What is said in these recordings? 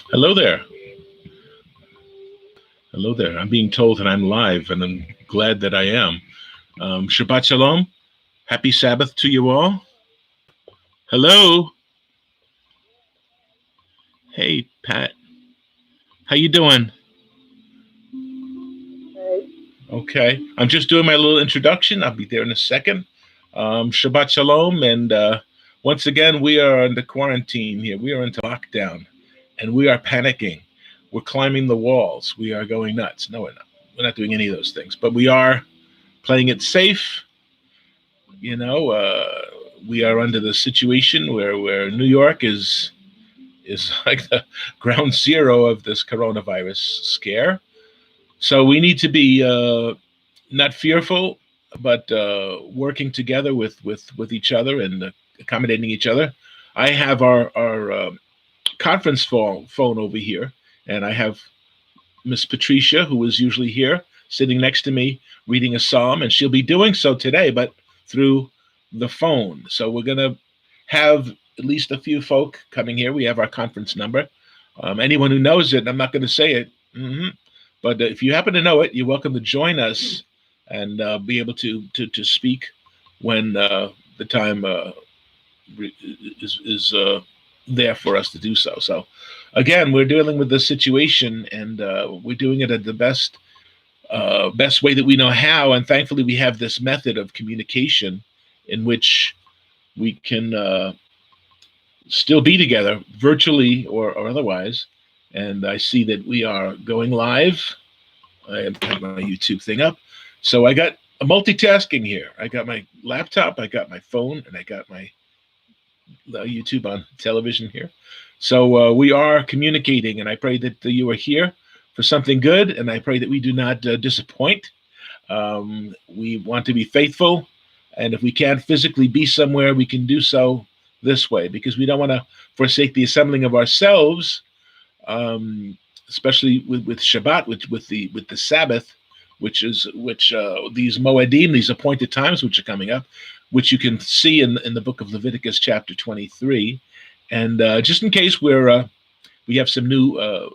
Hello there. Hello there. I'm being told that I'm live, and I'm glad that I am. Shabbat Shalom. Happy Sabbath to you all. Hello. Hey, Pat. How you doing? Hey, Okay. I'm just doing my little introduction. I'll be there in a second. Shabbat Shalom. And once again, we are under quarantine here. We are into lockdown, and we are panicking. We're climbing the walls. We are going nuts. No, we're not. We're not doing any of those things, but we are playing it safe. You know, we are under the situation where New York is like the ground zero of this coronavirus scare. So we need to be not fearful, but working together with each other and accommodating each other. I have our conference phone over here, and I have Miss Patricia, who is usually here, sitting next to me reading a psalm, and she'll be doing so today, but through the phone. So we're going to have at least a few folk coming here. We have our conference number. Anyone who knows it, I'm not going to say it, but if you happen to know it, you're welcome to join us and be able to speak when the time is there for us to do so. So, again, we're dealing with this situation, and we're doing it at the best way that we know how. And thankfully, we have this method of communication in which we can still be together, virtually or otherwise. And I see that we are going live. I have my YouTube thing up, so I got a multitasking here. I got my laptop, I got my phone, and I got my YouTube on television here. So we are communicating, and I pray that you are here for something good, and I pray that we do not disappoint. We want to be faithful, and if we can't physically be somewhere, we can do so this way because we don't want to forsake the assembling of ourselves, especially with Shabbat, with the Sabbath, which these Moedim, these appointed times which are coming up, which you can see in the book of Leviticus, chapter 23. And just in case we have some new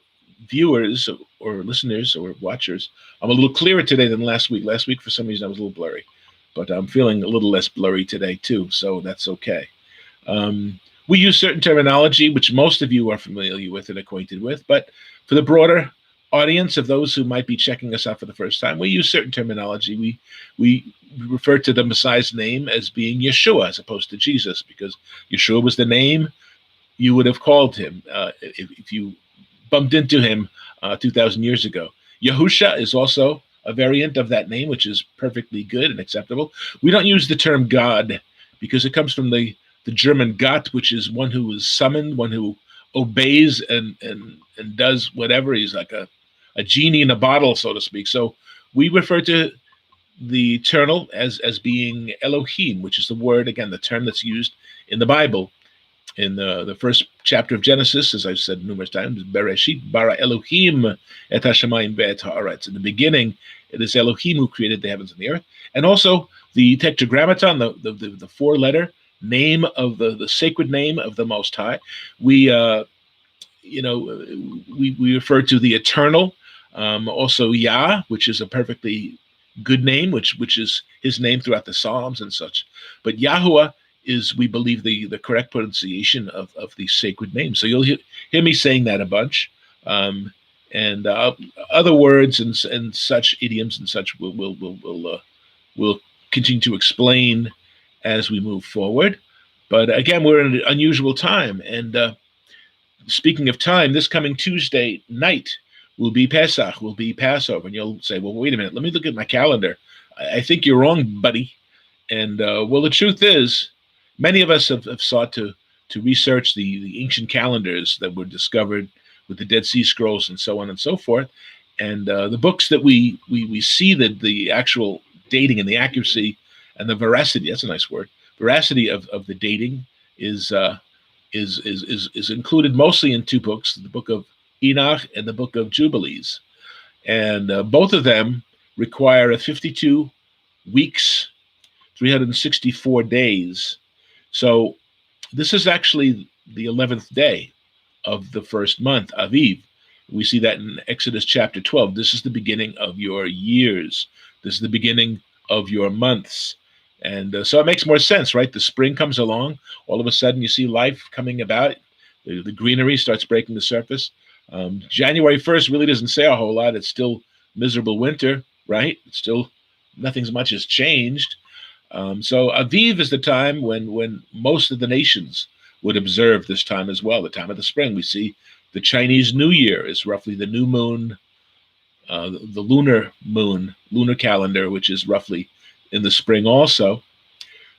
viewers or listeners or watchers, I'm a little clearer today than last week. Last week, for some reason, I was a little blurry, but I'm feeling a little less blurry today too, so that's okay. We use certain terminology which most of you are familiar with and acquainted with, but for the broader audience of those who might be checking us out for the first time, we use certain terminology. We refer to the Messiah's name as being Yeshua as opposed to Jesus, because Yeshua was the name you would have called him if you bumped into him 2,000 years ago. Yahusha is also a variant of that name, which is perfectly good and acceptable. We don't use the term God because it comes from the German Gott, which is one who is summoned, one who obeys and does whatever. He's like a genie in a bottle, so to speak. So we refer to the eternal as being Elohim, which is the word, again, the term that's used in the Bible. In the first chapter of Genesis, as I've said numerous times, Bereshit bara Elohim et hashamayim ve'et haaretz. In the beginning, it is Elohim who created the heavens and the earth. And also the Tetragrammaton, the four-letter name of the sacred name of the Most High. We we refer to the eternal, also Yah, which is a perfectly good name, which is his name throughout the Psalms and such. But Yahuwah is, we believe, the correct pronunciation of the sacred name. So you'll hear me saying that a bunch. And other words and such idioms and such we'll continue to explain as we move forward. But again, we're in an unusual time. And speaking of time, this coming Tuesday night will be Pesach, will be Passover. And you'll say, well, wait a minute, let me look at my calendar. I think you're wrong, buddy. And well, the truth is, many of us have sought to research the ancient calendars that were discovered with the Dead Sea Scrolls and so on and so forth. And the books that we see that the actual dating and the accuracy and the veracity, that's a nice word, veracity of the dating is included mostly in two books, the book of Enoch and the book of Jubilees. And both of them require a 52 weeks, 364 days. So this is actually the 11th day of the first month, Aviv. We see that in Exodus chapter 12. This is the beginning of your years. This is the beginning of your months. And so it makes more sense, right? The spring comes along. All of a sudden, you see life coming about. The greenery starts breaking the surface. January 1st really doesn't say a whole lot. It's still miserable winter, right? It's still nothing as much has changed. So Aviv is the time when most of the nations would observe this time as well, the time of the spring. We see the Chinese New Year is roughly the new moon, the lunar calendar, which is roughly in the spring also.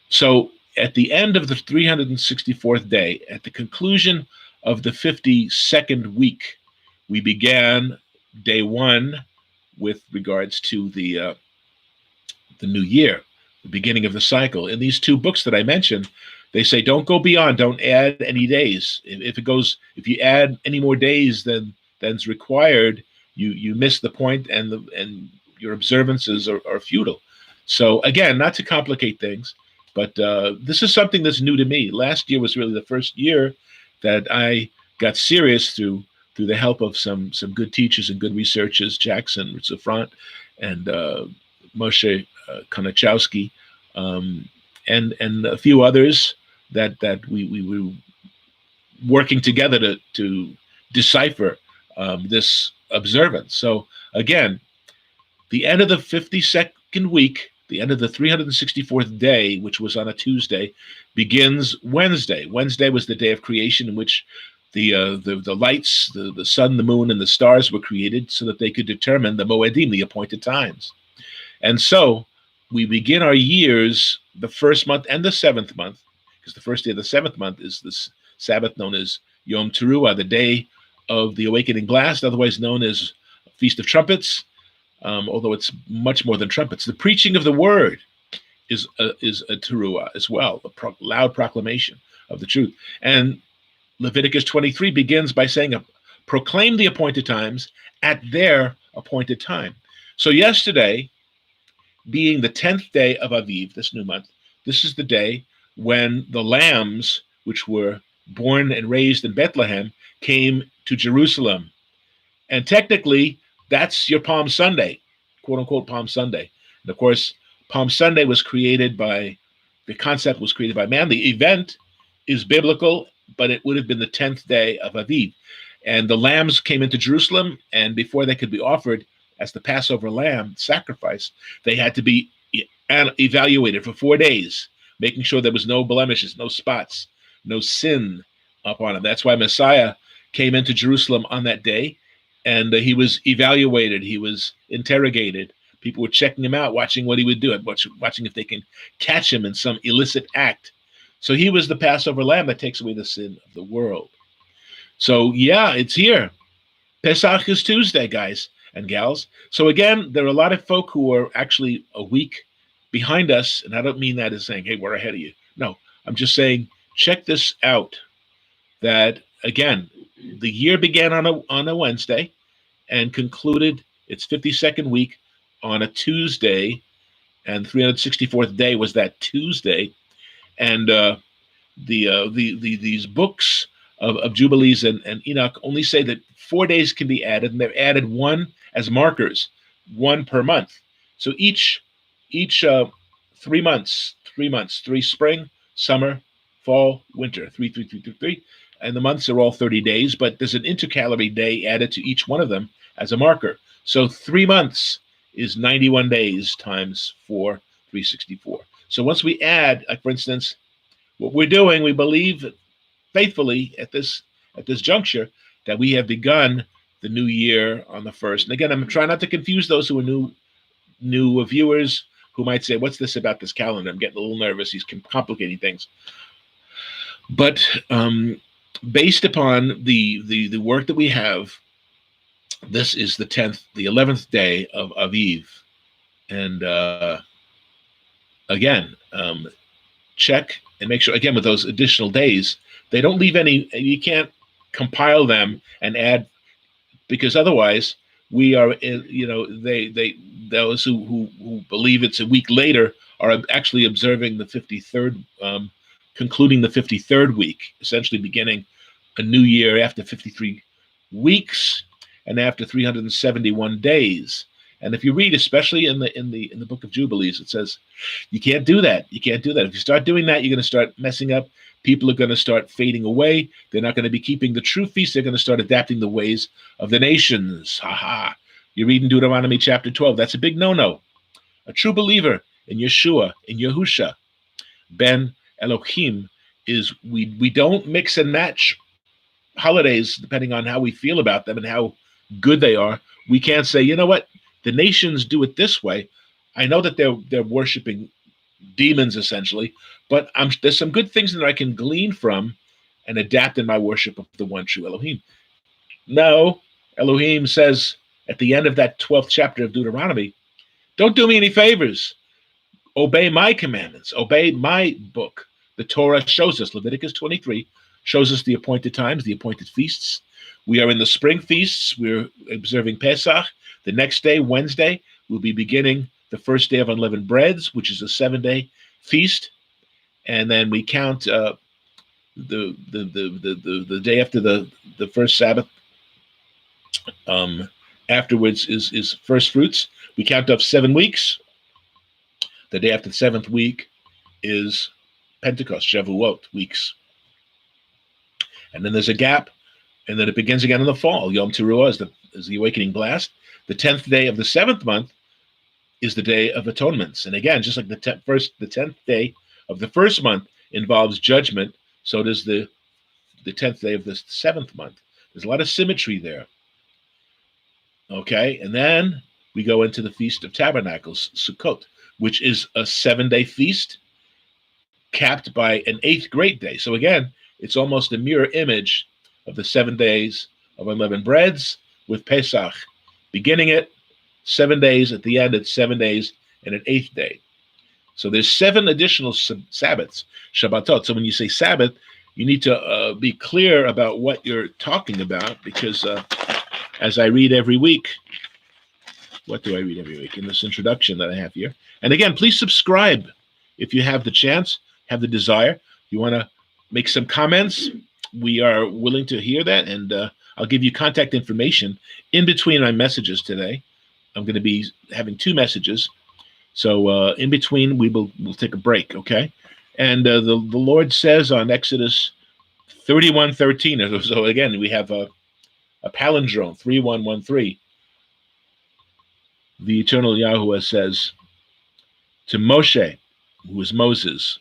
So at the end of the 364th day, at the conclusion of the 52nd week, we began day one with regards to the new year, the beginning of the cycle. In these two books that I mentioned, they say don't go beyond, don't add any days. If you add any more days than's required, you miss the point, and your observances are futile. So again, not to complicate things, but this is something that's new to me. Last year was really the first year that I got serious through the help of some good teachers and good researchers, Jackson Ritzefront and Moshe Konachowski, and a few others that we were working together to decipher this observance. So again, the end of the 52nd week, the end of the 364th day, which was on a Tuesday, begins Wednesday. Wednesday was the day of creation in which the lights, the sun, the moon, and the stars were created so that they could determine the Moedim, the appointed times. And so we begin our years the first month and the seventh month, because the first day of the seventh month is this Sabbath known as Yom Teruah, the day of the awakening blast, otherwise known as Feast of Trumpets, although it's much more than trumpets. The preaching of the word is a Teruah as well, a loud proclamation of the truth. And Leviticus 23 begins by saying, proclaim the appointed times at their appointed time. So yesterday, being the 10th day of Aviv, this new month, this is the day when the lambs, which were born and raised in Bethlehem, came to Jerusalem. And technically, that's your Palm Sunday, quote unquote Palm Sunday. And of course, Palm Sunday the concept was created by man. The event is biblical, but it would have been the 10th day of Aviv. And the lambs came into Jerusalem, and before they could be offered as the Passover lamb sacrifice, they had to be evaluated for 4 days, making sure there was no blemishes, no spots, no sin upon them. That's why Messiah came into Jerusalem on that day, and he was evaluated. He was interrogated. People were checking him out, watching what he would do, watching if they can catch him in some illicit act. So he was the Passover lamb that takes away the sin of the world. So yeah, it's here. Pesach is Tuesday, guys and gals. So again, there are a lot of folk who are actually a week behind us, and I don't mean that as saying, hey, we're ahead of you. No, I'm just saying, check this out, that again, the year began on a Wednesday and concluded its 52nd week on a Tuesday, and 364th day was that Tuesday. And these books of Jubilees and Enoch only say that 4 days can be added, and they're added one as markers, one per month. So each 3 months, 3 spring, summer, fall, winter, 3, 3, 3, 3, 3. And the months are all 30 days, but there's an intercalary day added to each one of them as a marker. So 3 months is 91 days times 4, 364. So once we add, like for instance, what we're doing, we believe faithfully at this juncture that we have begun the new year on the 1st. And again, I'm trying not to confuse those who are new viewers who might say, what's this about this calendar? I'm getting a little nervous. He's complicating things. But based upon the work that we have, this is the 11th day of Aviv. And again, check and make sure, again, with those additional days, they don't leave any, you can't compile them and add, because otherwise we are, those who believe it's a week later are actually observing the 53rd, concluding the 53rd week, essentially beginning a new year after 53 weeks and after 371 days. And if you read, especially in the book of Jubilees, it says you can't do that. You can't do that. If you start doing that, you're going to start messing up. People are going to start fading away. They're not going to be keeping the true feast. They're going to start adapting the ways of the nations. Ha ha. You read in Deuteronomy chapter 12. That's a big no-no. A true believer in Yeshua, in Yahusha, Ben Elohim, is we don't mix and match holidays depending on how we feel about them and how good they are. We can't say, you know what, the nations do it this way. I know that they're worshiping demons essentially, but there's some good things that I can glean from and adapt in my worship of the one true Elohim. No, Elohim says at the end of that 12th chapter of Deuteronomy, don't do me any favors. Obey my commandments. Obey my book. The Torah shows us, Leviticus 23 shows us the appointed times, the appointed feasts. We are in the spring feasts. We're observing Pesach. The next day, Wednesday, we'll be beginning the first day of unleavened breads, which is a 7-day feast. And then we count the day after the first Sabbath. Afterwards is first fruits. We count up 7 weeks. The day after the 7th week is Pentecost, Shavuot weeks. And then there's a gap, and then it begins again in the fall. Yom Teruah is the awakening blast. The 10th day of the 7th month is the Day of Atonements. And again, just like the 10th day of the first month involves judgment, so does the 10th day of the 7th month. There's a lot of symmetry there. Okay, and then we go into the Feast of Tabernacles, Sukkot, which is a 7-day feast capped by an 8th great day. So again, it's almost a mirror image of the 7 days of unleavened breads with Pesach, beginning it 7 days, at the end it's 7 days and an 8th day. So there's 7 additional Sabbaths, Shabbatot. So when you say Sabbath, you need to be clear about what you're talking about, because as I read every week, what do I read every week in this introduction that I have here? And again, please subscribe if you have the chance, have the desire. You want to make some comments, we are willing to hear that, and I'll give you contact information in between my messages today. I'm going to be having 2 messages, so in between we'll take a break, okay? And the Lord says on Exodus 31:13. So again, we have a palindrome, 3113. The eternal Yahuwah says to Moshe, who is Moses,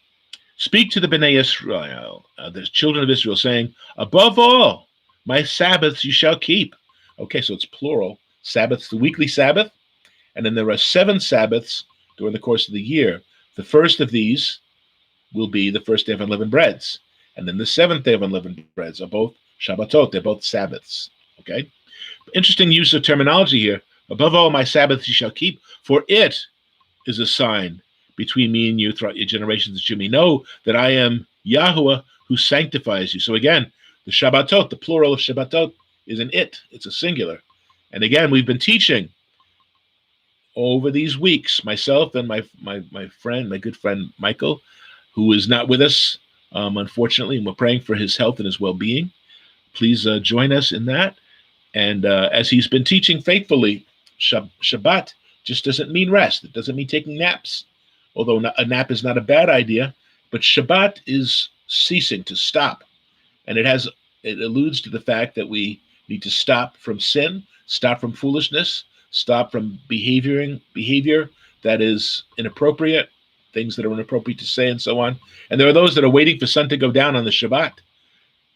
speak to the Bnei Israel, the children of Israel, saying, above all, my Sabbaths you shall keep. Okay, so it's plural. Sabbaths, the weekly Sabbath. And then there are 7 Sabbaths during the course of the year. The first of these will be the first day of unleavened breads. And then the 7th day of unleavened breads are both Shabbatot. They're both Sabbaths. Okay? Interesting use of terminology here. Above all, my Sabbaths you shall keep, for it is a sign between me and you throughout your generations, that you may know that I am Yahuwah who sanctifies you. So again, the Shabbatot, the plural of Shabbatot, is an it. It's a singular. And again, we've been teaching over these weeks, myself and my friend, my good friend Michael, who is not with us, unfortunately, and we're praying for his health and his well-being. Please join us in that. And as he's been teaching faithfully, Shabbat just doesn't mean rest. It doesn't mean taking naps, although a nap is not a bad idea. But Shabbat is ceasing, to stop. And it alludes to the fact that we need to stop from sin, stop from foolishness, stop from behavior that is inappropriate, things that are inappropriate to say, and so on. And there are those that are waiting for sun to go down on the Shabbat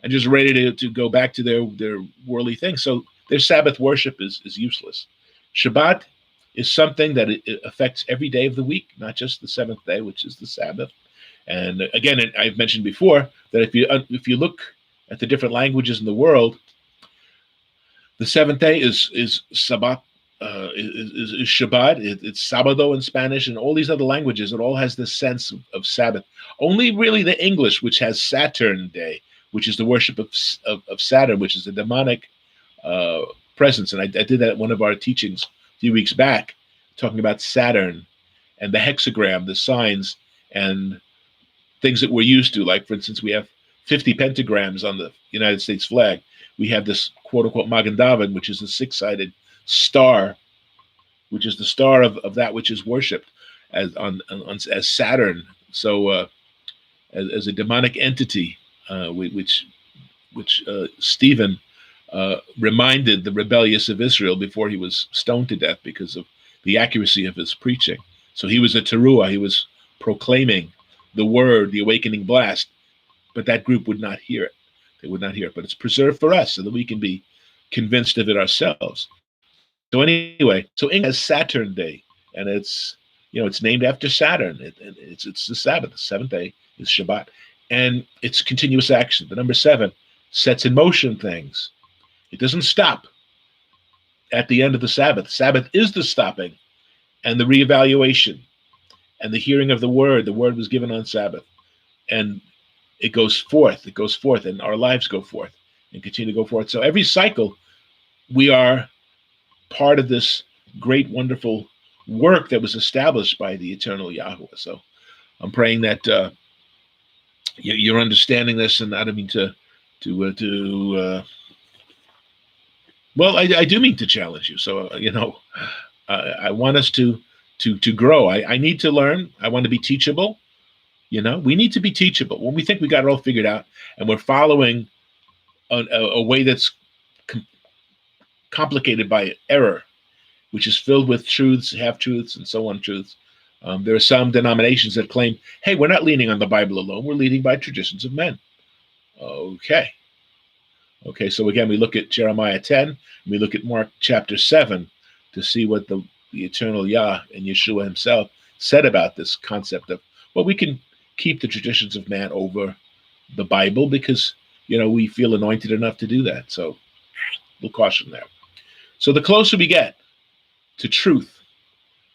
and just ready to go back to their worldly things. So their Sabbath worship is useless. Shabbat is something that it affects every day of the week, not just the 7th day, which is the Sabbath. And again, I've mentioned before that if you look at the different languages in the world, the 7th day is Sabbath, is Shabbat. It's Sabado in Spanish, and all these other languages. It all has this sense of Sabbath. Only really the English, which has Saturn Day, which is the worship of Saturn, which is a demonic presence. And I did that at one of our teachings a few weeks back, talking about Saturn and the hexagram, the signs, and things that we're used to. Like, for instance, we have 50 pentagrams on the United States flag, we have this quote-unquote Magen David, which is a six-sided star, which is the star of that which is worshipped as Saturn. So as a demonic entity, which Stephen reminded the rebellious of Israel before he was stoned to death because of the accuracy of his preaching. So he was a teruah. He was proclaiming the word, the awakening blast, but that group would not hear it. They would not hear it. But it's preserved for us so that we can be convinced of it ourselves. So anyway, so England has Saturn Day, and it's named after Saturn. It's the Sabbath. The seventh day is Shabbat, and it's continuous action. The number 7 sets in motion things. It doesn't stop at the end of the Sabbath. Sabbath is the stopping and the reevaluation and the hearing of the word. The word was given on Sabbath, and it goes forth. It goes forth, and our lives go forth and continue to go forth. So every cycle, we are part of this great, wonderful work that was established by the eternal Yahweh. So I'm praying that you're understanding this, and I don't mean well, I do mean to challenge you. So I want us to grow. I need to learn. I want to be teachable. We need to be teachable. When we think we got it all figured out and we're following a way that's complicated by error, which is filled with truths, half-truths, and so on truths. There are some denominations that claim, hey, we're not leaning on the Bible alone. We're leading by traditions of men. Okay, so again, we look at Jeremiah 10, and we look at Mark chapter 7 to see what the eternal Yah and Yeshua himself said about this concept of, well, we can keep the traditions of man over the Bible because, we feel anointed enough to do that. So we'll caution there. So the closer we get to truth,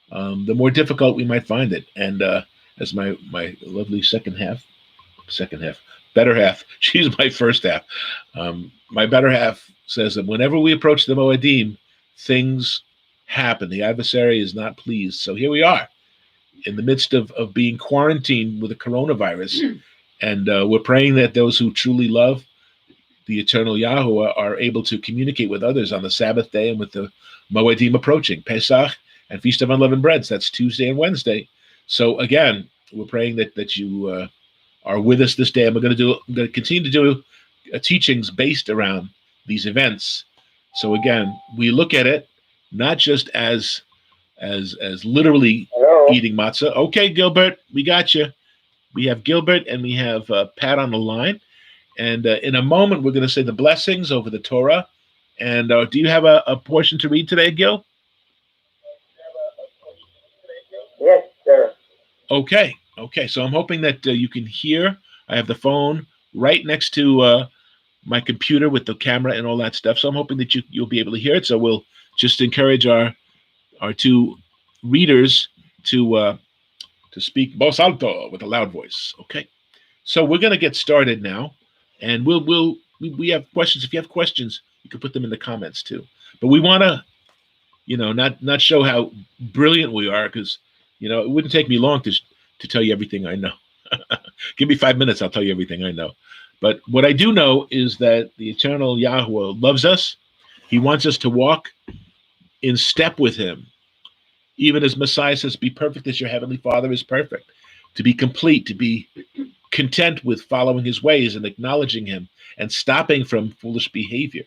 the more difficult we might find it. And as my lovely better half, she's my first half. My better half says that whenever we approach the Moedim, things happen. The adversary is not pleased. So here we are in the midst of being quarantined with the coronavirus. And we're praying that those who truly love the eternal Yahweh are able to communicate with others on the Sabbath day and with the Moedim approaching, Pesach and Feast of Unleavened Breads. That's Tuesday and Wednesday. So again, we're praying that you are with us this day, and we're going to continue to do teachings based around these events. So again, we look at it not just as literally eating matzah. Okay, Gilbert, we got you. We have Gilbert and we have Pat on the line. And in a moment, we're going to say the blessings over the Torah. And do you have a portion to read today, Gil? Yes, sir. Okay. So I'm hoping that you can hear. I have the phone right next to my computer with the camera and all that stuff. So I'm hoping that you'll be able to hear it. So we'll just encourage our two readers to speak voz alto with a loud voice. Okay. So we're going to get started now. And we have questions. If you have questions, you can put them in the comments too. But we want to, not show how brilliant we are, because, it wouldn't take me long to tell you everything I know. Give me 5 minutes, I'll tell you everything I know. But what I do know is that the eternal Yahweh loves us. He wants us to walk in step with him. Even as Messiah says, be perfect as your heavenly Father is perfect. To be complete, to be content with following his ways and acknowledging him and stopping from foolish behavior.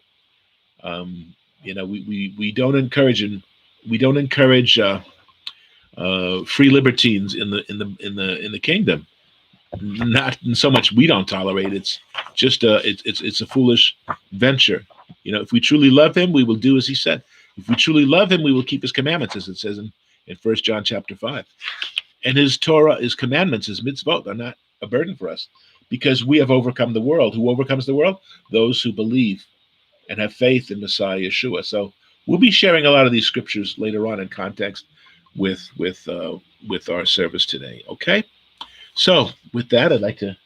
We don't encourage free libertines in the kingdom. Not in so much we don't tolerate. It's just it's a foolish venture. If we truly love him, we will do as he said. If we truly love him, we will keep his commandments, as it says in 1 John chapter 5. And his Torah, his commandments, his mitzvot are not a burden for us, because we have overcome the world. Who overcomes the world? Those who believe and have faith in Messiah Yeshua. So we'll be sharing a lot of these scriptures later on in context with our service today. Okay. So with that, I'd like to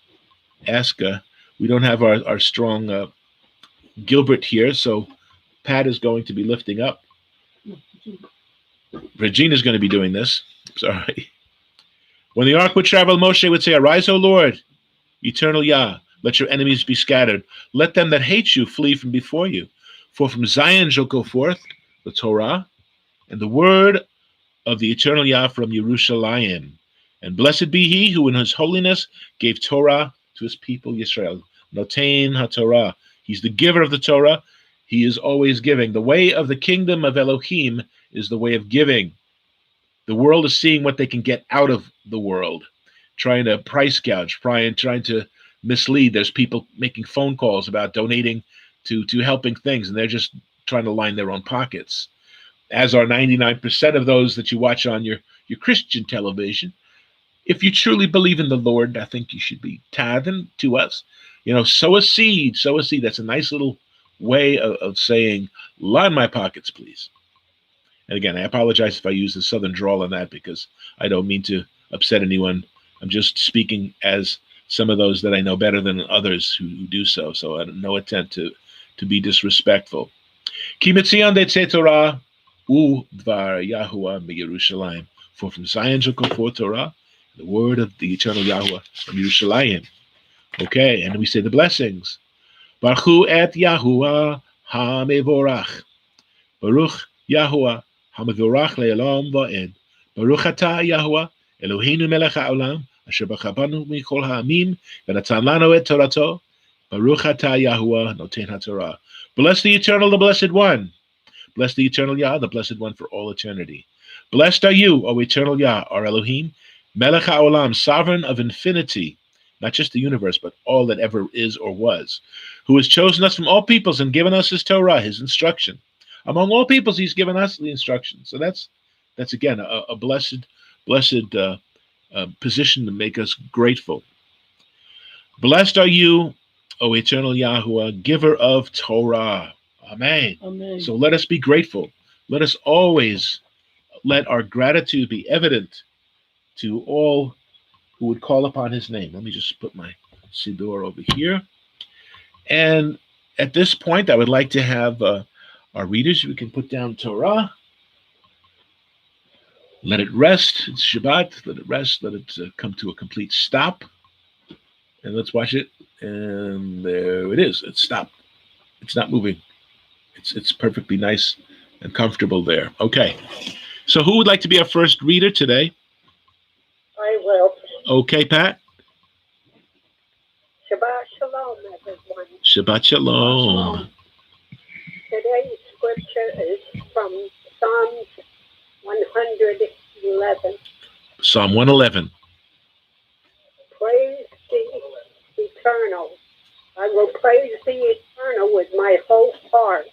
ask. We don't have our strong Gilbert here, so Pat is going to be lifting up. Regina's going to be doing this. Sorry. When the ark would travel, Moshe would say, "Arise, O Lord, eternal Yah, Let your enemies be scattered. Let them that hate you flee from before you. For from Zion shall go forth the Torah and the word of the eternal Yah from Yerushalayim. And blessed be he who in his holiness gave Torah to his people Yisrael. Notain HaTorah. He's the giver of the Torah. He is always giving. The way of the kingdom of Elohim is the way of giving. The world is seeing what they can get out of the world, trying to price gouge, trying to mislead. There's people making phone calls about donating to helping things, and they're just trying to line their own pockets, as are 99% of those that you watch on your Christian television. If you truly believe in the Lord, I think you should be tithing to us. Sow a seed, sow a seed. That's a nice little way of saying, line my pockets, please. And again, I apologize if I use the Southern drawl on that, because I don't mean to upset anyone. I'm just speaking as some of those that I know better than others who do so. So I have no intent to be disrespectful. Ki mitzion de'etzei Torah u dvar Yahuwah meYerushalayim. For from Zion shall go forth Torah, the word of the eternal Yahuwah from Yerushalayim. Okay, and we say the blessings. Baruch et Yahuwah hamevorach. Baruch Yahuwah hamevorach le'olam va'ed. Baruch atah Yahuwah Eloheinu melech ha'olam asher b'chabanu mikol ha'amim v'natan lanu et Torato. Baruch atah Yahuwah noten ha'Torah. Bless the eternal, the blessed one. Bless the eternal Yah, the blessed one for all eternity. Blessed are you, O eternal Yah, our Elohim, melech ha'olam, sovereign of infinity, not just the universe, but all that ever is or was, who has chosen us from all peoples and given us his Torah, his instruction. Among all peoples, he's given us the instruction. So that's again a blessed position to make us grateful. Blessed are you, O eternal Yahuwah, giver of Torah. Amen. Amen. So let us be grateful. Let us always let our gratitude be evident to all who would call upon his name. Let me just put my Siddur over here. And at this point, I would like to have our readers, we can put down Torah. Let it rest. It's Shabbat. Let it rest. Let it come to a complete stop. And let's watch it. And there it is. It's stopped. It's not moving. It's perfectly nice and comfortable there. Okay. So who would like to be our first reader today? I will. Okay, Pat. Shabbat Shalom, everyone. Shabbat Shalom. Today's scripture is from Psalms 111. Psalm 111. Praise the eternal. I will praise the eternal with my whole heart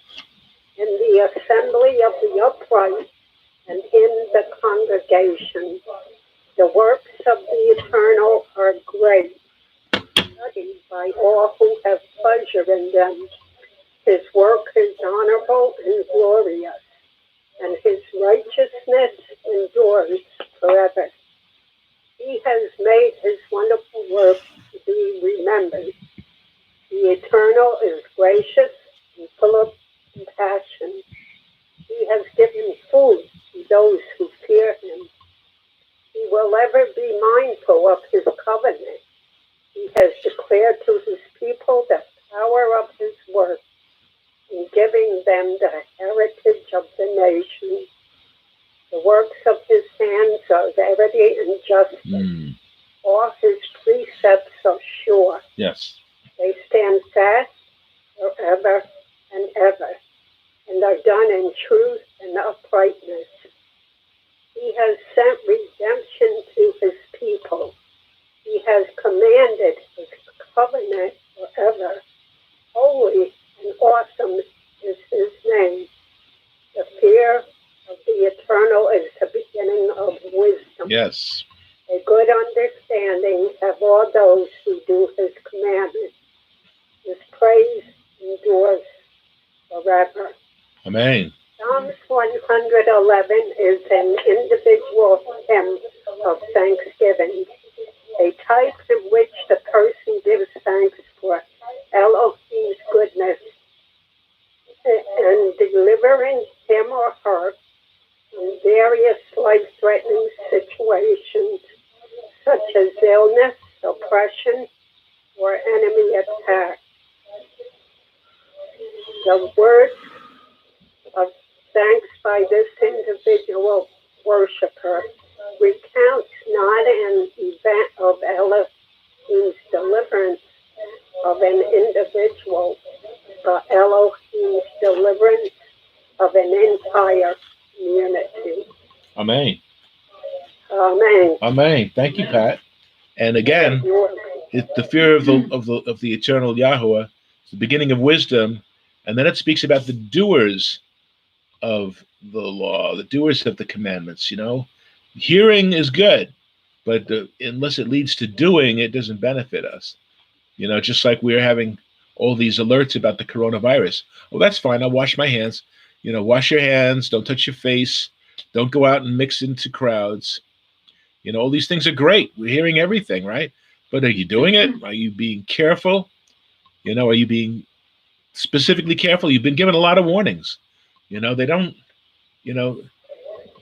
in the assembly of the upright and in the congregation. The works of the eternal are great, studied by all who have pleasure in them. His work is honorable and glorious, and his righteousness endures forever. He has made his wonderful work to be remembered. The eternal is gracious and full of compassion. He has given food to those who fear him. He will ever be mindful of his covenant. He has declared to his people the power of his work in giving them the heritage of the nations. The works of his hands are verity and justice. All his precepts are sure. Yes. They stand fast forever and ever, and are done in truth and uprightness. He has sent redemption to his people. He has commanded his covenant forever. Holy and awesome is his name. The fear of the eternal is the beginning of wisdom. Yes. A good understanding have all those who do his commandments. His praise endures forever. Amen. Psalms 111 is an individual hymn of thanksgiving, a type in which the person gives thanks for Elohim's goodness and delivering him or her from various life-threatening situations such as illness, oppression, or enemy The words of thanks by this individual worshiper recounts not an event of Elohim's deliverance of an individual, but Elohim's deliverance of an entire community. Amen. Amen. Amen. Thank you, Pat. And again, it's the fear of the eternal Yahweh, it's the beginning of wisdom, and then it speaks about the doers of the law, the doers of the commandments. Hearing is good, but unless it leads to doing, it doesn't benefit us. Just like we're having all these alerts about the coronavirus. Oh, that's fine. I'll wash my hands. Wash your hands. Don't touch your face. Don't go out and mix into crowds. All these things are great. We're hearing everything, right? But are you doing it? Are you being careful? Are you being specifically careful? You've been given a lot of warnings. They don't.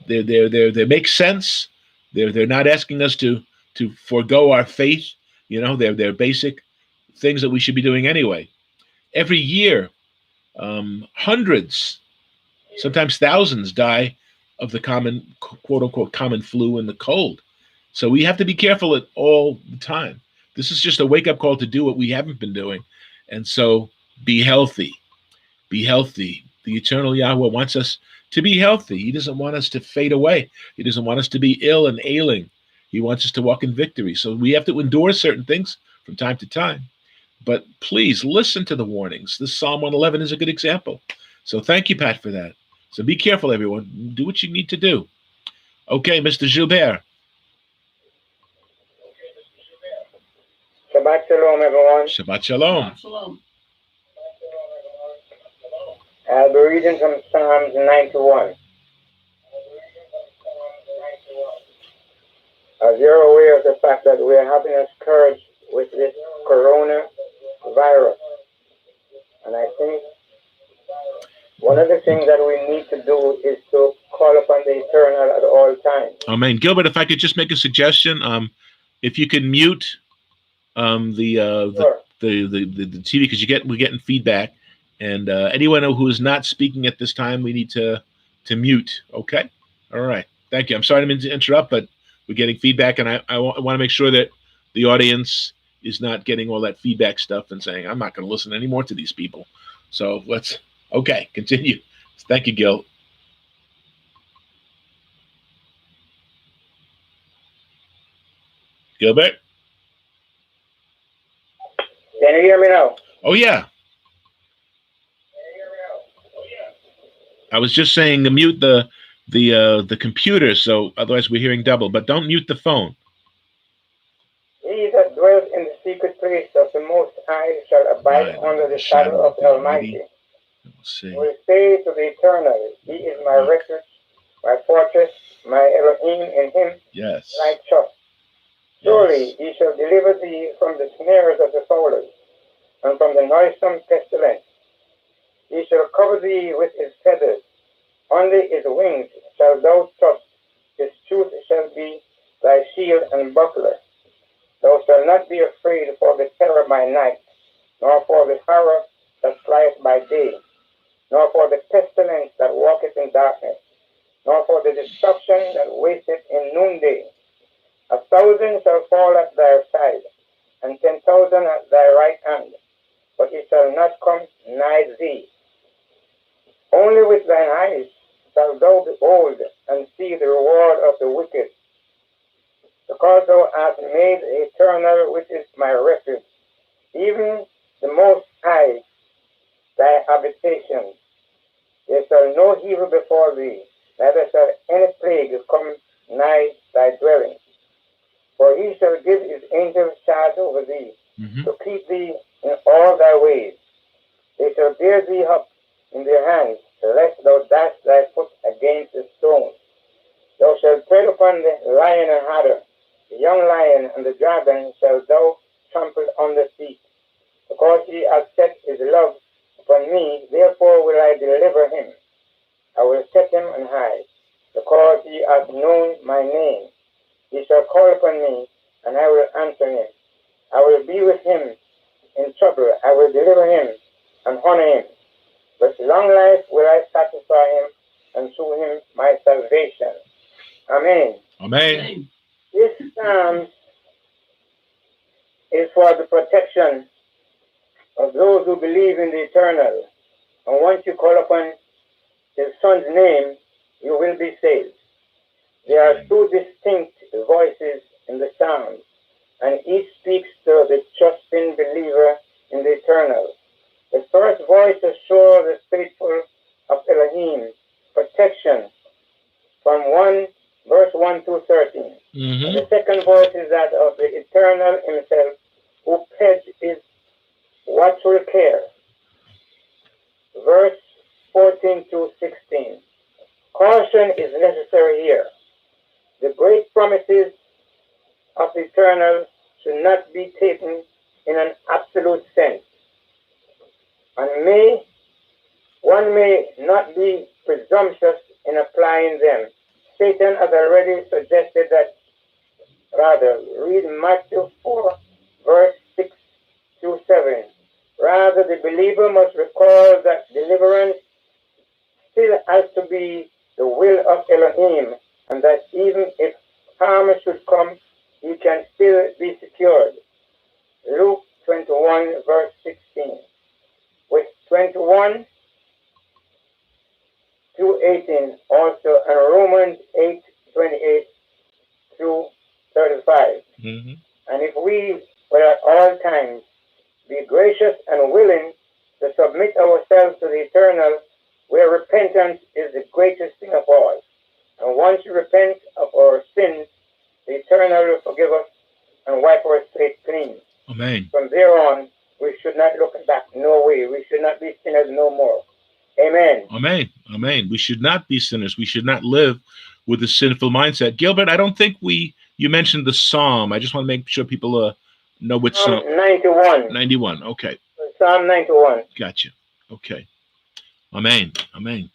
They make sense. They're not asking us to forego our faith. They're basic things that we should be doing anyway. Every year, hundreds, sometimes thousands die of the common, quote unquote, common flu and the cold. So we have to be careful at all the time. This is just a wake-up call to do what we haven't been doing. And so be healthy. Be healthy. The eternal Yahweh wants us to be healthy. He doesn't want us to fade away. He doesn't want us to be ill and ailing. He wants us to walk in victory. So we have to endure certain things from time to time. But please listen to the warnings. This Psalm 111 is a good example. So thank you, Pat, for that. So be careful, everyone. Do what you need to do. Okay, Mr. Gilbert. Shabbat Shalom, everyone. Shabbat Shalom. Shabbat Shalom. I'll be reading from Psalms 91. As you're aware of the fact that we're having a scourge with this coronavirus, and I think one of the things that we need to do is to call upon the Eternal at all times. Amen. Gilbert, if I could just make a suggestion, if you can mute the TV, because we're getting feedback, and anyone who is not speaking at this time, we need to mute. Okay. All right. Thank you. I'm sorry to interrupt, but we're getting feedback, and I want to make sure that the audience is not getting all that feedback stuff and saying, I'm not going to listen anymore to these people. So okay, continue. Thank you, Gil. Gilbert? Can you hear me now? Oh, yeah. I was just saying to mute the computer, so otherwise we're hearing double, but don't mute the phone. He that dwells in the secret place of the Most High shall abide under the shadow of the Almighty. Will say to the Eternal, He is my refuge, my fortress, my Elohim, in Him I trust. Surely He shall deliver thee from the snares of the fowlers, and from the noisome pestilence. He shall cover thee with His feathers. Under His wings shalt thou trust. His truth shall be thy shield and buckler. Thou shalt not be afraid for the terror by night, nor for the horror that flieth by day, nor for the pestilence that walketh in darkness, nor for the destruction that wasteth in noonday. 1,000 shall fall at thy side, and 10,000 at thy right hand, but it shall not come nigh thee. Only with thine eyes shalt thou behold and see the reward of the wicked, because thou hast made the Eternal, which is my refuge, even the Most High, thy habitation. There shall no evil befall thee, neither shall any plague come nigh thy dwelling. For He shall give His angels charge over thee, to keep thee in all thy ways. They shall bear thee up in their hands, lest thou dash thy foot against a stone. Thou shalt tread upon the lion and adder, the young lion and the dragon shalt thou trample under feet. Because He hath set His love upon me, therefore will I deliver him. I will set him on high, because he hath known my name. He shall call upon me, and I will answer him. I will be with him in trouble. I will deliver him and honor him. With long life will I satisfy him, and through him my salvation. Amen. Amen. This psalm is for the protection of those who believe in the eternal. And once you call upon his son's name, you will be saved. There are two distinct voices in the psalm, and each speaks to the trusting believer in the eternal. The first voice assures the faithful of Elohim protection from verse 1 to 13. And the second voice is that of the eternal himself, who pledged his watchful care. Verse 14 to 16. Caution is necessary here. The great promises of the eternal should not be taken in an absolute sense. And one may not be presumptuous in applying them. Satan has already suggested that. Rather, read Matthew 4, verse 6 to 7. Rather, the believer must recall that deliverance still has to be the will of Elohim, and that even if harm should come, he can still be secured. Luke 21, verse 16. With 21 to 18 also, and Romans 8, 28 through 35. And if we will at all times be gracious and willing to submit ourselves to the eternal, where repentance is the greatest thing of all. And once you repent of our sins, the eternal will forgive us and wipe our slate clean. Amen. From there on, we should not look back no way. We should not be sinners no more. Amen. Amen. Amen. We should not be sinners. We should not live with a sinful mindset. Gilbert, I don't think you mentioned the Psalm. I just want to make sure people know which Psalm. 91. 91. Okay. Psalm 91. Gotcha. Okay. Amen. Amen.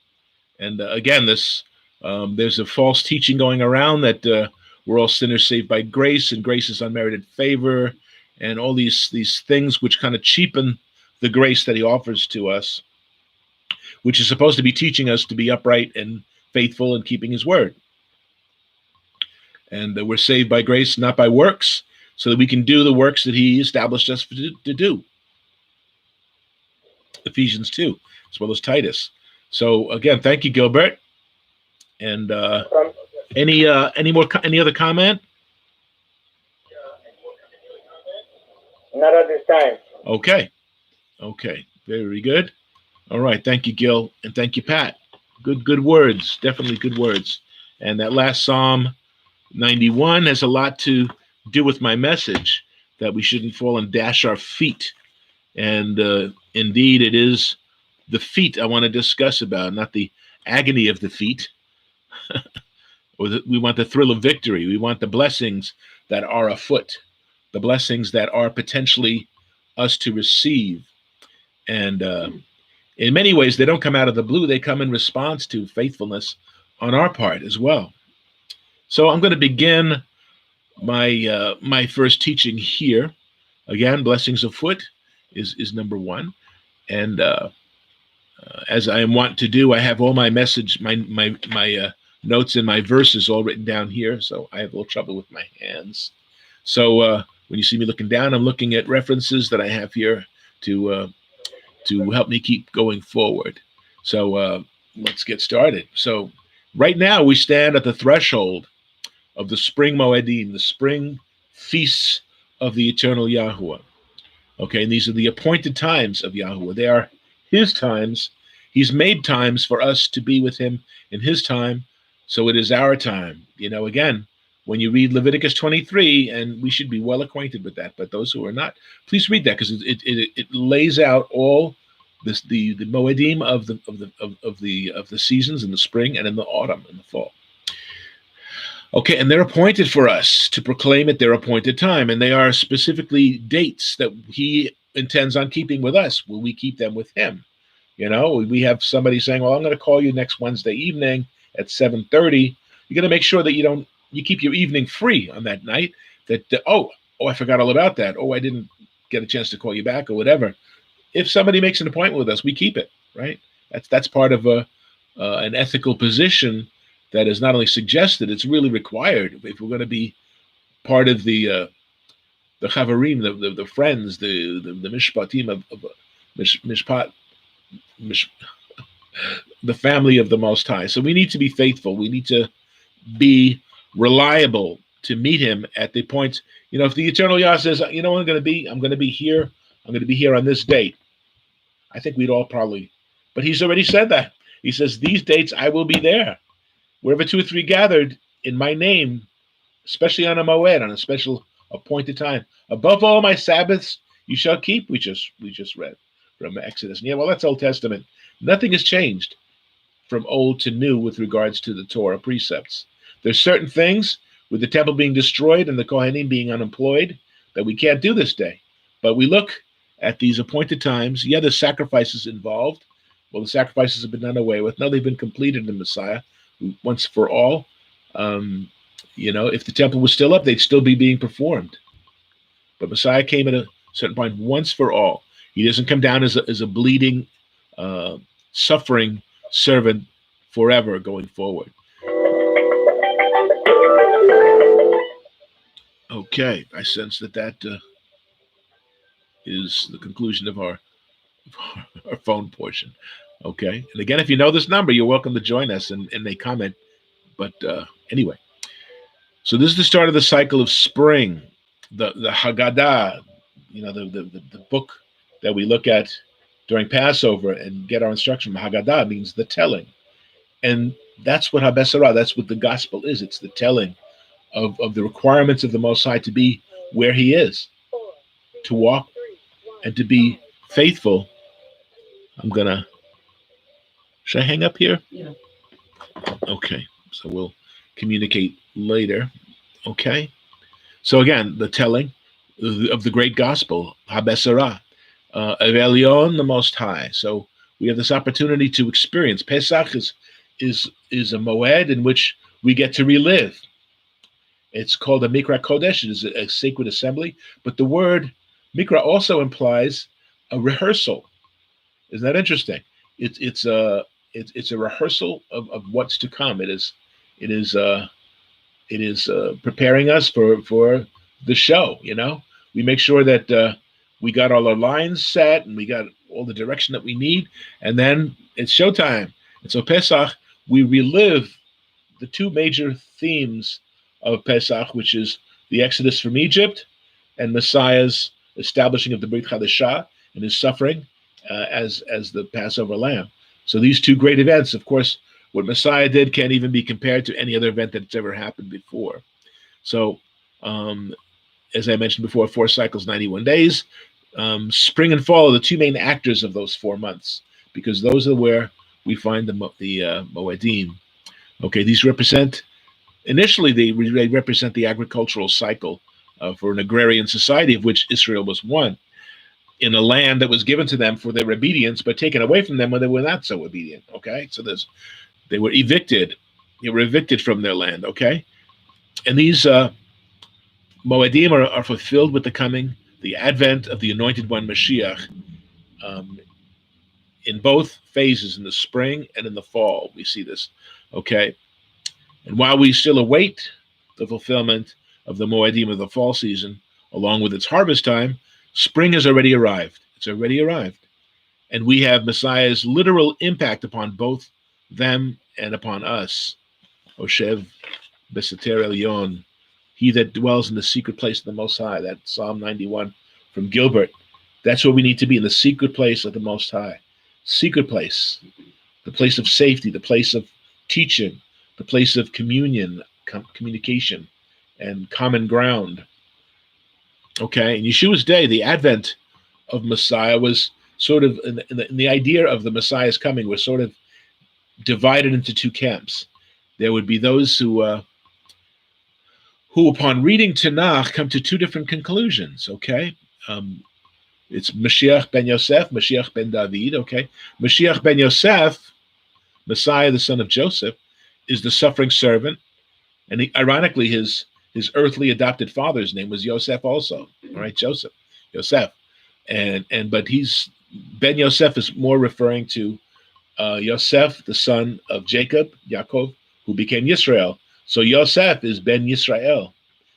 And again, there's a false teaching going around that we're all sinners saved by grace, and grace is unmerited favor, and all these things which kind of cheapen the grace that he offers to us, which is supposed to be teaching us to be upright and faithful and keeping his word. And we're saved by grace, not by works, so that we can do the works that he established us to do. Ephesians 2, as well as Titus. So again, thank you, Gilbert. And any other comment? Not at this time. Okay. Very good. All right. Thank you, Gil, and thank you, Pat. Good words. Definitely good words. And that last Psalm 91 has a lot to do with my message, that we shouldn't fall and dash our feet. And indeed, it is the feet I want to discuss about, not the agony of the feet. We want the thrill of victory. We want the blessings that are afoot, the blessings that are potentially us to receive. And in many ways, they don't come out of the blue. They come in response to faithfulness on our part as well. So I'm going to begin my first teaching here. Again, blessings afoot is number one. And as I am wont to do, I have all my message, my notes and my verses all written down here. So I have a little trouble with my hands. So when you see me looking down, I'm looking at references that I have here to help me keep going forward. So let's get started. So right now we stand at the threshold of the spring Moedim, the spring feasts of the eternal Yahuwah. Okay, and these are the appointed times of Yahuwah. They are his times. He's made times for us to be with him in his time, so it is our time. Again, when you read Leviticus 23, and we should be well acquainted with that, but those who are not, please read that, because it lays out all this, the Moedim of the seasons in the spring and in the autumn and the fall. Okay, and they're appointed for us to proclaim at their appointed time, and they are specifically dates that he intends on keeping with us. Will we keep them with him? We have somebody saying, well, I'm going to call you next Wednesday evening at 7:30. You got to make sure that you keep your evening free on that night. That I forgot all about that. I didn't get a chance to call you back or whatever. If somebody makes an appointment with us, we keep it, right? That's part of an ethical position that is not only suggested, it's really required if we're going to be part of the chavarim, the friends, the mishpatim of mishpat, the family of the Most High. So we need to be faithful. We need to be reliable to meet Him at the point. If the Eternal Yah says, I'm going to be here. I'm going to be here on this date. I think we'd all probably, but He's already said that. He says, these dates I will be there. Wherever 2 or 3 gathered in my name, especially on a moed, on a special appointed time. Above all my Sabbaths you shall keep. We just read from Exodus. And that's Old Testament. Nothing has changed from old to new with regards to the Torah precepts. There's certain things with the temple being destroyed and the Kohanim being unemployed that we can't do this day. But we look at these appointed times. There's sacrifices involved. Well, the sacrifices have been done away with. Now they've been completed in the Messiah once for all. If the temple was still up, they'd still be being performed. But Messiah came at a certain point once for all. He doesn't come down as a bleeding, suffering servant forever going forward. Okay, I sense that is the conclusion of our phone portion. Okay, and again, if you know this number, you're welcome to join us and they comment. But anyway, so this is the start of the cycle of spring, the Haggadah, the book that we look at during Passover and get our instruction. Haggadah means the telling, and that's what Habesarah, that's what the gospel is. It's the telling of the requirements of the Most High to be where He is, to walk and to be faithful. Should I hang up here? Yeah. Okay, so we'll communicate later. Okay, so again, the telling of the great gospel, Habesarah, of Elyon, the Most High. So we have this opportunity to experience. Pesach is a moed in which we get to relive. It's called a Mikra Kodesh. It is a sacred assembly. But the word Mikra also implies a rehearsal. Isn't that interesting? It's a rehearsal of what's to come. It is preparing us for the show. We make sure that we got all our lines set and we got all the direction that we need, and then it's showtime. And so Pesach, we relive the 2 major themes of Pesach, which is the Exodus from Egypt and Messiah's establishing of the Brit Chadashah and His suffering as the Passover lamb. So these 2 great events, of course, what Messiah did can't even be compared to any other event that's ever happened before. So, as I mentioned before, 4 cycles, 91 days. Spring and fall are the 2 main actors of those 4 months, because those are where we find the Moedim. Okay, these represent, initially they represent the agricultural cycle for an agrarian society of which Israel was one, in a land that was given to them for their obedience, but taken away from them when they were not so obedient. Okay, so they were evicted. They were evicted from their land. Okay, and these Moedim are fulfilled with the advent of the Anointed One, Mashiach, in both phases, in the spring and in the fall. We see this. Okay, and while we still await the fulfillment of the Moedim of the fall season, along with its harvest time, spring has already arrived. It's already arrived. And we have Messiah's literal impact upon both them and upon us. Oshev Beseter Elyon, he that dwells in the secret place of the Most High. That Psalm 91 from Gilbert. That's where we need to be, in the secret place of the Most High. Secret place, the place of safety, the place of teaching, the place of communion, communication, and common ground. Okay, in Yeshua's day, the advent of Messiah was sort of, in the idea of the Messiah's coming, was sort of divided into 2 camps. There would be those who upon reading Tanakh, come to 2 different conclusions. Okay, it's Mashiach ben Yosef, Mashiach ben David. Okay, Mashiach ben Yosef, Messiah, the son of Joseph, is the suffering servant, and ironically, his earthly adopted father's name was Yosef also. All right, Joseph, Yosef, but he's Ben Yosef is more referring to Yosef, the son of Jacob, Yaakov, who became Yisrael. So Yosef is Ben Yisrael.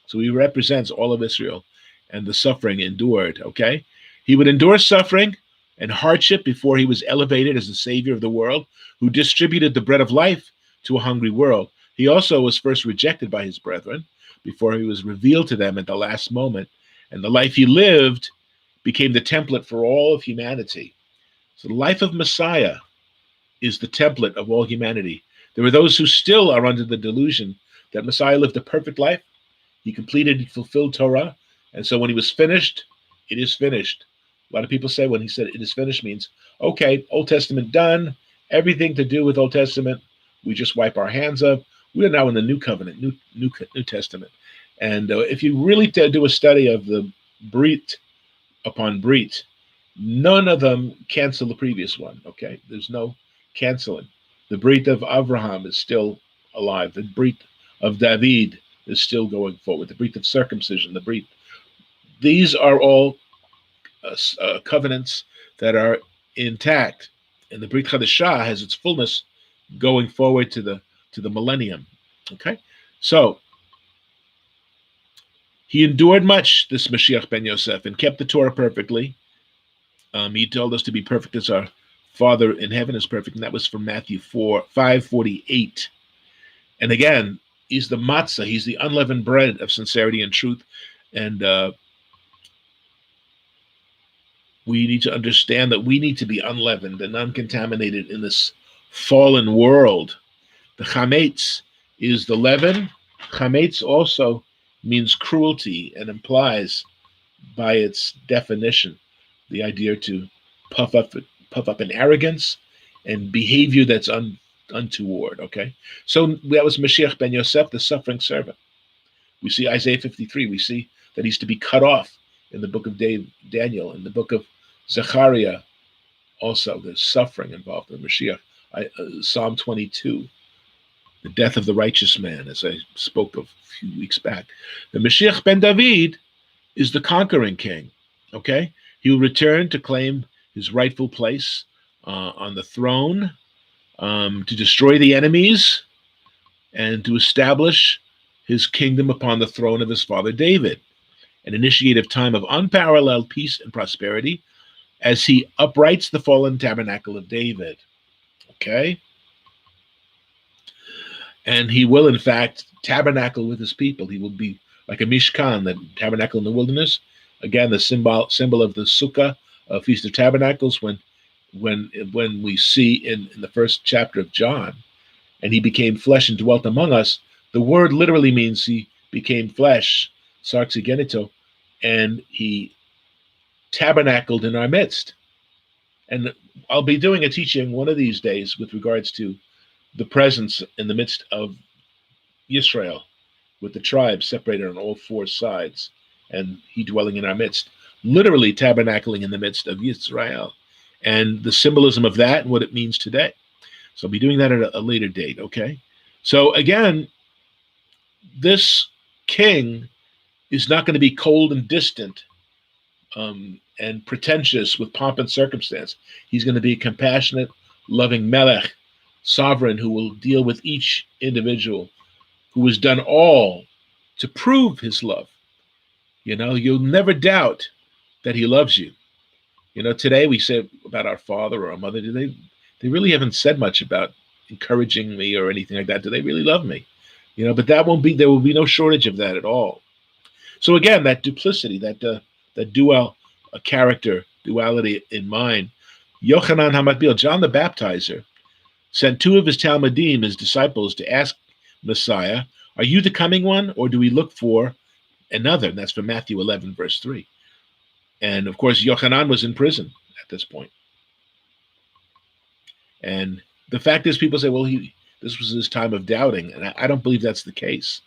So he represents all of Israel and the suffering endured, okay? He would endure suffering and hardship before he was elevated as the savior of the world, who distributed the bread of life to a hungry world. He also was first rejected by his brethren before he was revealed to them at the last moment. And the life he lived became the template for all of humanity. So the life of Messiah is the template of all humanity. There are those who still are under the delusion that Messiah lived a perfect life. He fulfilled Torah. And so when he was finished, it is finished. A lot of people say when he said it is finished means, okay, Old Testament done, everything to do with Old Testament, we just wipe our hands up. We are now in the New Covenant, New Testament. And if you really do a study of the Brit upon Brit, none of them cancel the previous one, okay? There's no canceling. The Brit of Abraham is still alive. The Brit of David is still going forward. The Brit of circumcision, the Brit. These are all covenants that are intact. And the Brit Chadashah has its fullness going forward to the millennium, okay? So, he endured much, this Mashiach ben Yosef, and kept the Torah perfectly. He told us to be perfect as our Father in heaven is perfect, and that was from Matthew 5:48. And again, he's the matzah, he's the unleavened bread of sincerity and truth. And we need to understand that we need to be unleavened and uncontaminated in this fallen world. The chametz is the leaven. Chametz also means cruelty and implies, by its definition, the idea to puff up in arrogance and behavior that's untoward, okay? So that was Mashiach ben Yosef, the suffering servant. We see Isaiah 53. We see that he's to be cut off in the book of Daniel. In the book of Zechariah, also, there's suffering involved in Mashiach. Psalm 22, the death of the righteous man, as I spoke of a few weeks back. The Mashiach ben David is the conquering king, okay? He will return to claim his rightful place on the throne, to destroy the enemies, and to establish his kingdom upon the throne of his father David, and initiate a time of unparalleled peace and prosperity as he uprights the fallen tabernacle of David, okay? And he will, in fact, tabernacle with his people. He will be like a Mishkan, the tabernacle in the wilderness. Again, the symbol of the Sukkah, Feast of Tabernacles, when we see in the first chapter of John, and he became flesh and dwelt among us, the word literally means he became flesh, sarxigenito, and he tabernacled in our midst. And I'll be doing a teaching one of these days with regards to the presence in the midst of Israel, with the tribes separated on all four sides, and he dwelling in our midst, literally tabernacling in the midst of Israel, and the symbolism of that and what it means today. So I'll be doing that at a later date, okay? So again, this king is not going to be cold and distant and pretentious with pomp and circumstance. He's going to be a compassionate, loving melech, sovereign, who will deal with each individual, who has done all to prove his love. You know, you'll never doubt that he loves you. You know, today we say about our father or our mother, they really haven't said much about encouraging me or anything like that. Do they really love me? You know, but there will be no shortage of that at all. So again, that duplicity, that dual duality in mind. Yochanan HaMatbil, John the Baptizer, sent two of his Talmudim, his disciples, to ask Messiah, "Are you the coming one, or do we look for another?" And that's from Matthew 11, verse 3. And of course, Yochanan was in prison at this point. And the fact is, people say, well, this was his time of doubting. And I don't believe that's the case.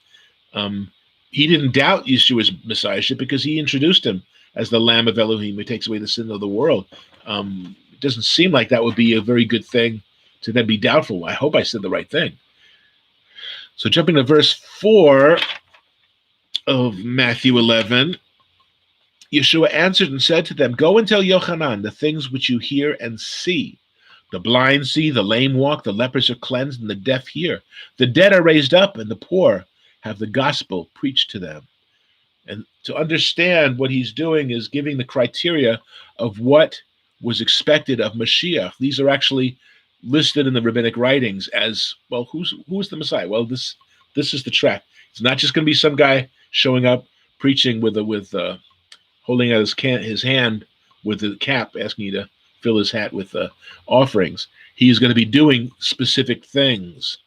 He didn't doubt Yeshua's messiahship because he introduced him as the Lamb of Elohim who takes away the sin of the world. It doesn't seem like that would be a very good thing to then be doubtful. I hope I said the right thing. So jumping to verse 4 of Matthew 11, Yeshua answered and said to them, "Go and tell Yochanan the things which you hear and see. The blind see, the lame walk, the lepers are cleansed, and the deaf hear. The dead are raised up, and the poor have the gospel preached to them. And to understand what he's doing is giving the criteria of what was expected of Mashiach. These are actually listed in the rabbinic writings as, well, who's the Messiah? Well, this is the track. It's not just going to be some guy showing up preaching with holding out his hand with the cap, asking you to fill his hat with offerings. He is going to be doing specific things.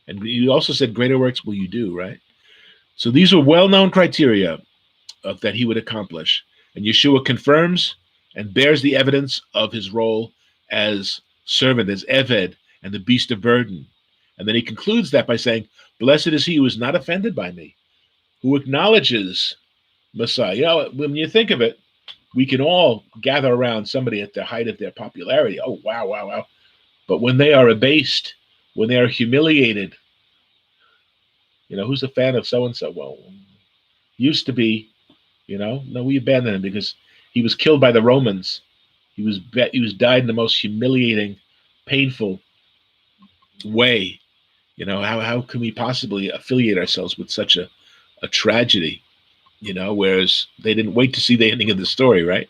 And you also said, greater works will you do, right? So these are well-known criteria that he would accomplish. And Yeshua confirms and bears the evidence of his role as servant, as Eved, and the beast of burden. And then he concludes that by saying, blessed is he who is not offended by me, who acknowledges Messiah. You know, when you think of it, we can all gather around somebody at the height of their popularity. Oh, wow, wow, wow. But when they are abased, when they are humiliated, you know, who's a fan of so-and-so? Well, used to be, you know, no, we abandoned him because he was killed by the Romans. He was died in the most humiliating, painful way. You know, how can we possibly affiliate ourselves with such a tragedy? You know, whereas they didn't wait to see the ending of the story, right?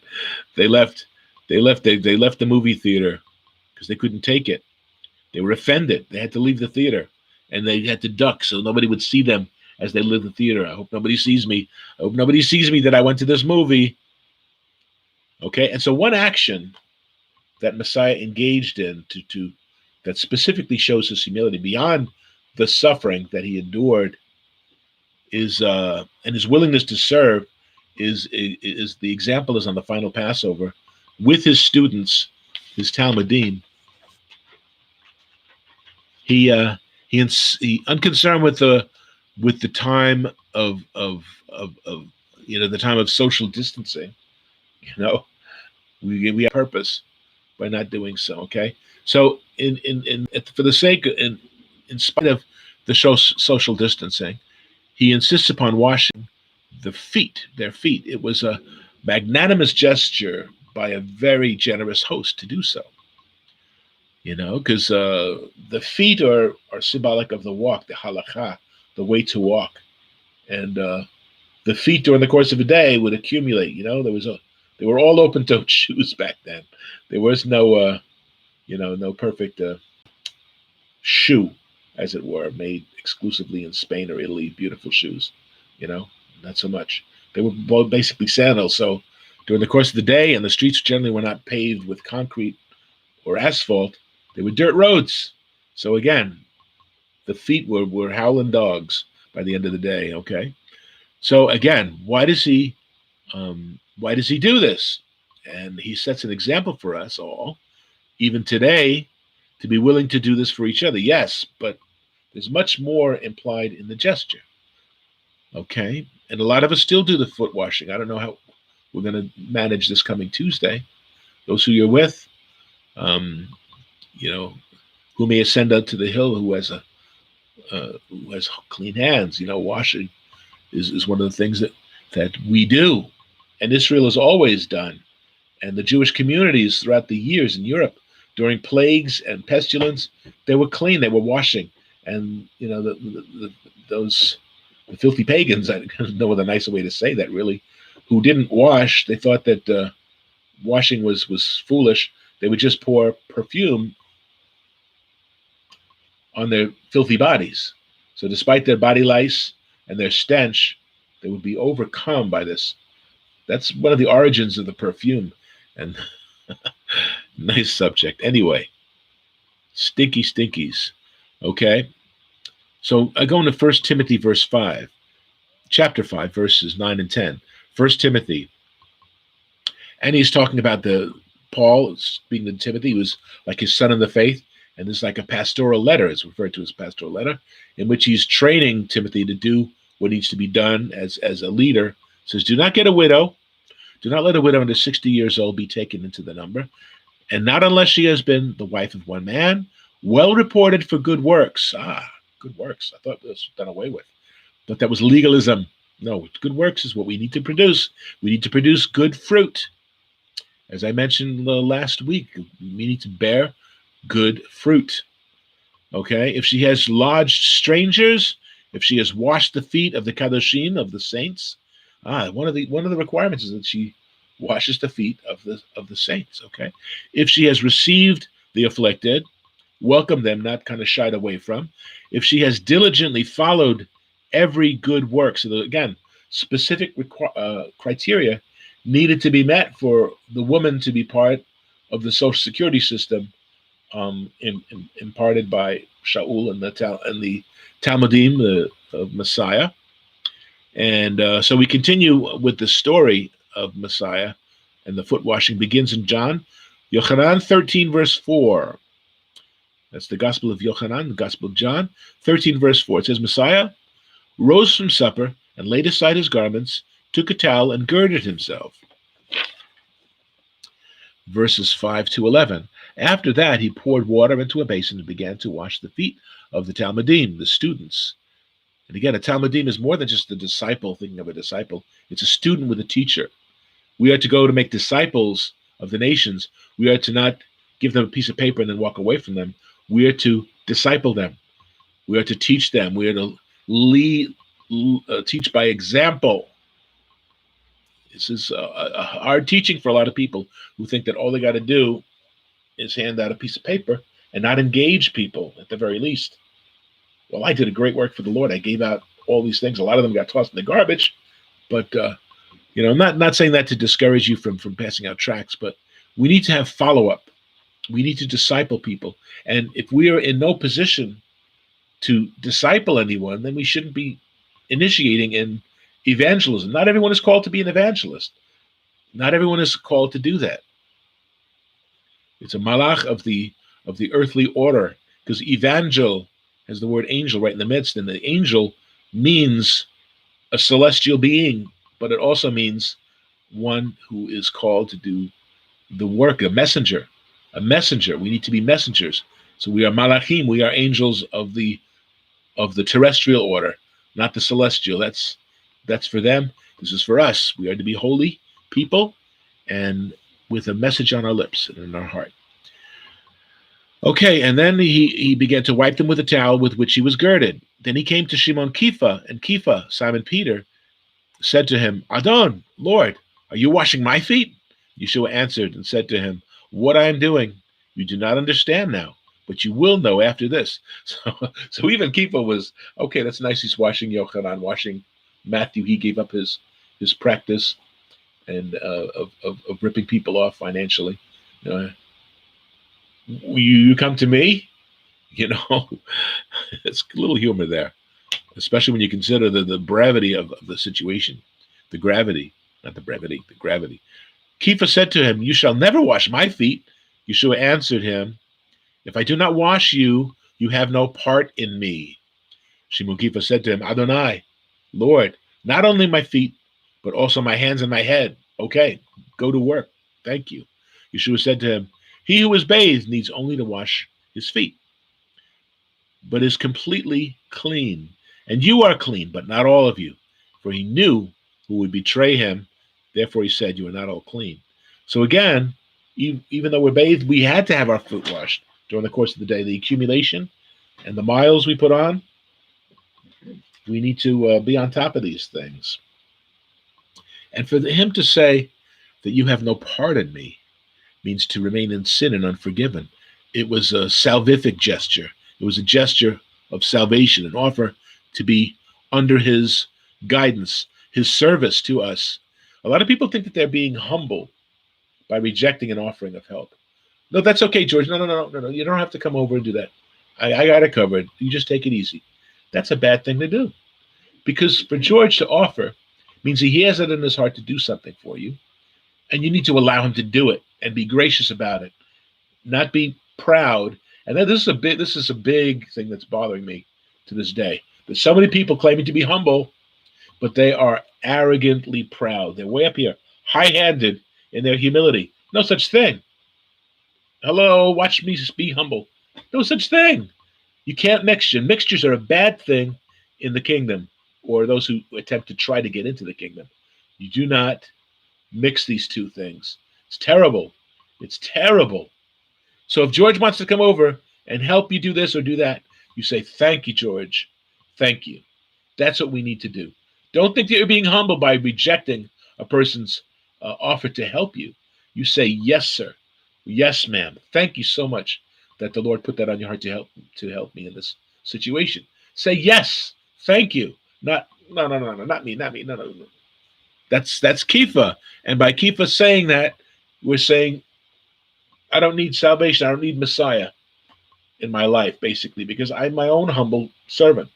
They left the movie theater because they couldn't take it. They were offended. They had to leave the theater, and they had to duck so nobody would see them as they left the theater. I hope nobody sees me. I hope nobody sees me that I went to this movie. Okay, and so one action that Messiah engaged in that specifically shows his humility beyond the suffering that he endured is and his willingness to serve is the example is on the final Passover with his students, his Talmudim. He unconcerned with the time of you know, the time of social distancing. You know, we have purpose by not doing so. Okay, so for the sake in spite of the social distancing, he insists upon washing their feet. It was a magnanimous gesture by a very generous host to do so. You know, because the feet are symbolic of the walk, the halakha, the way to walk, and the feet during the course of a day would accumulate. You know, they were all open-toed shoes back then. There was no no perfect shoe, as it were, made exclusively in Spain or Italy. Beautiful shoes, you know, not so much. They were both basically sandals. So during the course of the day, and the streets generally were not paved with concrete or asphalt, they were dirt roads. So again, the feet were howling dogs by the end of the day. Okay, so again, why does he do this? And he sets an example for us all, even today, to be willing to do this for each other. Yes, but there's much more implied in the gesture. Okay, and a lot of us still do the foot washing. I don't know how we're going to manage this coming Tuesday. Those who you're with, you know, who may ascend up to the hill, who has clean hands. You know, washing is one of the things that we do, and Israel has always done, and the Jewish communities throughout the years in Europe during plagues and pestilence, they were clean, they were washing, and you know those filthy pagans. I don't know what a nicer way to say that really, who didn't wash. They thought that washing was foolish. They would just pour perfume on their filthy bodies. So despite their body lice and their stench, they would be overcome by this. That's one of the origins of the perfume. And nice subject. Anyway, stinky stinkies. Okay. So I go into 1 Timothy chapter 5, verses 9 and 10. 1 Timothy. And he's talking about Paul speaking to Timothy, who was like his son in the faith. And this is like a pastoral letter, it's referred to as pastoral letter, in which he's training Timothy to do what needs to be done as a leader. It says, do not get a widow. Do not let a widow under 60 years old be taken into the number, and not unless she has been the wife of one man, well reported for good works. Good works. I thought this was done away with. But that was legalism. No, good works is what we need to produce. We need to produce good fruit. As I mentioned last week, we need to bear good fruit. Okay, if she has lodged strangers, if she has washed the feet of the kadoshim, of the saints, one of the requirements is that she washes the feet of the saints. Okay, if she has received the afflicted, welcome them, not kind of shied away from. If she has diligently followed every good work, so again, specific criteria needed to be met for the woman to be part of the Social Security system, imparted by Shaul and the Talmudim of Messiah. And so we continue with the story of Messiah, and the foot washing begins in John. Yochanan 13, verse 4. That's the Gospel of Yochanan, the Gospel of John, 13, verse 4. It says, Messiah rose from supper and laid aside his garments, took a towel, and girded himself. Verses 5 to 11. After that, he poured water into a basin and began to wash the feet of the Talmudim, the students. And again, a Talmudim is more than just a disciple, thinking of a disciple. It's a student with a teacher. We are to go to make disciples of the nations. We are to not give them a piece of paper and then walk away from them. We are to disciple them. We are to teach them. We are to teach by example. This is a hard teaching for a lot of people who think that all they got to do is hand out a piece of paper and not engage people at the very least. Well, I did a great work for the Lord. I gave out all these things. A lot of them got tossed in the garbage. But, I'm not saying that to discourage you from passing out tracts, but we need to have follow-up. We need to disciple people. And if we are in no position to disciple anyone, then we shouldn't be initiating in evangelism. Not everyone is called to be an evangelist. Not everyone is called to do that. It's a malach of the earthly order, because evangel has the word angel right in the midst, and the angel means a celestial being, but it also means one who is called to do the work, a messenger. We need to be messengers. So we are malachim, we are angels of the terrestrial order, not the celestial. That's for them. This is for us. We are to be holy people and with a message on our lips and in our heart. Okay, and then he began to wipe them with a towel with which he was girded. Then he came to Shimon Kepha, and Kepha, Simon Peter, said to him, Adon, Lord, are you washing my feet? Yeshua answered and said to him, what I am doing, you do not understand now, but you will know after this. So even Kepha was, okay, that's nice. He's washing Yochanan, washing Matthew. He gave up his practice and of ripping people off financially. You come to me, it's a little humor there, especially when you consider the brevity of the situation, the gravity, not the brevity, the gravity. Kepha said to him, you shall never wash my feet. Yeshua answered him, if I do not wash you, you have no part in me. Shimon Kepha said to him, Adonai, Lord, not only my feet, but also my hands and my head. Okay, go to work. Thank you. Yeshua said to him, he who is bathed needs only to wash his feet, but is completely clean. And you are clean, but not all of you. For he knew who would betray him. Therefore he said, you are not all clean. So again, even though we're bathed, we had to have our foot washed during the course of the day. The accumulation and the miles we put on, we need to be on top of these things. And for him to say that you have no part in me means to remain in sin and unforgiven. It was a salvific gesture. It was a gesture of salvation, an offer to be under his guidance, his service to us. A lot of people think that they're being humble by rejecting an offering of help. No, that's okay, George. No. You don't have to come over and do that. I got it covered. You just take it easy. That's a bad thing to do. Because for George to offer means he has it in his heart to do something for you. And you need to allow him to do it and be gracious about it. Not be proud. And then this is a big thing that's bothering me to this day. There's so many people claiming to be humble, but they are arrogantly proud. They're way up here, high-handed in their humility. No such thing. Hello, watch me be humble. No such thing. You can't mix. Mixtures are a bad thing in the kingdom, or those who attempt to try to get into the kingdom. You do not mix these two things. It's terrible. It's terrible. So if George wants to come over and help you do this or do that, you say, thank you, George. Thank you. That's what we need to do. Don't think that you're being humble by rejecting a person's offer to help you. You say, yes, sir. Yes, ma'am. Thank you so much that the Lord put that on your heart to help me in this situation. Say yes. Thank you. Not no, not me, no. That's Kifa. And by Kifa saying that, we're saying, I don't need salvation. I don't need Messiah in my life, basically, because I'm my own humble servant.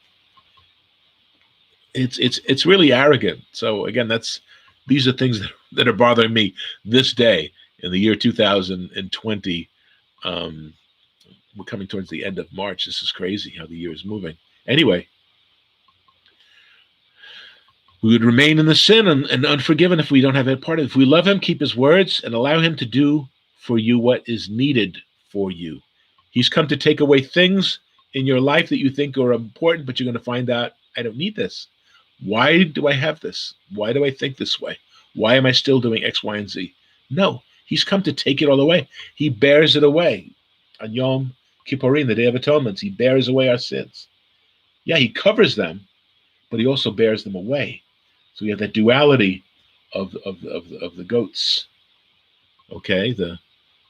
It's really arrogant. So again, these are things that are bothering me this day in the year 2020. We're coming towards the end of March. This is crazy how the year is moving. Anyway, we would remain in the sin and unforgiven if we don't have that part of it. If we love him, keep his words, and allow him to do for you what is needed for you. He's come to take away things in your life that you think are important, but you're going to find out, I don't need this. Why do I have this? Why do I think this way? Why am I still doing X, Y, and Z? No, he's come to take it all away. He bears it away. On Yom Kippurim, the Day of Atonement, he bears away our sins. Yeah, he covers them, but he also bears them away. So we have that duality of the goats. Okay, the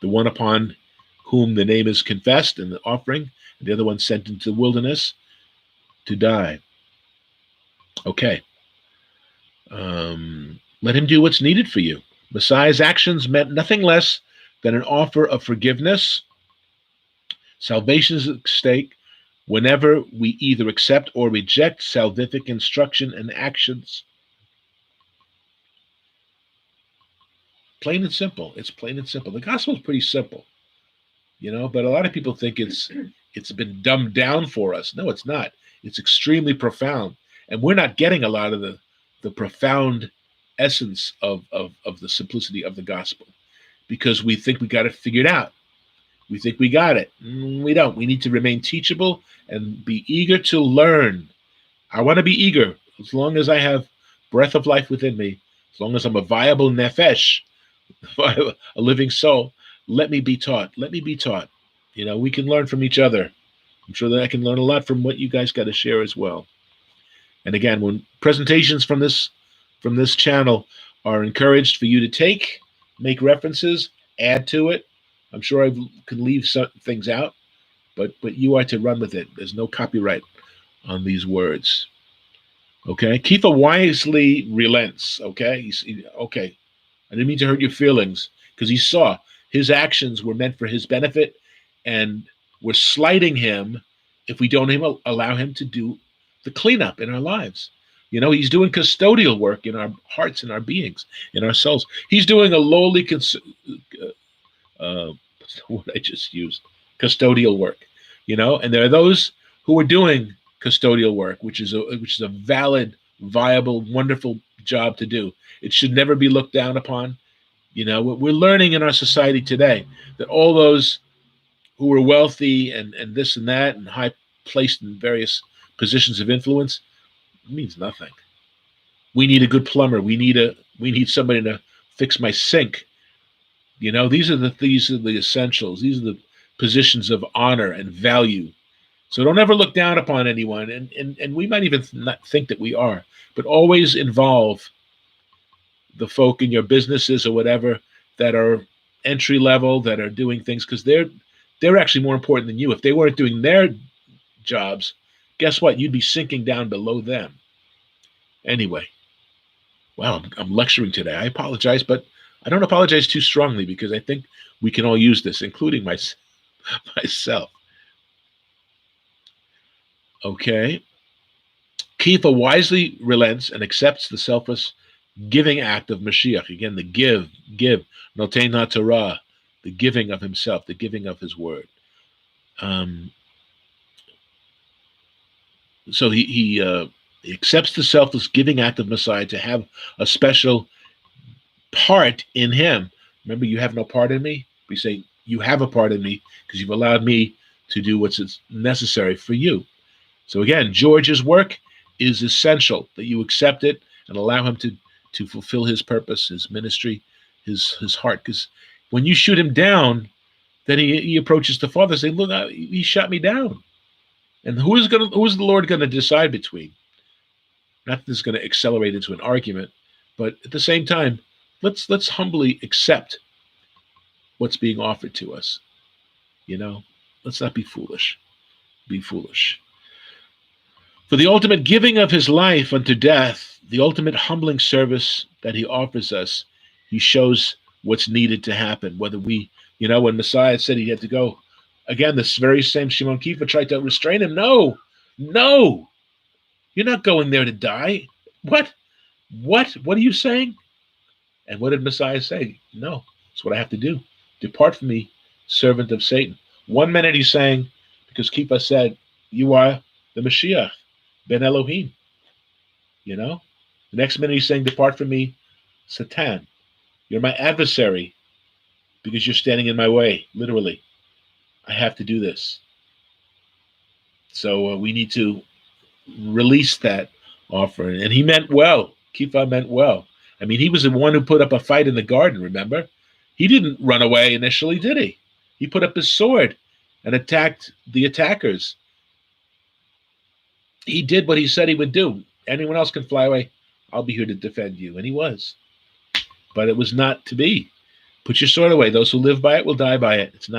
one upon whom the name is confessed in the offering, and the other one sent into the wilderness to die. Okay. Let him do what's needed for you. Messiah's actions meant nothing less than an offer of forgiveness. Salvation is at stake whenever we either accept or reject salvific instruction and actions. Plain and simple. It's plain and simple. The gospel is pretty simple, but a lot of people think it's been dumbed down for us. No, it's not. It's extremely profound. And we're not getting a lot of the profound essence of the simplicity of the gospel because we think we got it figured out. We think we got it. We don't. We need to remain teachable and be eager to learn. I want to be eager as long as I have breath of life within me, as long as I'm a viable nefesh, a living soul. Let me be taught. Let me be taught. We can learn from each other. I'm sure that I can learn a lot from what you guys got to share as well. And again, when presentations from this channel are encouraged for you to take, make references, add to it. I'm sure I can leave some things out, but you are to run with it. There's no copyright on these words. Okay, Kifa wisely relents. Okay, okay. I didn't mean to hurt your feelings because he saw his actions were meant for his benefit, and we're slighting him if we don't allow him to do the cleanup in our lives. He's doing custodial work in our hearts and our beings, in our souls. He's doing a lowly, what's the word I just used? Custodial work, and there are those who are doing custodial work, which is a valid, viable, wonderful job to do. It should never be looked down upon. We're learning in our society today that all those who are wealthy and this and that and high placed in various positions of influence means nothing. We need a good plumber. We need somebody to fix my sink. These are the essentials. These are the positions of honor and value. So don't ever look down upon anyone, and we might even not think that we are, but always involve the folk in your businesses or whatever that are entry level, that are doing things, because they're actually more important than you. If they weren't doing their jobs, guess what? You'd be sinking down below them. Anyway, wow, I'm lecturing today. I apologize, but I don't apologize too strongly because I think we can all use this, including myself. Okay. Kifa wisely relents and accepts the selfless giving act of Mashiach. Again, the give, noten ha'torah, the giving of himself, the giving of his word. So he accepts the selfless giving act of Messiah to have a special part in him. Remember, you have no part in me. We say, you have a part in me because you've allowed me to do what's necessary for you. So again, George's work is essential that you accept it and allow him to fulfill his purpose, his ministry, his heart. Because when you shoot him down, then he approaches the Father saying, look, he shot me down. And who is the Lord going to decide between? Not that this is going to accelerate into an argument, but at the same time, let's humbly accept what's being offered to us. Let's not be foolish. Be foolish. For the ultimate giving of his life unto death, the ultimate humbling service that he offers us, he shows what's needed to happen. Whether when Messiah said he had to go, again, this very same Shimon Kifa tried to restrain him. No, you're not going there to die. What are you saying? And what did Messiah say? No, it's what I have to do. Depart from me, servant of Satan. One minute he's saying, because Kifa said, you are the Mashiach, Ben Elohim. The next minute he's saying, depart from me, Satan. You're my adversary because you're standing in my way, literally. I have to do this. So we need to release that offer. And he meant well. Kifa meant well. I mean, he was the one who put up a fight in the garden, remember? He didn't run away initially, did he? He put up his sword and attacked the attackers. He did what he said he would do. Anyone else can fly away. I'll be here to defend you. And he was. But it was not to be. Put your sword away. Those who live by it will die by it. It's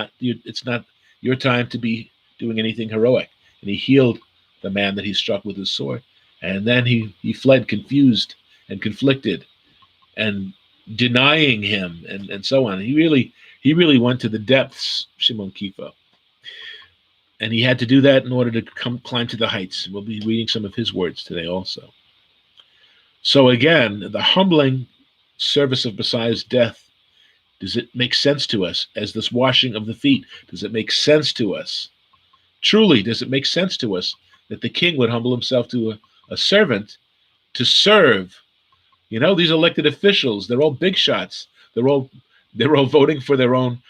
not your time to be doing anything heroic. And he healed the man that he struck with his sword. And then he fled confused and conflicted and denying him and so on. He really went to the depths, Shimon Kifa. And he had to do that in order to climb to the heights. We'll be reading some of his words today also. So again, the humbling service of Messiah's death, does it make sense to us as this washing of the feet? Does it make sense to us? Truly, does it make sense to us that the king would humble himself to a servant to serve? These elected officials, they're all big shots. They're all voting for their own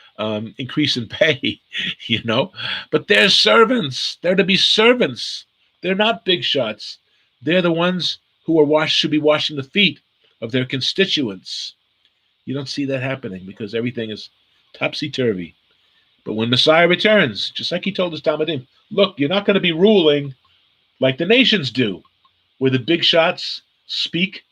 increase in pay, But they're servants. They're to be servants. They're not big shots. They're the ones who should be washing the feet of their constituents. You don't see that happening because everything is topsy-turvy. But when Messiah returns, just like he told his Talmudim, look, you're not going to be ruling like the nations do, where the big shots speak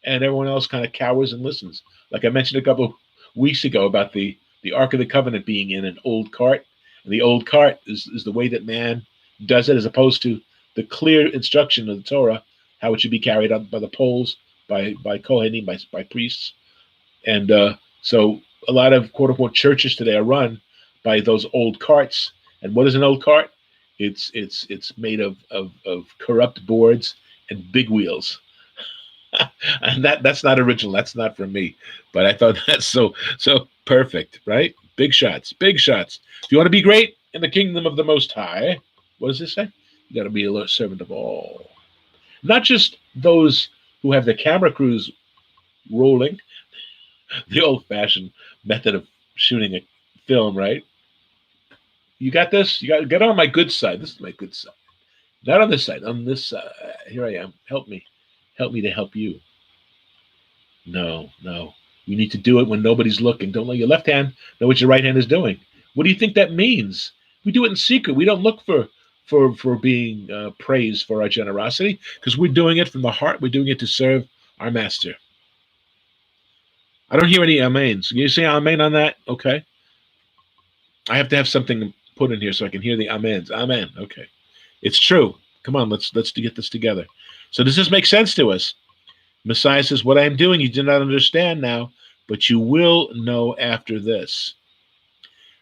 and everyone else kind of cowers and listens. Like I mentioned a couple of weeks ago about the Ark of the Covenant being in an old cart. And the old cart is the way that man does it, as opposed to the clear instruction of the Torah, how it should be carried out by the poles, by Kohanim, by priests. And so a lot of quote-unquote churches today are run by those old carts. And what is an old cart? It's made of corrupt boards and big wheels. And that's not original. That's not from me. But I thought that's so perfect, right? Big shots. If you want to be great in the kingdom of the Most High, what does this say? You got to be a servant of all. Not just those who have the camera crews rolling, the old-fashioned method of shooting a film, right? You got this? You got to get on my good side. This is my good side. Not on this side. On this side. Here I am. Help me. Help me to help you. No. You need to do it when nobody's looking. Don't let your left hand know what your right hand is doing. What do you think that means? We do it in secret. We don't look for being praised for our generosity, because we're doing it from the heart. We're doing it to serve our master. I don't hear any amens. Can you say amen on that? Okay. I have to have something put in here so I can hear the amens. Amen. Okay. It's true. Come on, let's get this together. So does this make sense to us? Messiah says, what I am doing you do not understand now, but you will know after this.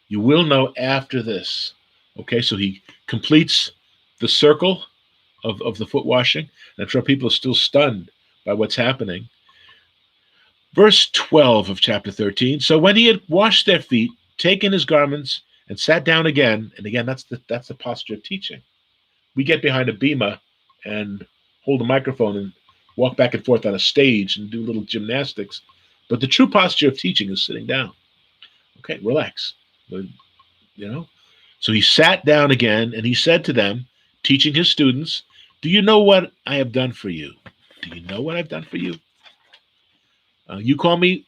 You will know after this. Okay, so he completes the circle of the foot washing. And I'm sure people are still stunned by what's happening. Verse 12 of chapter 13. So when he had washed their feet, taken his garments, and sat down again, and again, that's the posture of teaching. We get behind a bima and hold a microphone and walk back and forth on a stage and do little gymnastics. But the true posture of teaching is sitting down. Okay, relax. So he sat down again and he said to them, teaching his students, do you know what I have done for you? Do you know what I've done for you? You call me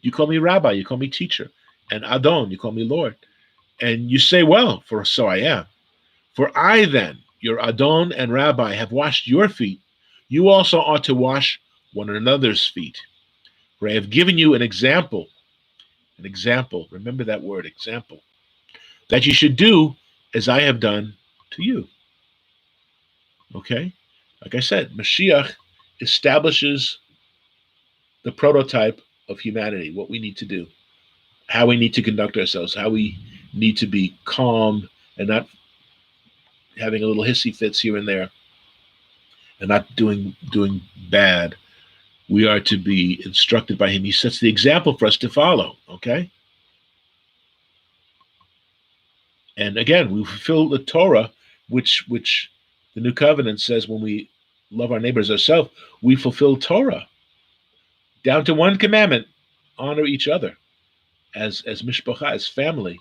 rabbi, you call me teacher, and Adon, you call me Lord. And you say, well, for so I am. For I then, your Adon and Rabbi, have washed your feet. You also ought to wash one another's feet. For I have given you an example. An example. Remember that word, example. That you should do as I have done to you. Okay? Like I said, Mashiach establishes the prototype of humanity, what we need to do, how we need to conduct ourselves, how we need to be calm and not having a little hissy fits here and there and not doing bad. We are to be instructed by him. He sets the example for us to follow, okay? And again, we fulfill the Torah, which the New Covenant says when we love our neighbors ourselves, we fulfill Torah. Down to one commandment, honor each other as mishpacha, as family.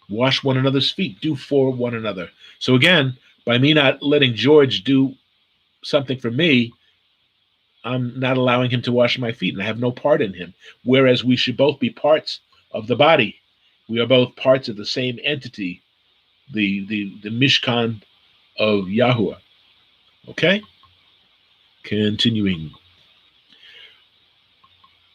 Wash one another's feet, do for one another. So again, by me not letting George do something for me, I'm not allowing him to wash my feet, and I have no part in him. Whereas we should both be parts of the body. We are both parts of the same entity, the Mishkan of Yahuwah. Okay? Continuing.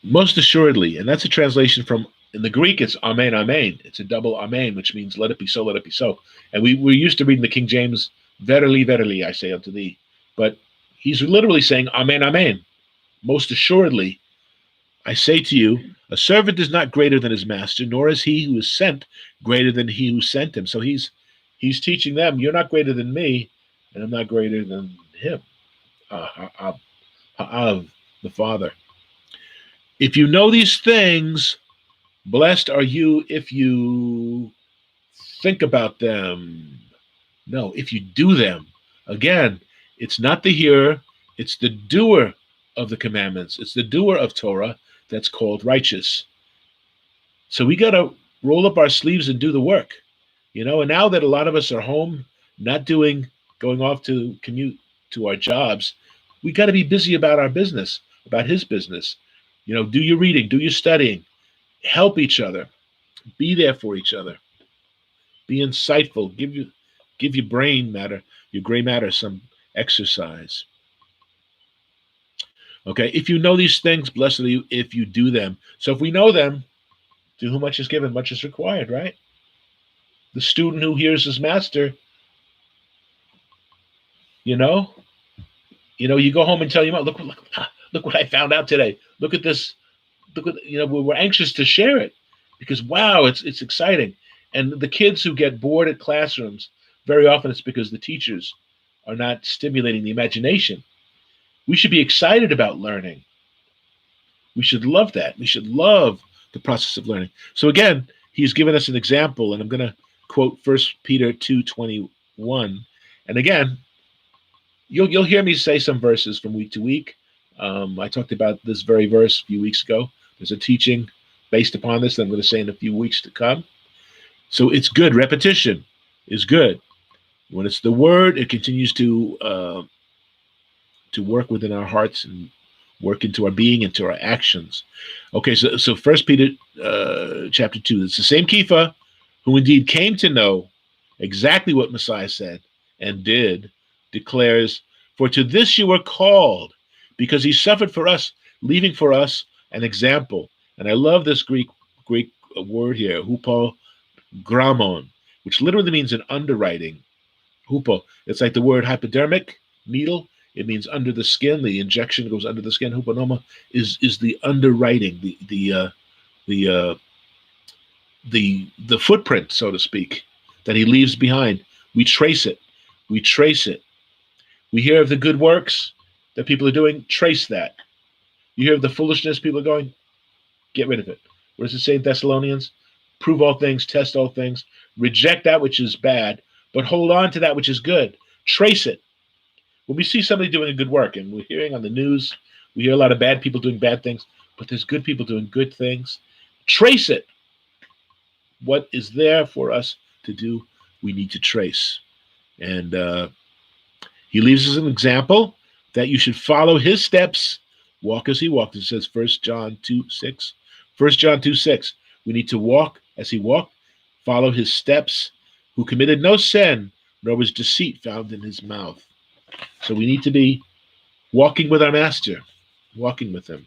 Most assuredly, and that's a translation from, in the Greek, it's Amen, Amen. It's a double Amen, which means let it be so, let it be so. And we're used to reading the King James, verily, verily, I say unto thee. But he's literally saying, Amen, Amen. Most assuredly, I say to you, a servant is not greater than his master, nor is he who is sent greater than he who sent him. So he's teaching them, you're not greater than me, and I'm not greater than him. Ha'av, the Father. If you know these things, blessed are you if you think about them. No, if you do them. Again, it's not the hearer, it's the doer of the commandments. It's the doer of Torah that's called righteous. So we got to roll up our sleeves and do the work. And now that a lot of us are home, not going off to commute to our jobs, we got to be busy about our business, about his business. Do your reading, do your studying, help each other, be there for each other, be insightful, give your brain matter, your gray matter some exercise. Okay, if you know these things, blessed are you if you do them. So if we know them, to whom much is given, much is required, right? The student who hears his master, you go home and tell your mom, look what I found out today. Look at this. Look at, we're anxious to share it because, wow, it's exciting. And the kids who get bored at classrooms, very often it's because the teachers are not stimulating the imagination. We should be excited about learning. We should love that. We should love the process of learning. So again, he's given us an example, and I'm going to quote 1 Peter 2:21. And again, you'll hear me say some verses from week to week. I talked about this very verse a few weeks ago. There's a teaching based upon this that I'm going to say in a few weeks to come. So it's good. Repetition is good. When it's the word, it continues to work within our hearts and work into our being, into our actions. Okay, so 1 Peter chapter 2. It's the same Kepha who indeed came to know exactly what Messiah said and did, declares, for to this you were called, because he suffered for us, leaving for us an example. And I love this Greek word here, hupo gramon, which literally means an underwriting. Hupo, it's like the word hypodermic needle. It means under the skin. The injection goes under the skin. Huponoma is the underwriting, the footprint, so to speak, that he leaves behind. We trace it. We trace it. We hear of the good works that people are doing. Trace that. You hear of the foolishness people are going. Get rid of it. What does it say in Thessalonians? Prove all things, test all things, reject that which is bad, but hold on to that which is good. Trace it. When we see somebody doing a good work, and we're hearing on the news, we hear a lot of bad people doing bad things, but there's good people doing good things. Trace it. What is there for us to do, we need to trace. And he leaves us an example that you should follow his steps, walk as he walked. It says 1 John 2:6. 1 John 2:6. We need to walk as he walked, follow his steps, who committed no sin, nor was deceit found in his mouth. So we need to be walking with our master, walking with him.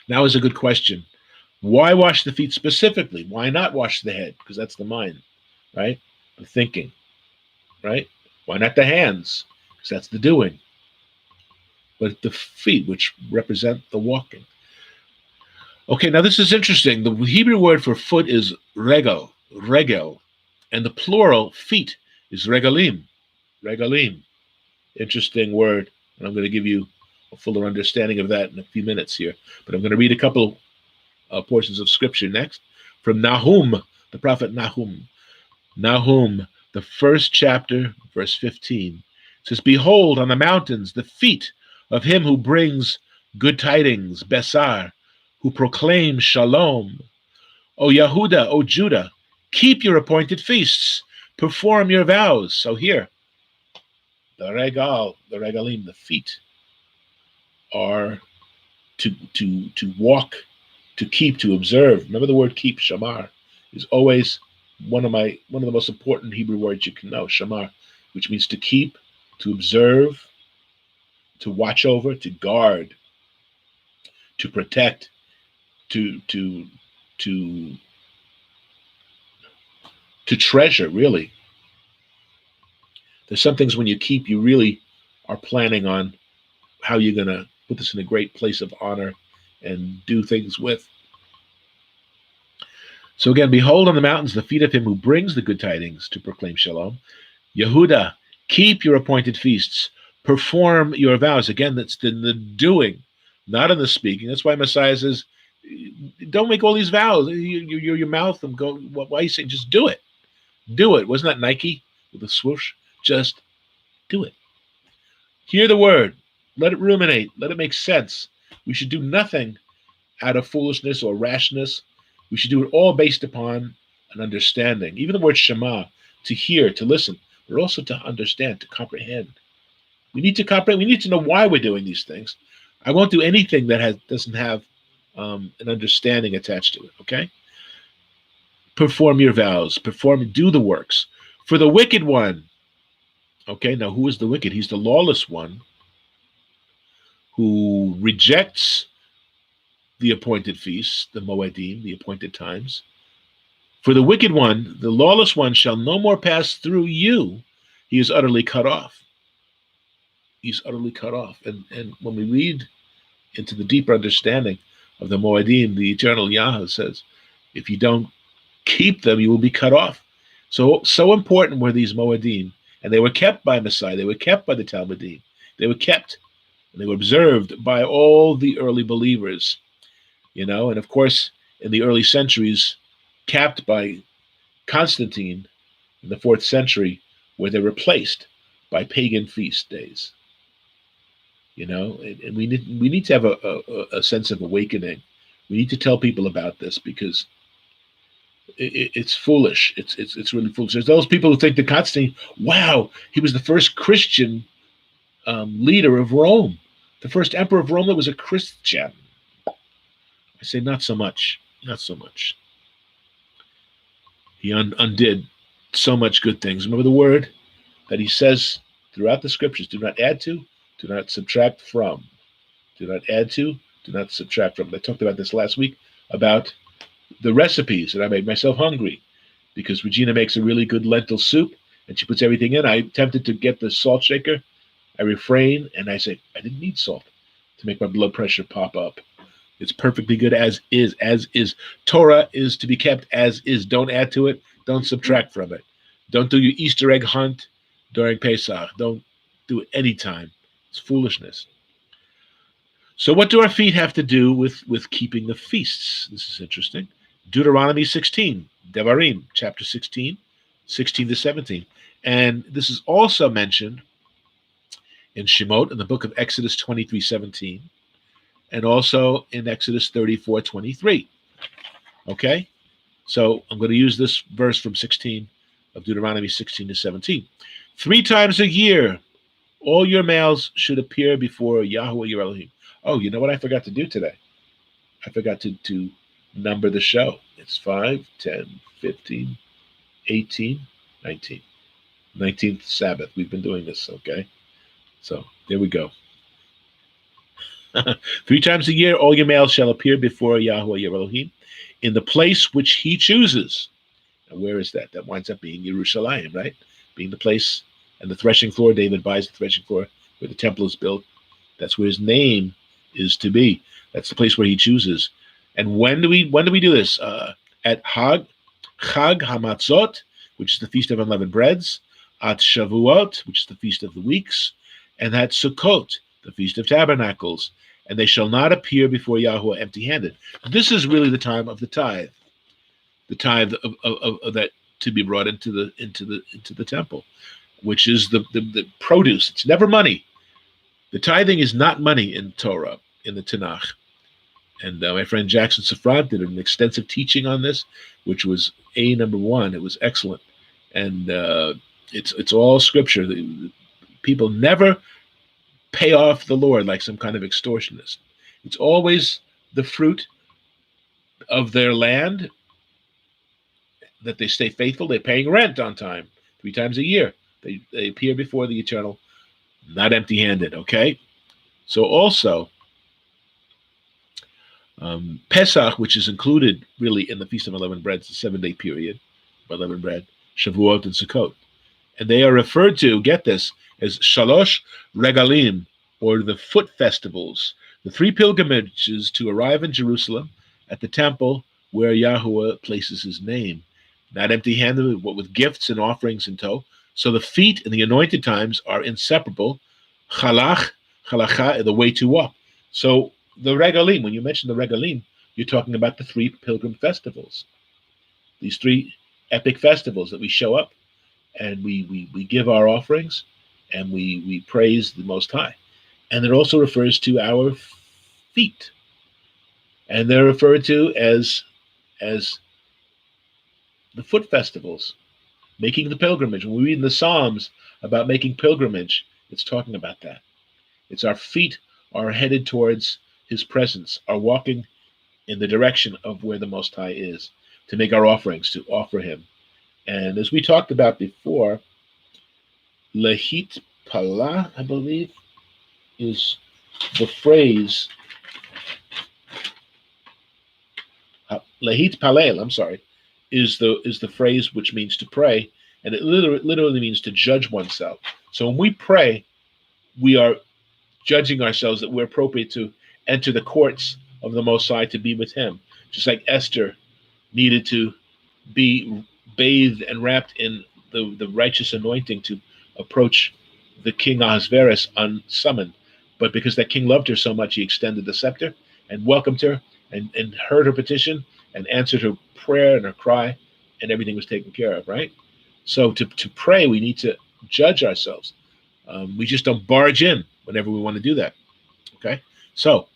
Now is a good question. Why wash the feet specifically? Why not wash the head? Because that's the mind, right? The thinking, right? Why not the hands? Because that's the doing. But the feet, which represent the walking. Okay, now this is interesting. The Hebrew word for foot is regel, and the plural feet is regalim. Interesting word, and I'm going to give you a fuller understanding of that in a few minutes here. But I'm going to read a couple portions of scripture next from Nahum, the prophet Nahum. Nahum, the first chapter, verse 15, says, "Behold, on the mountains the feet of him who brings good tidings, Besar, who proclaims Shalom. O Yehuda, O Judah, keep your appointed feasts, perform your vows." So here, the regalim, the feet, are to walk, to keep, to observe. Remember the word keep, shamar, is always one of the most important Hebrew words you can know, shamar, which means to keep, to observe, to watch over, to guard, to protect, to treasure, really. There's some things when you keep, you really are planning on how you're going to put this in a great place of honor and do things with. So again, behold on the mountains the feet of him who brings the good tidings to proclaim Shalom. Yehuda, keep your appointed feasts, perform your vows. Again, that's in the doing, not in the speaking. That's why Messiah says, don't make all these vows. Your mouth and go. Why are you saying just do it? Do it. Wasn't that Nike with a swoosh? Just do it. Hear the word. Let it ruminate. Let it make sense. We should do nothing out of foolishness or rashness. We should do it all based upon an understanding. Even the word Shema, to hear, to listen, but also to understand, to comprehend. We need to comprehend. We need to know why we're doing these things. I won't do anything that doesn't have an understanding attached to it, okay? Perform your vows. Do the works. For the wicked one, okay, now who is the wicked? He's the lawless one who rejects the appointed feasts, the Moedim, the appointed times. For the wicked one, the lawless one, shall no more pass through you. He is utterly cut off. He's utterly cut off. And when we read into the deeper understanding of the Moedim, the eternal Yahweh says, if you don't keep them, you will be cut off. So important were these Moedim, and they were kept by Messiah. They were kept by the Talmudim. They were kept, and they were observed by all the early believers. And of course, in the early centuries, capped by Constantine in the 4th century, where they were replaced by pagan feast days. And we need to have a sense of awakening. We need to tell people about this because it's foolish. It's really foolish. There's those people who think that Constantine, wow, he was the first Christian leader of Rome, the first emperor of Rome that was a Christian. I say not so much. He undid so much good things. Remember the word that he says throughout the scriptures: do not add to, do not subtract from. Do not add to, do not subtract from. I talked about this last week about the recipes, and I made myself hungry because Regina makes a really good lentil soup and she puts everything in. I attempted to get the salt shaker. I refrain and I say, I didn't need salt to make my blood pressure pop up. It's perfectly good as is. Torah is to be kept as is. Don't add to it. Don't subtract from it. Don't do your Easter egg hunt during Pesach. Don't do it anytime. It's foolishness. So what do our feet have to do with keeping the feasts? This is interesting. Deuteronomy 16, Devarim, chapter 16, 16 to 17. And this is also mentioned in Shemot, in the book of Exodus 23:17. And also in Exodus 34:23. Okay? So I'm going to use this verse from 16 of Deuteronomy 16 to 17. 3 times a year, all your males should appear before Yahweh your Elohim. Oh, you know what I forgot to do today? I forgot to number the show. It's 5, 10, 15, 18, 19. 19th Sabbath. We've been doing this, okay? So there we go. 3 times a year, all your males shall appear before Yahweh your Elohim in the place which he chooses. And where is that? That winds up being Jerusalem, right? Being the place and the threshing floor. David buys the threshing floor where the temple is built. That's where his name is to be. That's the place where he chooses. And when do we do this? At Chag Hamatzot, which is the Feast of Unleavened Breads, at Shavuot, which is the Feast of the Weeks, and at Sukkot, the Feast of Tabernacles. And they shall not appear before Yahweh empty-handed. This is really the time of the tithe of that to be brought into the temple, which is the produce. It's never money. The tithing is not money in Torah, in the Tanakh. And my friend Jackson Safran did an extensive teaching on this, which was number 1. It was excellent, and it's all scripture. People never pay off the Lord like some kind of extortionist. It's always the fruit of their land that they stay faithful. They're paying rent on time 3 times a year. They appear before the Eternal, not empty-handed. Okay, so also. Pesach, which is included really in the Feast of Unleavened Bread, it's a 7-day period of unleavened bread, Shavuot and Sukkot. And they are referred to, get this, as Shalosh Regalim, or the foot festivals, the 3 pilgrimages to arrive in Jerusalem at the temple where Yahweh places his name, not empty-handed, but with gifts and offerings in tow. So the feet and the anointed times are inseparable. Chalacha, the way to walk. So the regalim, when you mention the regalim, you're talking about the 3 pilgrim festivals. These 3 epic festivals that we show up and we give our offerings and we praise the Most High. And it also refers to our feet. And they're referred to as the foot festivals, making the pilgrimage. When we read in the Psalms about making pilgrimage, it's talking about that. It's our feet are headed towards his presence, are walking in the direction of where the Most High is, to make our offerings, to offer him. And as we talked about before, Lehit Palah, I believe, is the phrase, Lehit Palel, I'm sorry, is the phrase which means to pray, and it literally means to judge oneself. So when we pray, we are judging ourselves that we're appropriate to enter the courts of the Most High to be with him. Just like Esther needed to be bathed and wrapped in the righteous anointing to approach the king Ahasuerus unsummoned. But because that king loved her so much, he extended the scepter and welcomed her and heard her petition and answered her prayer and her cry, and everything was taken care of, right? So to pray, we need to judge ourselves. We just don't barge in whenever we want to do that, okay? So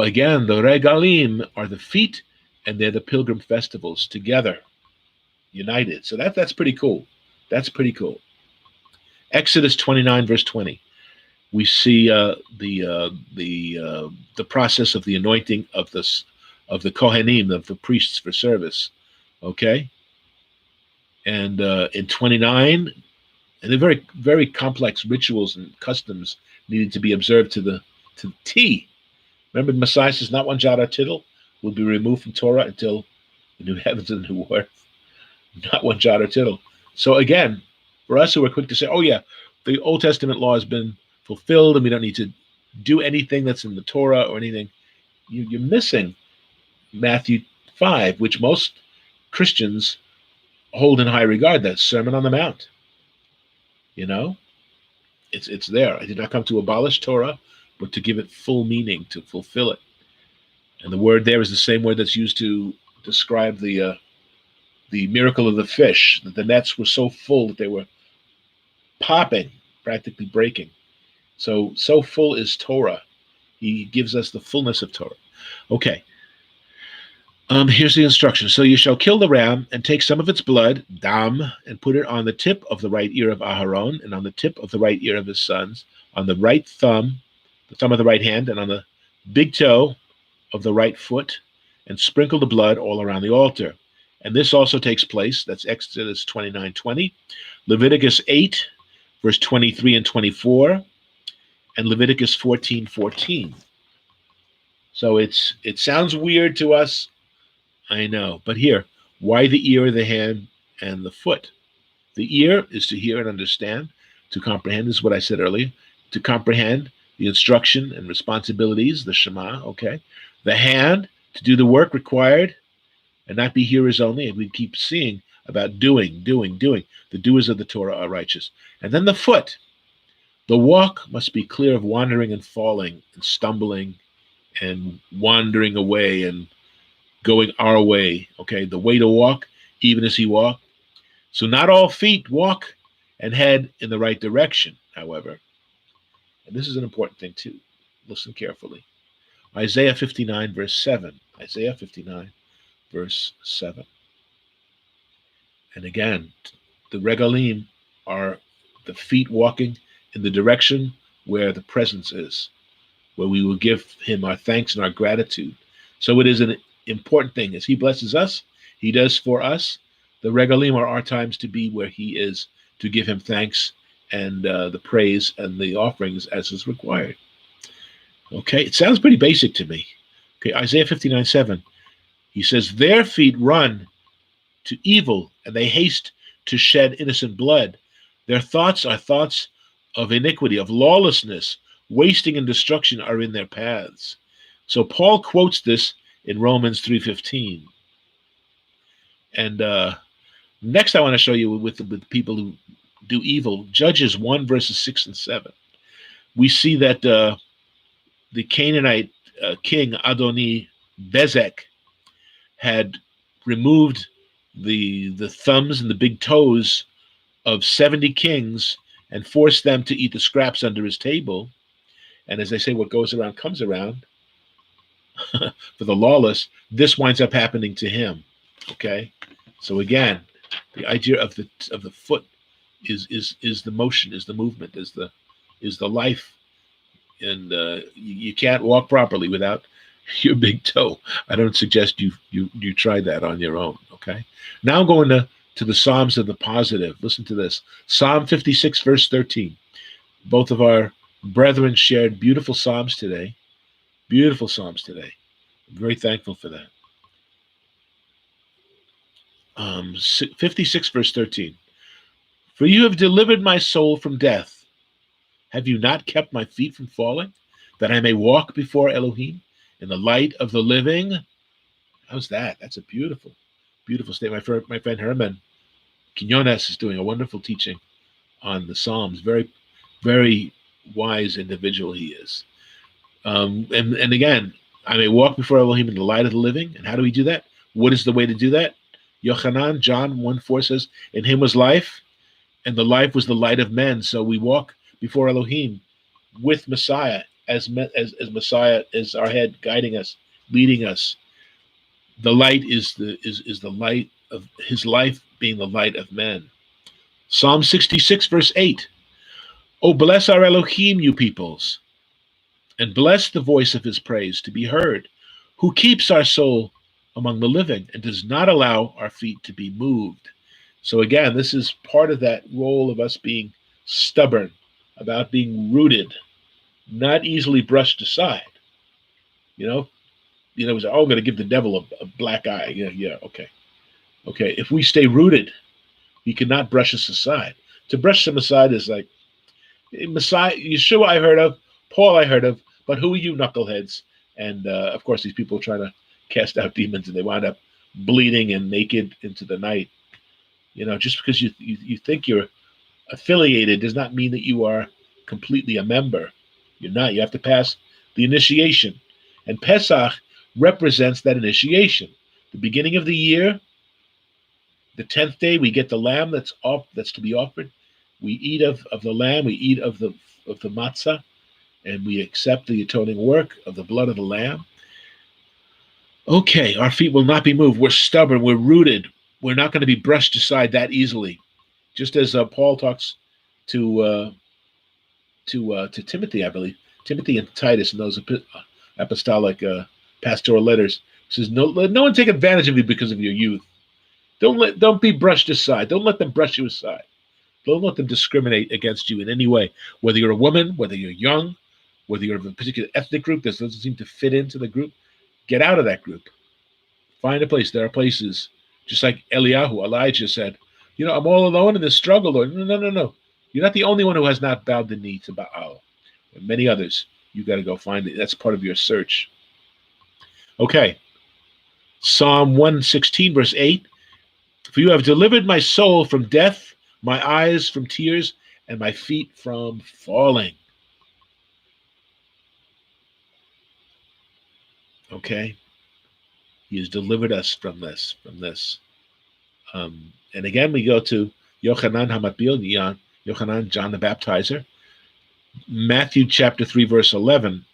again, the regalim are the feet, and they're the pilgrim festivals together, united. So that's pretty cool. That's pretty cool. Exodus 29, verse 20. We see the process of the anointing of the Kohanim, of the priests for service. Okay, and in 29, and the very, very complex rituals and customs needed to be observed to the T. Remember, the Messiah says, "Not one jot or tittle will be removed from Torah until the new heavens and the new earth." Not one jot or tittle. So again, for us who are quick to say, "Oh yeah, the Old Testament law has been fulfilled, and we don't need to do anything that's in the Torah or anything," you're missing Matthew 5, which most Christians hold in high regard. That Sermon on the Mount. You know, it's there. I did not come to abolish Torah, but to give it full meaning, to fulfill it. And the word there is the same word that's used to describe the miracle of the fish. That the nets were so full that they were popping, practically breaking. So full is Torah. He gives us the fullness of Torah. Okay. Here's the instruction. So you shall kill the ram and take some of its blood, dam, and put it on the tip of the right ear of Aharon, and on the tip of the right ear of his sons, on the right thumb, the thumb of the right hand, and on the big toe of the right foot and sprinkle the blood all around the altar. And this also takes place, that's Exodus 29:20, Leviticus 8, verse 23 and 24, and Leviticus 14:14. So it sounds weird to us, I know, but here, why the ear, the hand, and the foot? The ear is to hear and understand, to comprehend is what I said earlier, to comprehend the instruction and responsibilities, the Shema, okay? The hand, to do the work required and not be hearers only, and we keep seeing about doing. The doers of the Torah are righteous. And then the foot. The walk must be clear of wandering and falling and stumbling and wandering away and going our way, okay? The way to walk, even as he walked. So not all feet walk and head in the right direction, however. And this is an important thing too. Listen carefully. Isaiah 59, verse 7. Isaiah 59, verse 7. And again, the regalim are the feet walking in the direction where the presence is, where we will give him our thanks and our gratitude. So it is an important thing. As he blesses us, he does for us. The regalim are our times to be where he is, to give him thanks and the praise and the offerings as is required. Okay, it sounds pretty basic to me. Okay, Isaiah 59:7. He says, their feet run to evil, and they haste to shed innocent blood. Their thoughts are thoughts of iniquity, of lawlessness. Wasting and destruction are in their paths. So Paul quotes this in Romans 3:15. And next I want to show you with people who do evil, Judges 1, verses 6 and 7. We see that the Canaanite king Adoni Bezek had removed the thumbs and the big toes of 70 kings and forced them to eat the scraps under his table. And as they say, what goes around comes around. For the lawless, this winds up happening to him. Okay, so again, the idea of the foot is the motion, is the movement, is the life, and you can't walk properly without your big toe. I don't suggest you try that on your own. Okay, now I'm going to the Psalms of the positive. Listen to this. Psalm 56, verse 13. Both of our brethren shared beautiful Psalms today. Beautiful Psalms today. I'm very thankful for that. 56, verse 13. For you have delivered my soul from death. Have you not kept my feet from falling, that I may walk before Elohim in the light of the living? How's that? That's a beautiful, beautiful statement. My friend Herman Quinones is doing a wonderful teaching on the Psalms. Very, very wise individual he is. And again, I may walk before Elohim in the light of the living. And how do we do that? What is the way to do that? Yochanan, John 1:4 says, in him was life, and the life was the light of men. So we walk before Elohim with Messiah, as Messiah is our head, guiding us, leading us. The light is the light of his life, being the light of men. Psalm 66, verse 8. Oh, bless our Elohim, you peoples, and bless the voice of his praise to be heard, who keeps our soul among the living and does not allow our feet to be moved. So again, this is part of that role of us being stubborn, about being rooted, not easily brushed aside. I'm going to give the devil a black eye. Yeah, okay. If we stay rooted, he cannot brush us aside. To brush them aside is like, Messiah, Yeshua I heard of, Paul I heard of, but who are you knuckleheads? And of course, these people try to cast out demons, and they wind up bleeding and naked into the night. Just because you think you're affiliated does not mean that you are completely a member. You're not. You have to pass the initiation. And Pesach represents that initiation. The beginning of the year, the 10th day, we get the lamb that's to be offered. We eat of the lamb, we eat of the matzah, and we accept the atoning work of the blood of the lamb. Okay, our feet will not be moved. We're stubborn. We're rooted. We're not going to be brushed aside that easily. Just as Paul talks to Timothy, I believe, Timothy and Titus in those apostolic pastoral letters. He says, no, let no one take advantage of you because of your youth. Don't be brushed aside. Don't let them brush you aside. Don't let them discriminate against you in any way. Whether you're a woman, whether you're young, whether you're of a particular ethnic group that doesn't seem to fit into the group, get out of that group. Find a place. There are places, just like Elijah said, I'm all alone in this struggle, Lord. No. You're not the only one who has not bowed the knee to Baal. There are many others. You got to go find it. That's part of your search. Okay. Psalm 116, verse 8. For you have delivered my soul from death, my eyes from tears, and my feet from falling. Okay? He has delivered us from this. And again, we go to Yochanan HaMatbil, Yochanan, John the Baptizer. Matthew chapter 3, verse 11.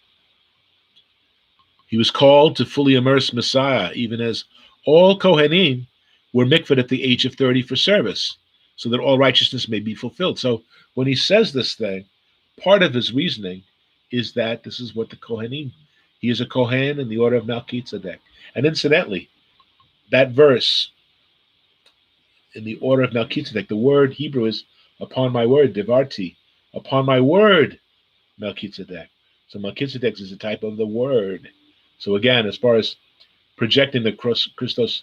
He was called to fully immerse Messiah, even as all Kohanim were mikvah at the age of 30 for service, so that all righteousness may be fulfilled. So when he says this thing, part of his reasoning is that this is what the Kohanim, he is a Kohen in the order of Melchizedek. And incidentally, that verse, in the order of Melchizedek, the word Hebrew is upon my word, Devarti, upon my word, Melchizedek. So Melchizedek is a type of the word. So again, as far as projecting the Christos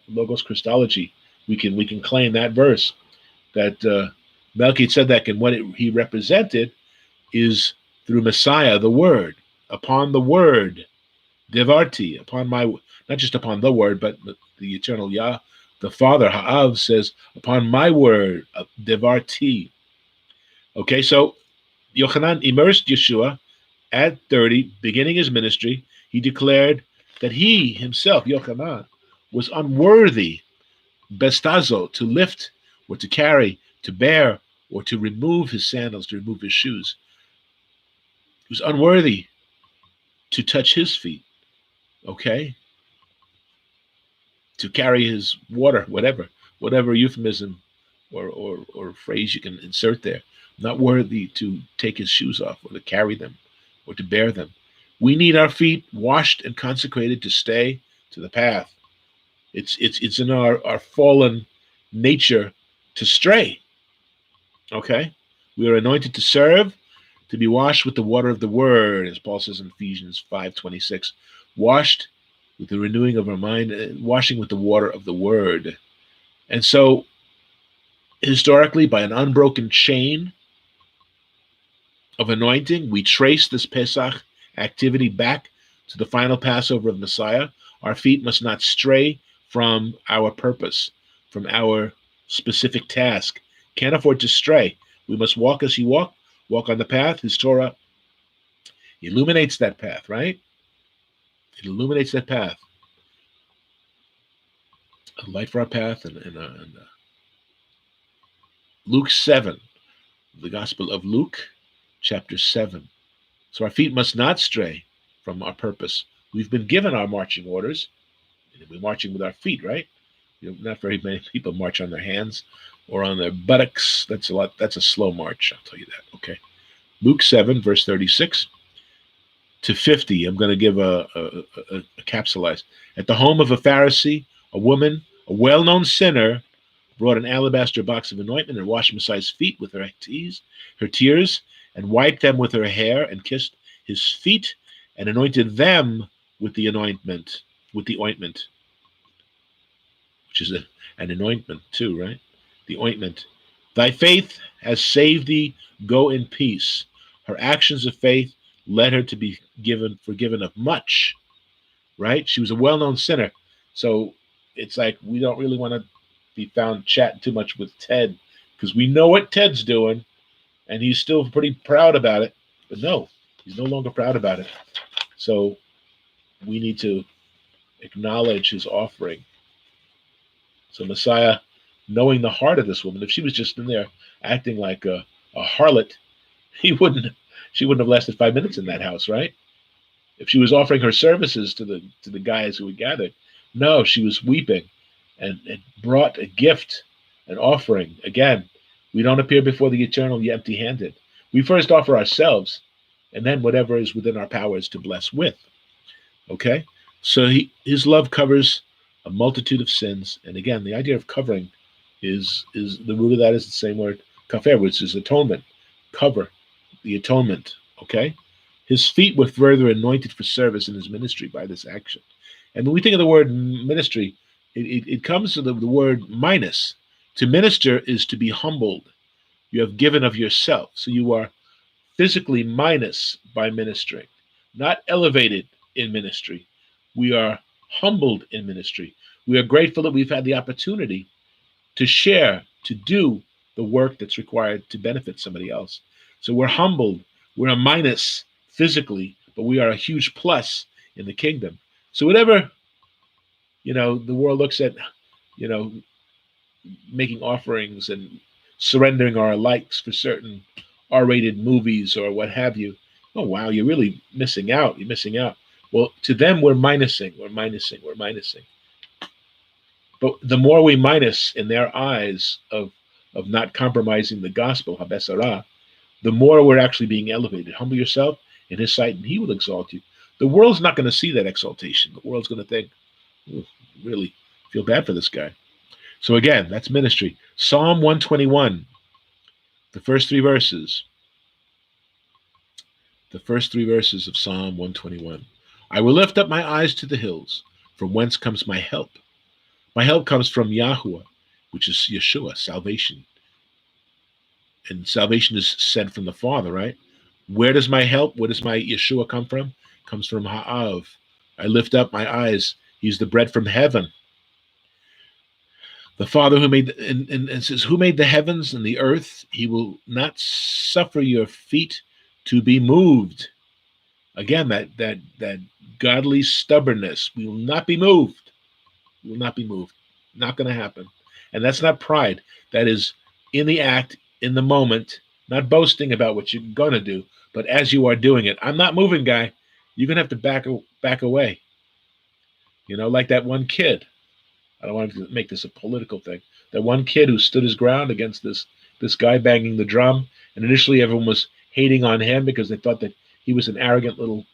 Logos Christology, we can claim that verse that Melchizedek and what he represented is through Messiah, the Word, upon the Word, Devarti, upon my, not just upon the Word, but the eternal Yah, the Father, Ha'av, says, upon my Word, Devarti. Okay, so Yochanan immersed Yeshua at 30, beginning his ministry. He declared that he himself, Yochanan, was unworthy, bestazo, to lift or to carry, to bear, or to remove his sandals, to remove his shoes. He was unworthy to touch his feet, okay? To carry his water, whatever euphemism or phrase you can insert there. Not worthy to take his shoes off or to carry them or to bear them. We need our feet washed and consecrated to stay to the path. It's in our fallen nature to stray. Okay? We are anointed to serve, to be washed with the water of the word, as Paul says in Ephesians 5:26. Washed with the renewing of our mind, washing with the water of the word. And so, historically, by an unbroken chain of anointing, we trace this Pesach activity back to the final Passover of Messiah. Our feet must not stray from our purpose, from our specific task. Can't afford to stray. We must walk as he walked, walk on the path. His Torah illuminates that path, right? It illuminates that path. A light for our path. And Luke 7, the Gospel of Luke, chapter 7. So our feet must not stray from our purpose. We've been given our marching orders. We're marching with our feet, right? Not very many people march on their hands or on their buttocks. That's a slow march, I'll tell you that. Okay. Luke 7, verse 36 to 50. I'm going to give a capsulize. At the home of a Pharisee, a woman, a well-known sinner, brought an alabaster box of anointment and washed Messiah's feet with her tears, and wiped them with her hair, and kissed his feet, and anointed them with the ointment, which is an anointment too, right? The ointment. Thy faith has saved thee. Go in peace. Her actions of faith led her to be forgiven of much, right? She was a well-known sinner. So it's like we don't really want to be found chatting too much with Ted because we know what Ted's doing and he's still pretty proud about it. But no, he's no longer proud about it. So we need to acknowledge his offering. So Messiah, knowing the heart of this woman, if she was just in there acting like a harlot, she wouldn't have lasted 5 minutes in that house, right? If she was offering her services to the guys who had gathered, no, she was weeping and brought a gift, an offering. Again, we don't appear before the eternal empty-handed. We first offer ourselves, and then whatever is within our powers to bless with. Okay? So his love covers a multitude of sins. And again, the idea of covering is the root of that is the same word, kafer, which is atonement. Cover, the atonement. Okay? His feet were further anointed for service in his ministry by this action. And when we think of the word ministry, it comes to the word minus. To minister is to be humbled. You have given of yourself. So you are physically minus by ministering, not elevated in ministry. We are humbled in ministry. We are grateful that we've had the opportunity to share, to do the work that's required to benefit somebody else. So we're humbled. We're a minus physically, but we are a huge plus in the kingdom. So whatever, the world looks at, you know, making offerings and surrendering our likes for certain R-rated movies or what have you. Oh wow, you're really missing out. You're missing out. Well, to them, we're minusing. But the more we minus in their eyes of not compromising the gospel, habesarah, the more we're actually being elevated. Humble yourself in his sight, and he will exalt you. The world's not going to see that exaltation. The world's going to think, really feel bad for this guy. So again, that's ministry. Psalm 121, the first three verses. The first three verses of Psalm 121. I will lift up my eyes to the hills, from whence comes my help. My help comes from Yahuwah, which is Yeshua, salvation. And salvation is sent from the Father, right? Where does my help, where does my Yeshua come from? It comes from Ha'av. I lift up my eyes. He's the bread from heaven. The Father who made, and says, who made the heavens and the earth? He will not suffer your feet to be moved. Again, that godly stubbornness. We will not be moved. We will not be moved. Not going to happen. And that's not pride. That is in the act, in the moment, not boasting about what you're going to do, but as you are doing it. I'm not moving, guy. You're going to have to back away. Like that one kid. I don't want to make this a political thing. That one kid who stood his ground against this guy banging the drum, and initially everyone was hating on him because they thought that he was an arrogant little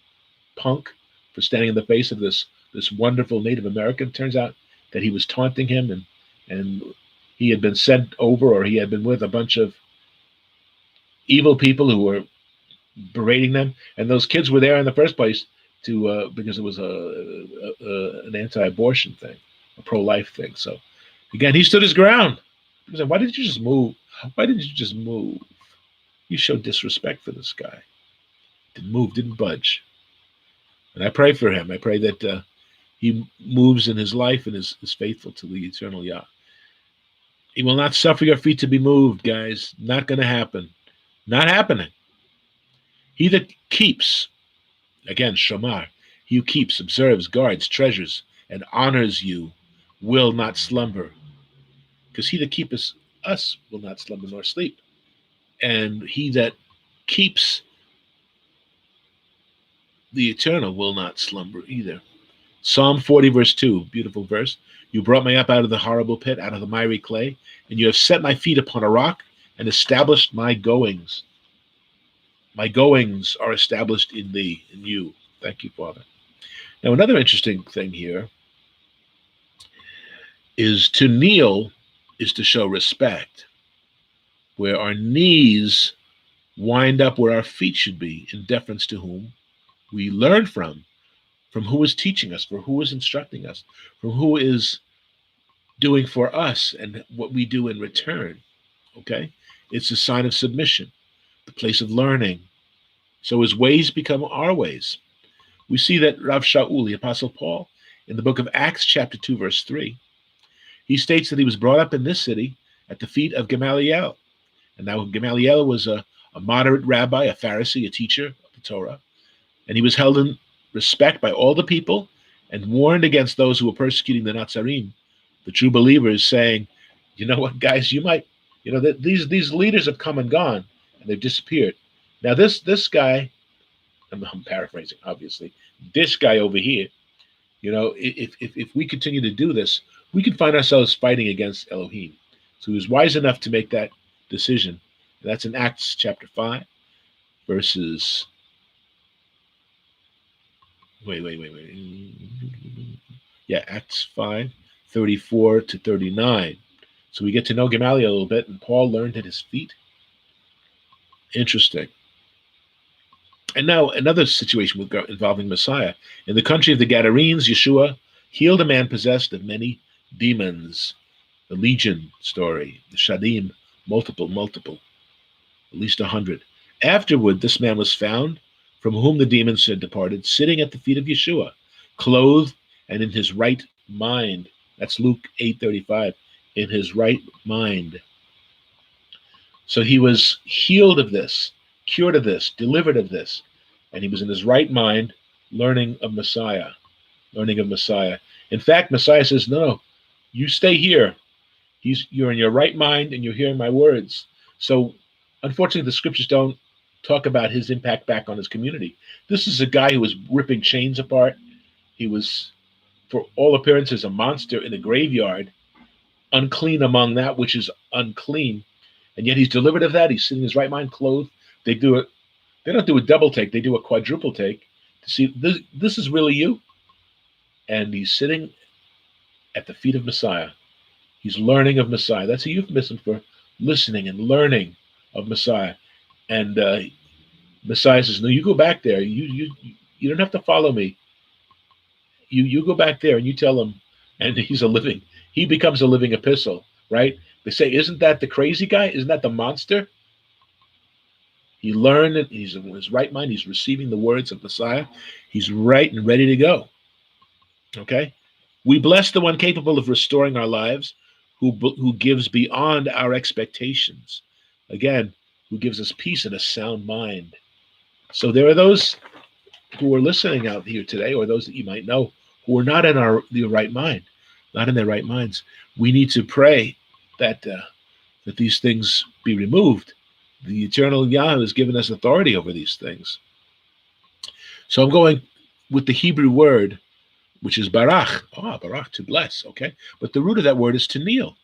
punk for standing in the face of this wonderful Native American. Turns out that he was taunting him, and he had been sent over, or he had been with a bunch of evil people who were berating them, and those kids were there in the first place because it was an anti-abortion thing, a pro-life thing. So again, he stood his ground. He said, why didn't you just move? Why didn't you just move? You showed disrespect for this guy. Didn't move, didn't budge. And I pray for him. I pray that he moves in his life and is faithful to the eternal Yah. He will not suffer your feet to be moved, guys. Not going to happen. Not happening. He that keeps, again, Shamar, he who keeps, observes, guards, treasures, and honors you will not slumber. Because he that keepeth us will not slumber nor sleep. And he that keeps the eternal will not slumber either. Psalm 40, verse 2, beautiful verse. You brought me up out of the horrible pit, out of the miry clay, and you have set my feet upon a rock and established my goings. My goings are established in thee, in you. Thank you, Father. Now, another interesting thing here is to kneel is to show respect, where our knees wind up where our feet should be, in deference to whom we learn from who is teaching us, for who is instructing us, from who is doing for us and what we do in return. Okay? It's a sign of submission, the place of learning. So his ways become our ways. We see that Rav Shaul, the Apostle Paul, in the book of Acts, chapter 2, verse 3, he states that he was brought up in this city at the feet of Gamaliel. And now Gamaliel was a moderate rabbi, a Pharisee, a teacher of the Torah. And he was held in respect by all the people and warned against those who were persecuting the Nazarim, the true believers, saying, you know what, guys, you might, that these leaders have come and gone and they've disappeared. Now this guy, I'm paraphrasing, obviously, this guy over here, if we continue to do this, we can find ourselves fighting against Elohim. So he was wise enough to make that decision. And that's in Acts chapter 5, verses Wait. Yeah, Acts 5, 34 to 39. So we get to know Gamaliel a little bit, and Paul learned at his feet. Interesting. And now another situation involving Messiah. In the country of the Gadarenes, Yeshua healed a man possessed of many demons. The Legion story, the Shadim, multiple, at least 100. Afterward, this man was found, from whom the demons had departed, sitting at the feet of Yeshua, clothed and in his right mind. That's Luke 8:35. In his right mind. So he was healed of this, cured of this, delivered of this, and he was in his right mind, learning of Messiah. In fact, Messiah says, "No, you stay here. You're in your right mind, and you're hearing my words." So, unfortunately, the scriptures don't talk about his impact back on his community. This is a guy who was ripping chains apart. He was, for all appearances, a monster in a graveyard, unclean among that which is unclean. And yet he's delivered of that. He's sitting in his right mind, clothed. They don't do a double take. They do a quadruple take to see this is really you. And he's sitting at the feet of Messiah. He's learning of Messiah. That's a euphemism for listening and learning of Messiah. And Messiah says, "No, you go back there. You don't have to follow me. You go back there and you tell him." And he becomes a living epistle, right? They say, "Isn't that the crazy guy? Isn't that the monster?" He learned it. He's in his right mind. He's receiving the words of Messiah. He's right and ready to go. Okay? We bless the one capable of restoring our lives, who gives beyond our expectations. Again, who gives us peace and a sound mind. So there are those who are listening out here today, or those that you might know, who are not in their right mind, not in their right minds. We need to pray that these things be removed. The eternal Yah has given us authority over these things. So I'm going with the Hebrew word, which is barach. Barach, to bless, okay? But the root of that word is to kneel,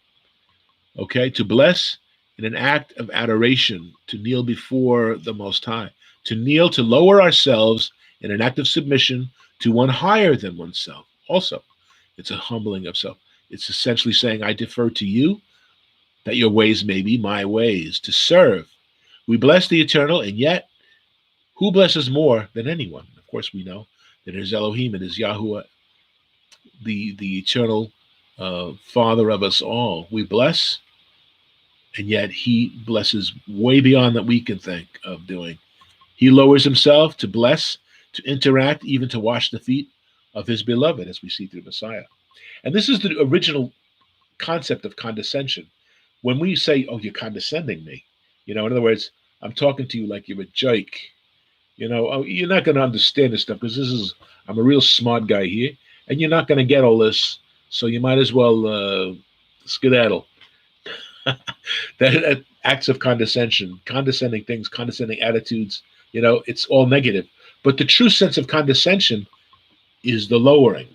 okay? To bless in an act of adoration, to kneel before the Most High. To kneel, to lower ourselves in an act of submission to one higher than oneself. Also, it's a humbling of self. It's essentially saying, I defer to you, that your ways may be my ways, to serve. We bless the eternal, and yet, who blesses more than anyone? Of course, we know that it is Elohim, it is Yahuwah, the eternal Father of us all. We bless, and yet he blesses way beyond that we can think of doing. He lowers himself to bless, to interact, even to wash the feet of his beloved, as we see through Messiah. And this is the original concept of condescension. When we say, "Oh, you're condescending me," in other words, I'm talking to you like you're a jerk. You're not going to understand this stuff because I'm a real smart guy here, and you're not going to get all this, so you might as well skedaddle. that acts of condescension, condescending things, condescending attitudes, it's all negative. But the true sense of condescension is the lowering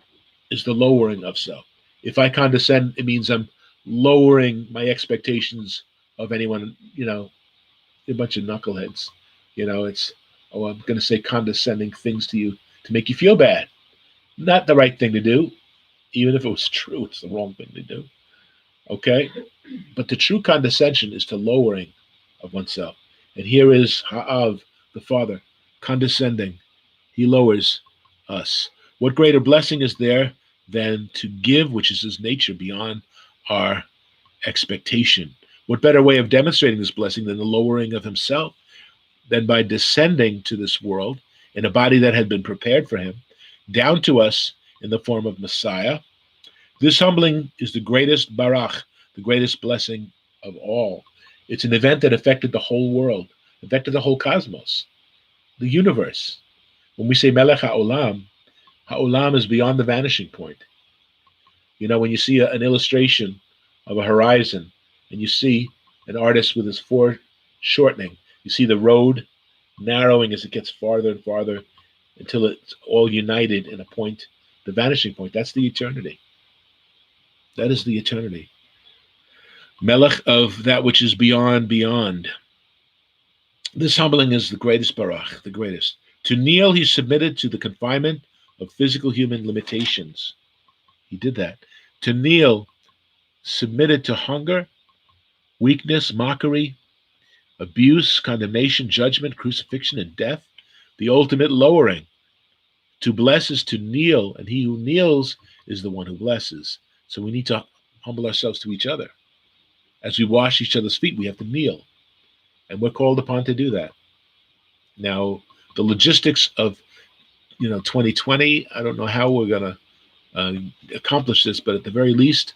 of self. If I condescend, it means I'm lowering my expectations of anyone, a bunch of knuckleheads. It's, I'm going to say condescending things to you to make you feel bad. Not the right thing to do. Even if it was true, it's the wrong thing to do. Okay? But the true condescension is to lowering of oneself. And here is Ha'av, the Father, condescending. He lowers us. What greater blessing is there than to give, which is his nature, beyond our expectation? What better way of demonstrating this blessing than the lowering of himself, than by descending to this world in a body that had been prepared for him, down to us in the form of Messiah? This humbling is the greatest barach, the greatest blessing of all. It's an event that affected the whole world, affected the whole cosmos, the universe. When we say Melech HaOlam, HaOlam is beyond the vanishing point. When you see an illustration of a horizon, and you see an artist with his foreshortening, you see the road narrowing as it gets farther and farther until it's all united in a point, the vanishing point. That's the eternity. That is the eternity. Melech of that which is beyond. This humbling is the greatest barach, the greatest. To kneel, he submitted to the confinement of physical human limitations. He did that. To kneel, submitted to hunger, weakness, mockery, abuse, condemnation, judgment, crucifixion, and death, the ultimate lowering. To bless is to kneel, and he who kneels is the one who blesses. So we need to humble ourselves to each other. As we wash each other's feet, we have to kneel, and we're called upon to do that. Now, the logistics of 2020, I don't know how we're going to accomplish this, but at the very least,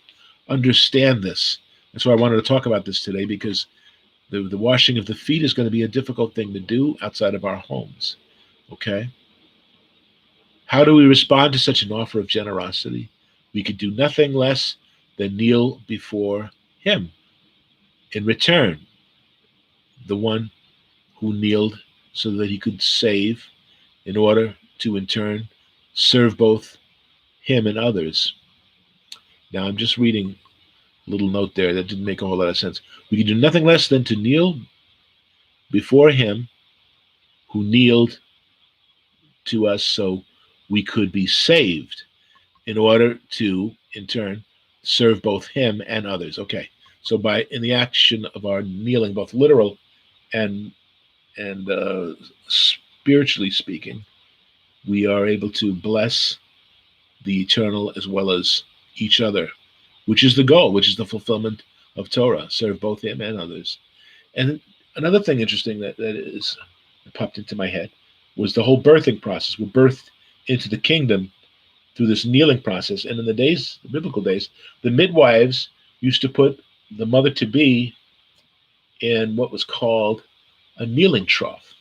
understand this. That's why I wanted to talk about this today, because the washing of the feet is going to be a difficult thing to do outside of our homes. Okay? How do we respond to such an offer of generosity? We could do nothing less than kneel before him. In return, the one who kneeled so that he could save, in order to in turn serve both him and others. Now I'm just reading a little note there that didn't make a whole lot of sense. We can do nothing less than to kneel before him who kneeled to us so we could be saved, in order to in turn serve both him and others. Okay, so in the action of our kneeling, both literal and spiritually speaking, we are able to bless the eternal as well as each other, which is the goal, which is the fulfillment of Torah, serve both him and others. And another thing interesting that popped into my head was the whole birthing process. We're birthed into the kingdom through this kneeling process. And in the biblical days, the midwives used to put the mother-to-be in what was called a kneeling trough.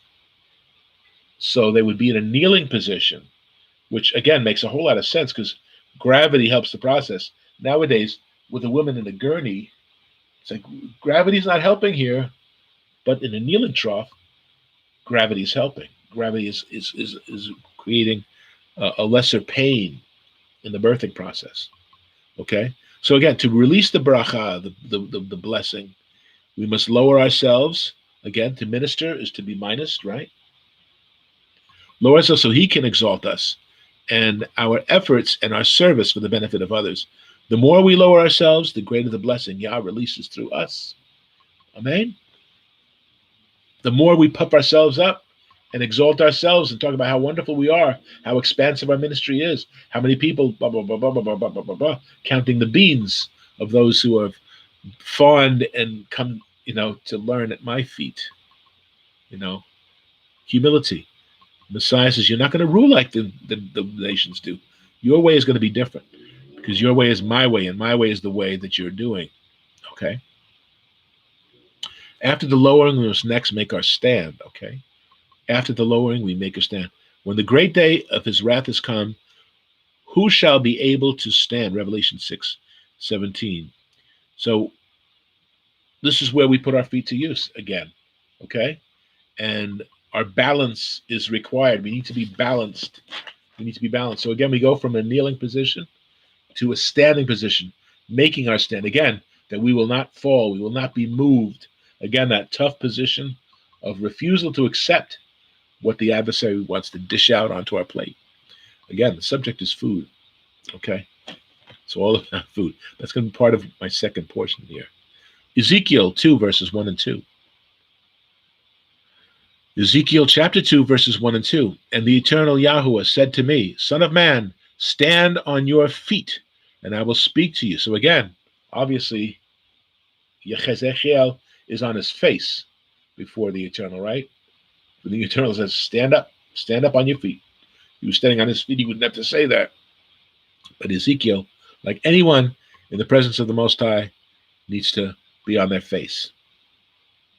So they would be in a kneeling position, which again makes a whole lot of sense because gravity helps the process. Nowadays, with a woman in a gurney, it's like gravity's not helping here, but in a kneeling trough, gravity is helping. Gravity is creating a lesser pain in the birthing process. Okay, so again, to release the bracha, the blessing, we must lower ourselves. Again, to minister is to be minus, right? Lower ourselves so he can exalt us, and our efforts and our service for the benefit of others. The more we lower ourselves, the greater the blessing Yah releases through us. Amen? The more we puff ourselves up and exalt ourselves and talk about how wonderful we are, how expansive our ministry is, how many people, blah, blah, blah, blah, blah, blah, blah, blah, blah, counting the beans of those who have fawned and come, to learn at my feet. Humility. Messiah says, you're not going to rule like the nations do. Your way is going to be different because your way is my way, and my way is the way that you're doing. Okay? After the lowering, we must next make our stand. Okay? After the lowering, we make a stand. When the great day of his wrath is come, who shall be able to stand? Revelation 6:17. So this is where we put our feet to use again. Okay? And our balance is required. We need to be balanced. So again, we go from a kneeling position to a standing position, making our stand. Again, that we will not fall. We will not be moved. Again, that tough position of refusal to accept what the adversary wants to dish out onto our plate. Again, the subject is food. Okay? So all about food. That's going to be part of my second portion here. Ezekiel 2, verses 1 and 2. Ezekiel chapter 2, verses 1 and 2. And the eternal Yahuwah said to me, Son of man, stand on your feet, and I will speak to you. So again, obviously, Yechezekiel is on his face before the eternal, right? When the eternal says, stand up on your feet. He was standing on his feet, he wouldn't have to say that. But Ezekiel, like anyone in the presence of the Most High, needs to be on their face.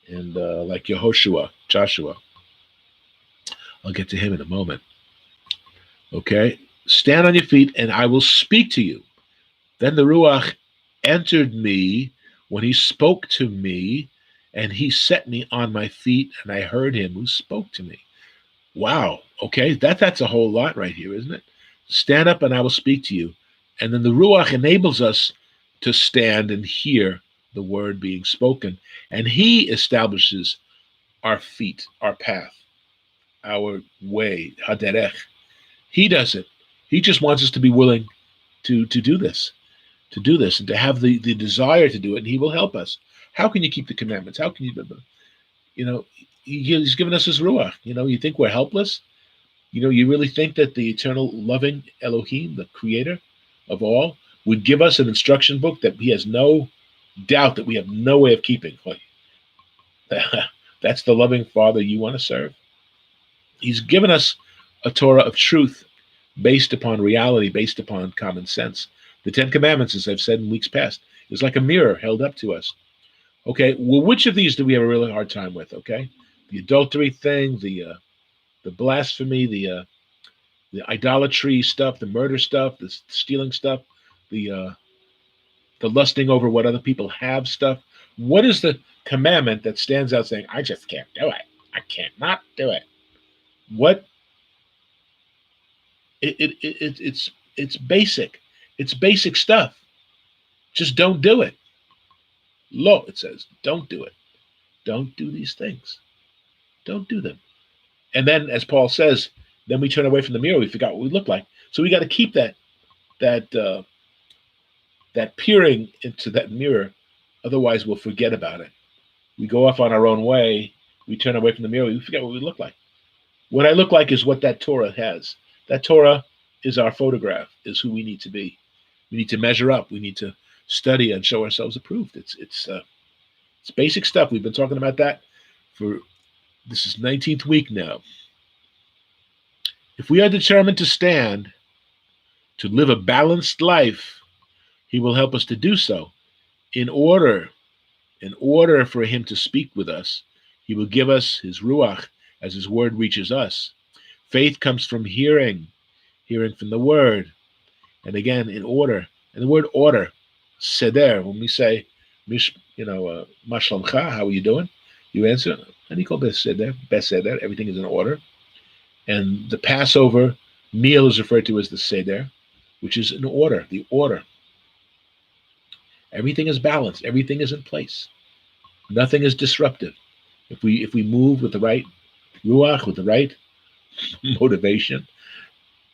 And like Joshua, I'll get to him in a moment. Okay? Stand on your feet, and I will speak to you. Then the Ruach entered me when he spoke to me, and he set me on my feet, and I heard him who spoke to me. Wow. Okay? That's a whole lot right here, isn't it? Stand up, and I will speak to you. And then the Ruach enables us to stand and hear the word being spoken. And he establishes our feet, our path, our way, haderech. He does it. He just wants us to be willing to do this, and to have the desire to do it, and he will help us. How can you keep the commandments? How can you, he's given us his ruach. You think we're helpless? You really think that the eternal loving Elohim, the creator of all, would give us an instruction book that he has no doubt that we have no way of keeping? That's the loving Father you want to serve? He's given us a Torah of truth based upon reality, based upon common sense. The Ten Commandments, as I've said in weeks past, is like a mirror held up to us. Okay, well, which of these do we have a really hard time with? Okay, the adultery thing, the blasphemy, the idolatry stuff, the murder stuff, the stealing stuff, the lusting over what other people have stuff. What is the commandment that stands out saying, I just can't do it? I can't not do it. What? It's basic. It's basic stuff. Just don't do it. Lo, it says, don't do it. Don't do these things. Don't do them. And then, as Paul says, then we turn away from the mirror. We forgot what we look like. So we got to keep that peering into that mirror. Otherwise, we'll forget about it. We go off on our own way. We turn away from the mirror. We forget what we look like. What I look like is what that Torah has. That Torah is our photograph, is who we need to be. We need to measure up. We need to study and show ourselves approved. It's basic stuff. We've been talking about that this is 19th week now. If we are determined to stand, to live a balanced life, he will help us to do so. In order for him to speak with us, he will give us his ruach as his word reaches us. Faith comes from hearing from the word. And again, in order. And the word order, seder, when we say, Mashlamcha, how are you doing? You answer, and you call Beseder, everything is in order. And the Passover meal is referred to as the Seder, which is in order, the order. Everything is balanced. Everything is in place. Nothing is disruptive. If we move with the right ruach, with the right motivation,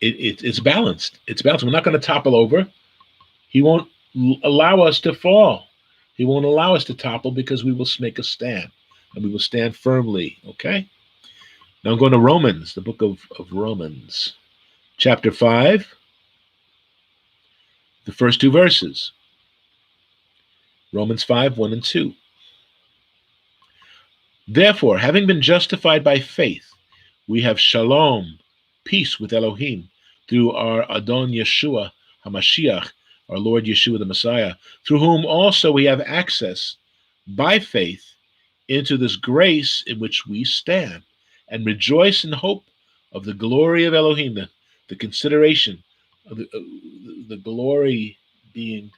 it's balanced. It's balanced. We're not going to topple over. He won't allow us to fall. He won't allow us to topple because we will make a stand, and we will stand firmly. Okay? Now I'm going to Romans, the book of Romans, chapter 5, the first two verses. Romans 5, 1 and 2. Therefore, having been justified by faith, we have shalom, peace with Elohim, through our Adon Yeshua HaMashiach, our Lord Yeshua the Messiah, through whom also we have access by faith into this grace in which we stand, and rejoice in hope of the glory of Elohim, the consideration of the glory being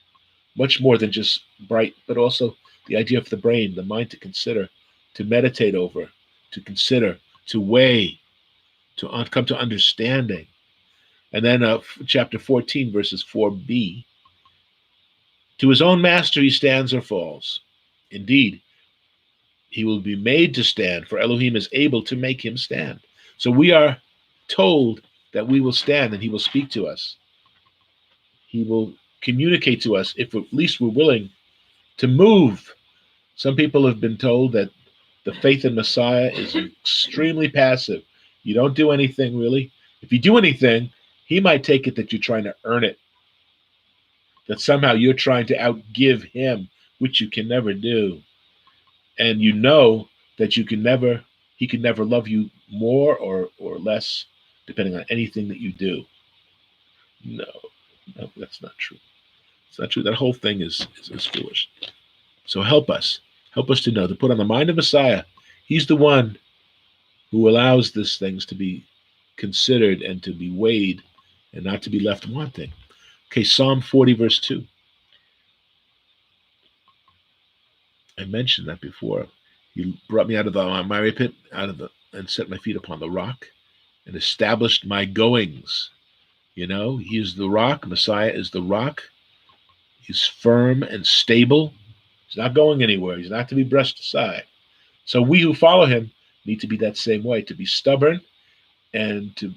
much more than just bright, but also the idea of the brain, the mind to consider, to meditate over, to consider, to weigh, to come to understanding. And then chapter 14, verses 4b, to his own master he stands or falls. Indeed, he will be made to stand, for Elohim is able to make him stand. So we are told that we will stand and he will speak to us. He will communicate to us if at least we're willing to move. Some people have been told that the faith in Messiah is extremely passive. You don't do anything really. If you do anything, he might take it that you're trying to earn it, that somehow you're trying to outgive him, which you can never do. And you know that he can never love you more or less, depending on anything that you do. No, that's not true. It's not true. That whole thing is foolish. So help us to know, to put on the mind of Messiah. He's the one who allows these things to be considered and to be weighed and not to be left wanting. Okay, Psalm 40, verse 2. I mentioned that before. You brought me out of the miry pit, and set my feet upon the rock, and established my goings. He is the rock. Messiah is the rock. He's firm and stable. He's not going anywhere. He's not to be brushed aside. So we who follow him need to be that same way, to be stubborn and to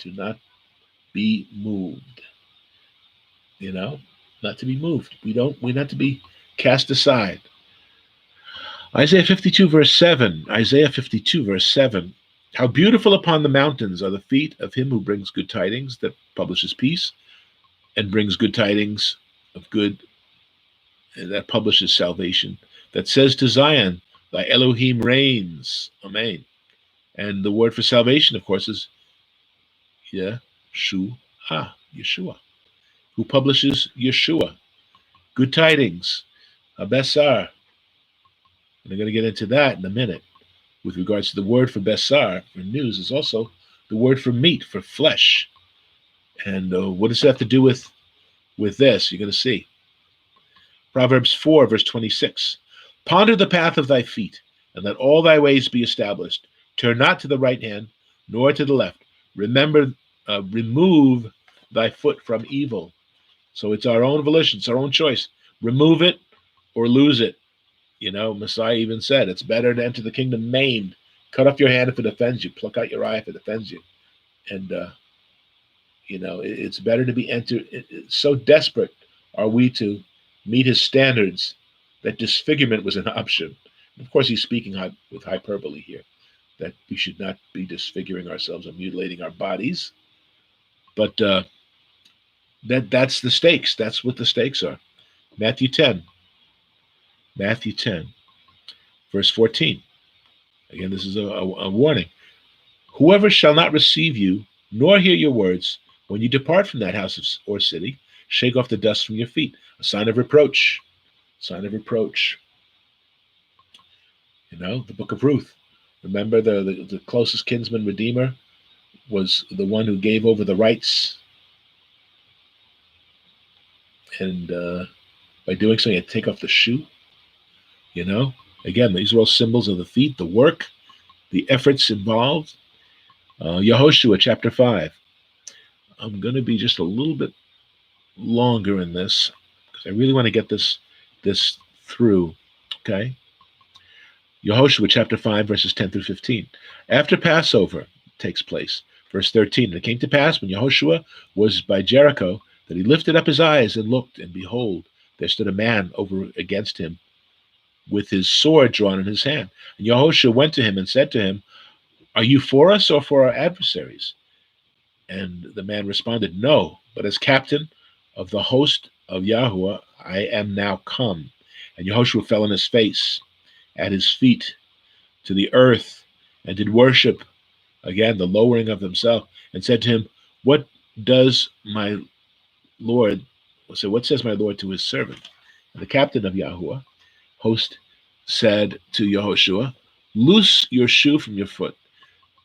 not be moved. Not to be moved. We're not to be cast aside. Isaiah 52, verse 7. Isaiah 52, verse 7. How beautiful upon the mountains are the feet of him who brings good tidings, that publishes peace, and brings good tidings of good, and that publishes salvation, that says to Zion, thy Elohim reigns. Amen. And the word for salvation, of course, is Yeshua, who publishes Yeshua. Good tidings, Besar. And I'm going to get into that in a minute. With regards to the word for Besar, for news, is also the word for meat, for flesh. And what does that have to do with this? You're going to see. Proverbs 4, verse 26. Ponder the path of thy feet, and let all thy ways be established. Turn not to the right hand, nor to the left. Remove thy foot from evil. So it's our own volition, it's our own choice. Remove it or lose it. Messiah even said, it's better to enter the kingdom maimed. Cut off your hand if it offends you. Pluck out your eye if it offends you. And, it's better to be entered. So desperate are we to meet his standards that disfigurement was an option. And of course, he's speaking with hyperbole here, that we should not be disfiguring ourselves or mutilating our bodies. But that's the stakes. That's what the stakes are. Matthew 10, verse 14. Again, this is a warning. Whoever shall not receive you, nor hear your words, when you depart from that house or city, shake off the dust from your feet. A sign of reproach. Sign of reproach. The book of Ruth. Remember the closest kinsman redeemer was the one who gave over the rights. And by doing so, he had to take off the shoe. Again, these are all symbols of the feet, the work, the efforts involved. Yehoshua chapter 5. I'm going to be just a little bit longer in this because I really want to get this through. Okay. Yehoshua chapter 5, verses 10 through 15. After Passover takes place, verse 13. And it came to pass when Yehoshua was by Jericho that he lifted up his eyes and looked, and behold, there stood a man over against him with his sword drawn in his hand. And Yehoshua went to him and said to him, are you for us or for our adversaries? And the man responded, no, but as captain of the host of Yahuwah, I am now come. And Yehoshua fell on his face at his feet to the earth and did worship, again, the lowering of himself, and said to him, what says my Lord to his servant? And the captain of Yahuwah, host, said to Yehoshua, loose your shoe from your foot,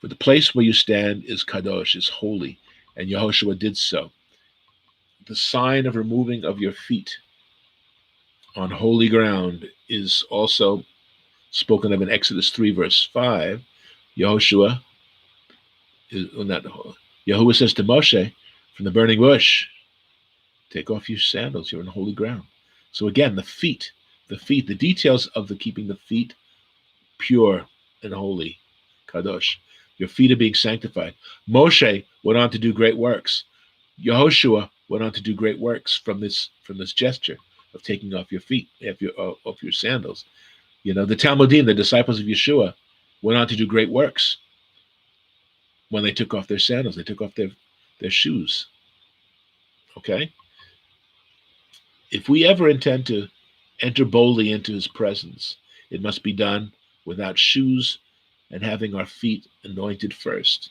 for the place where you stand is kadosh, is holy. And Yehoshua did so. The sign of removing of your feet on holy ground is also spoken of in Exodus 3, verse 5. Yahuwah says to Moshe from the burning bush, take off your sandals, you're on holy ground. So again, the feet, the details of the keeping the feet pure and holy, kadosh. Your feet are being sanctified. Moshe went on to do great works. Yehoshua went on to do great works from this gesture of taking off your feet, off your sandals. The Talmudim, the disciples of Yeshua, went on to do great works when they took off their sandals. They took off their shoes. Okay? If we ever intend to enter boldly into his presence, it must be done without shoes and having our feet anointed first.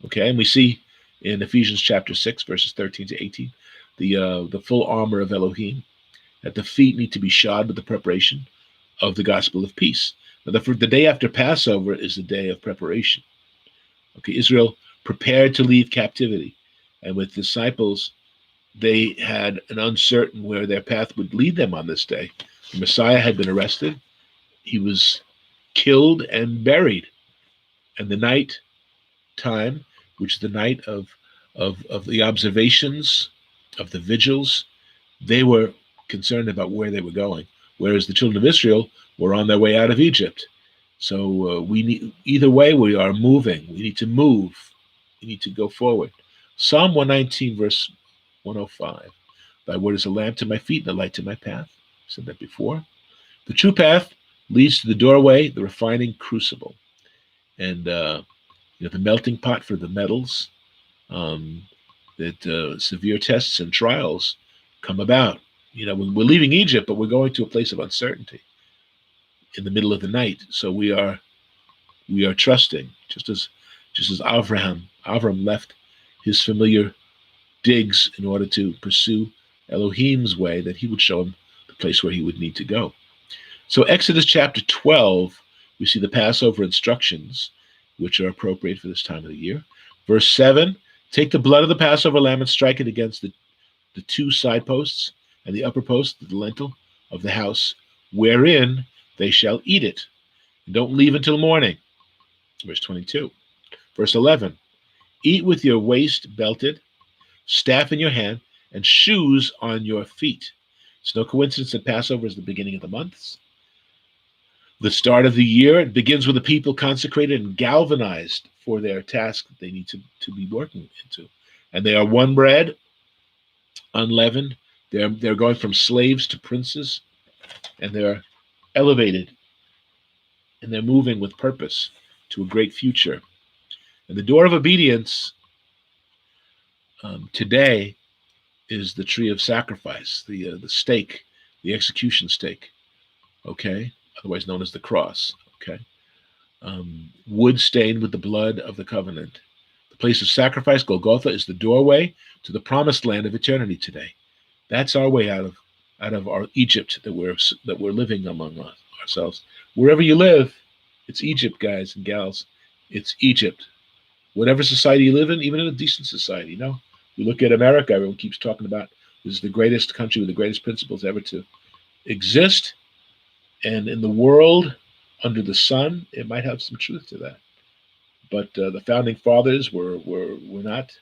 Okay, and we see in Ephesians chapter 6, verses 13 to 18, the full armor of Elohim, that the feet need to be shod with the preparation of the gospel of peace. Now, the day after Passover is the day of preparation. Okay, Israel prepared to leave captivity, and with disciples, they had an uncertain where their path would lead them on this day. The Messiah had been arrested. He was killed and buried. And the night time, which is the night of the observations, of the vigils, they were concerned about where they were going, whereas the children of Israel were on their way out of Egypt. So either way, we are moving. We need to move. We need to go forward. Psalm 119, verse 105. Thy word is a lamp to my feet and a light to my path. I said that before. The true path leads to the doorway, the refining crucible, and the melting pot for the metals. That severe tests and trials come about. We're leaving Egypt, but we're going to a place of uncertainty in the middle of the night. So we are trusting, just as Avram left his familiar digs in order to pursue Elohim's way, that he would show him the place where he would need to go. So Exodus chapter 12, we see the Passover instructions, which are appropriate for this time of the year. Verse 7, take the blood of the Passover lamb and strike it against the two side posts and the upper post, the lintel of the house, wherein they shall eat it. And don't leave until morning. Verse 22. Verse 11, eat with your waist belted, staff in your hand, and shoes on your feet. It's no coincidence that Passover is the beginning of the months. The start of the year, it begins with the people consecrated and galvanized for their task that they need to be working into. And they are one bread, unleavened. They're going from slaves to princes, and they're elevated, and they're moving with purpose to a great future. And the door of obedience today is the tree of sacrifice, the stake, the execution stake, okay, otherwise known as the cross, okay, wood stained with the blood of the covenant. The place of sacrifice, Golgotha, is the doorway to the promised land of eternity today. That's our way out of our Egypt that we're living among ourselves. Wherever you live, it's Egypt, guys and gals. It's Egypt. Whatever society you live in, even in a decent society, we look at America, everyone keeps talking about this is the greatest country with the greatest principles ever to exist. And in the world, under the sun, it might have some truth to that. But the founding fathers were not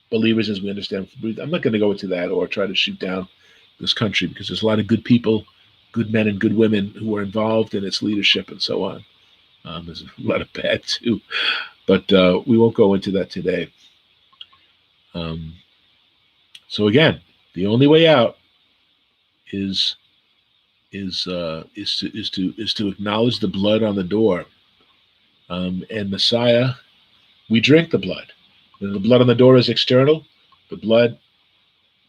believers as we understand. I'm not going to go into that or try to shoot down this country, because there's a lot of good people, good men and good women who are involved in its leadership and so on. There's a lot of bad too, but we won't go into that today. So again, the only way out is to acknowledge the blood on the door. And Messiah, we drink the blood. The blood on the door is external. The blood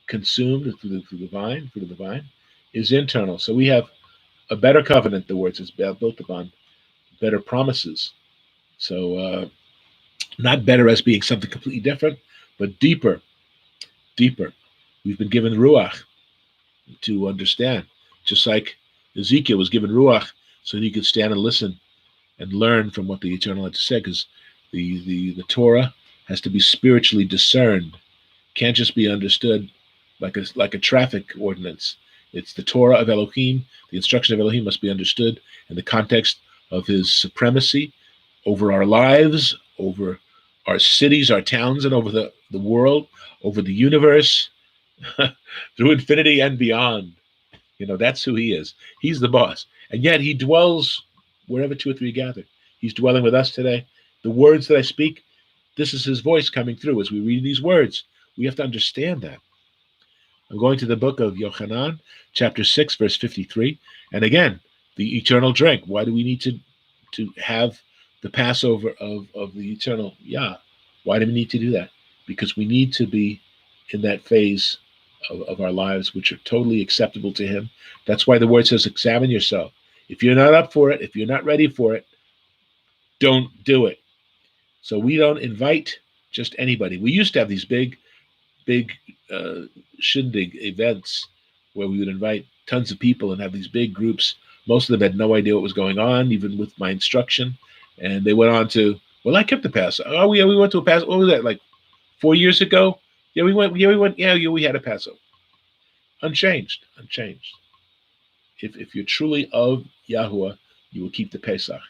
consumed through the vine is internal. So we have a better covenant, the words is built upon better promises. So not better as being something completely different, but deeper. We've been given Ruach to understand, just like Ezekiel was given Ruach so that he could stand and listen and learn from what the Eternal had to say, because the Torah has to be spiritually discerned. Can't just be understood like a traffic ordinance. It's the Torah of Elohim. The instruction of Elohim must be understood in the context of his supremacy over our lives, over our cities, our towns, and over the world, over the universe, through infinity and beyond. That's who he is. He's the boss. And yet he dwells wherever two or three gather. He's dwelling with us today. The words that I speak, this is his voice coming through as we read these words. We have to understand that. I'm going to the book of Yochanan, chapter 6, verse 53. And again, the eternal drink. Why do we need to have the Passover of the eternal Yah? Why do we need to do that? Because we need to be in that phase of our lives which are totally acceptable to him. That's why the word says, examine yourself. If you're not up for it, if you're not ready for it, don't do it. So we don't invite just anybody. We used to have these big shindig events where we would invite tons of people and have these big groups. Most of them had no idea what was going on, even with my instruction. And they went on to, well, I kept the Passover. Oh, yeah, we went to a Passover. What was that, like 4 years ago? Yeah, we went. Yeah, we had a Passover. Unchanged. If you're truly of Yahuwah, you will keep the Pesach.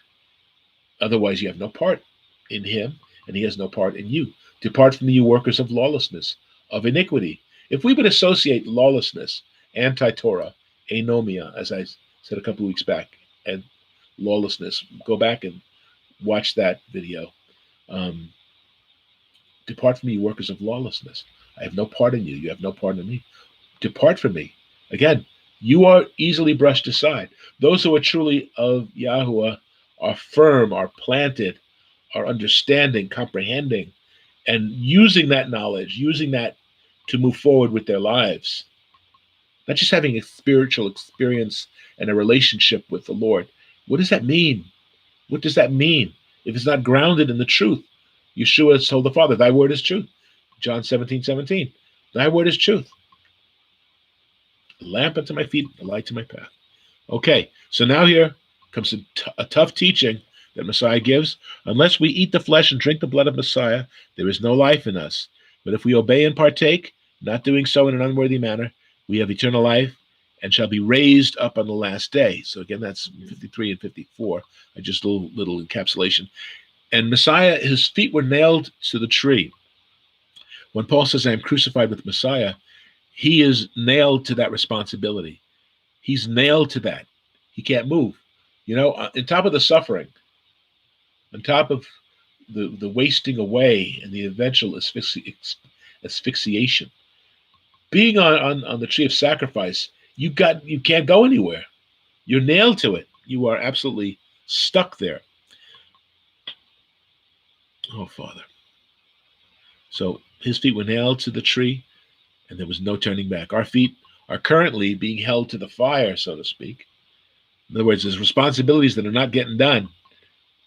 Otherwise, you have no part in him, and he has no part in you. Depart from me, you workers of lawlessness, of iniquity. If we would associate lawlessness, anti-Torah, anomia, as I said a couple of weeks back, and lawlessness, go back and watch that video. Depart from me, you workers of lawlessness. I have no part in you. You have no part in me. Depart from me. Again, you are easily brushed aside. Those who are truly of Yahuwah are firm, are planted, are understanding, comprehending, and using that knowledge, using that to move forward with their lives. Not just having a spiritual experience and a relationship with the Lord. What does that mean? What does that mean if it's not grounded in the truth? Yeshua told the Father, thy word is truth. John 17:17. Thy word is truth. A lamp unto my feet, a light to my path. Okay, so now here comes a tough teaching that Messiah gives. Unless we eat the flesh and drink the blood of Messiah, there is no life in us. But if we obey and partake, not doing so in an unworthy manner, we have eternal life and shall be raised up on the last day. So again, that's 53 and 54. Just a little encapsulation. And Messiah, his feet were nailed to the tree. When Paul says, I am crucified with Messiah, he is nailed to that responsibility. He's nailed to that. He can't move. On top of the suffering, on top of the wasting away and the eventual asphyxiation, being on the tree of sacrifice, you can't go anywhere. You're nailed to it. You are absolutely stuck there. Oh, Father. So his feet were nailed to the tree, and there was no turning back. Our feet are currently being held to the fire, so to speak. In other words, there's responsibilities that are not getting done.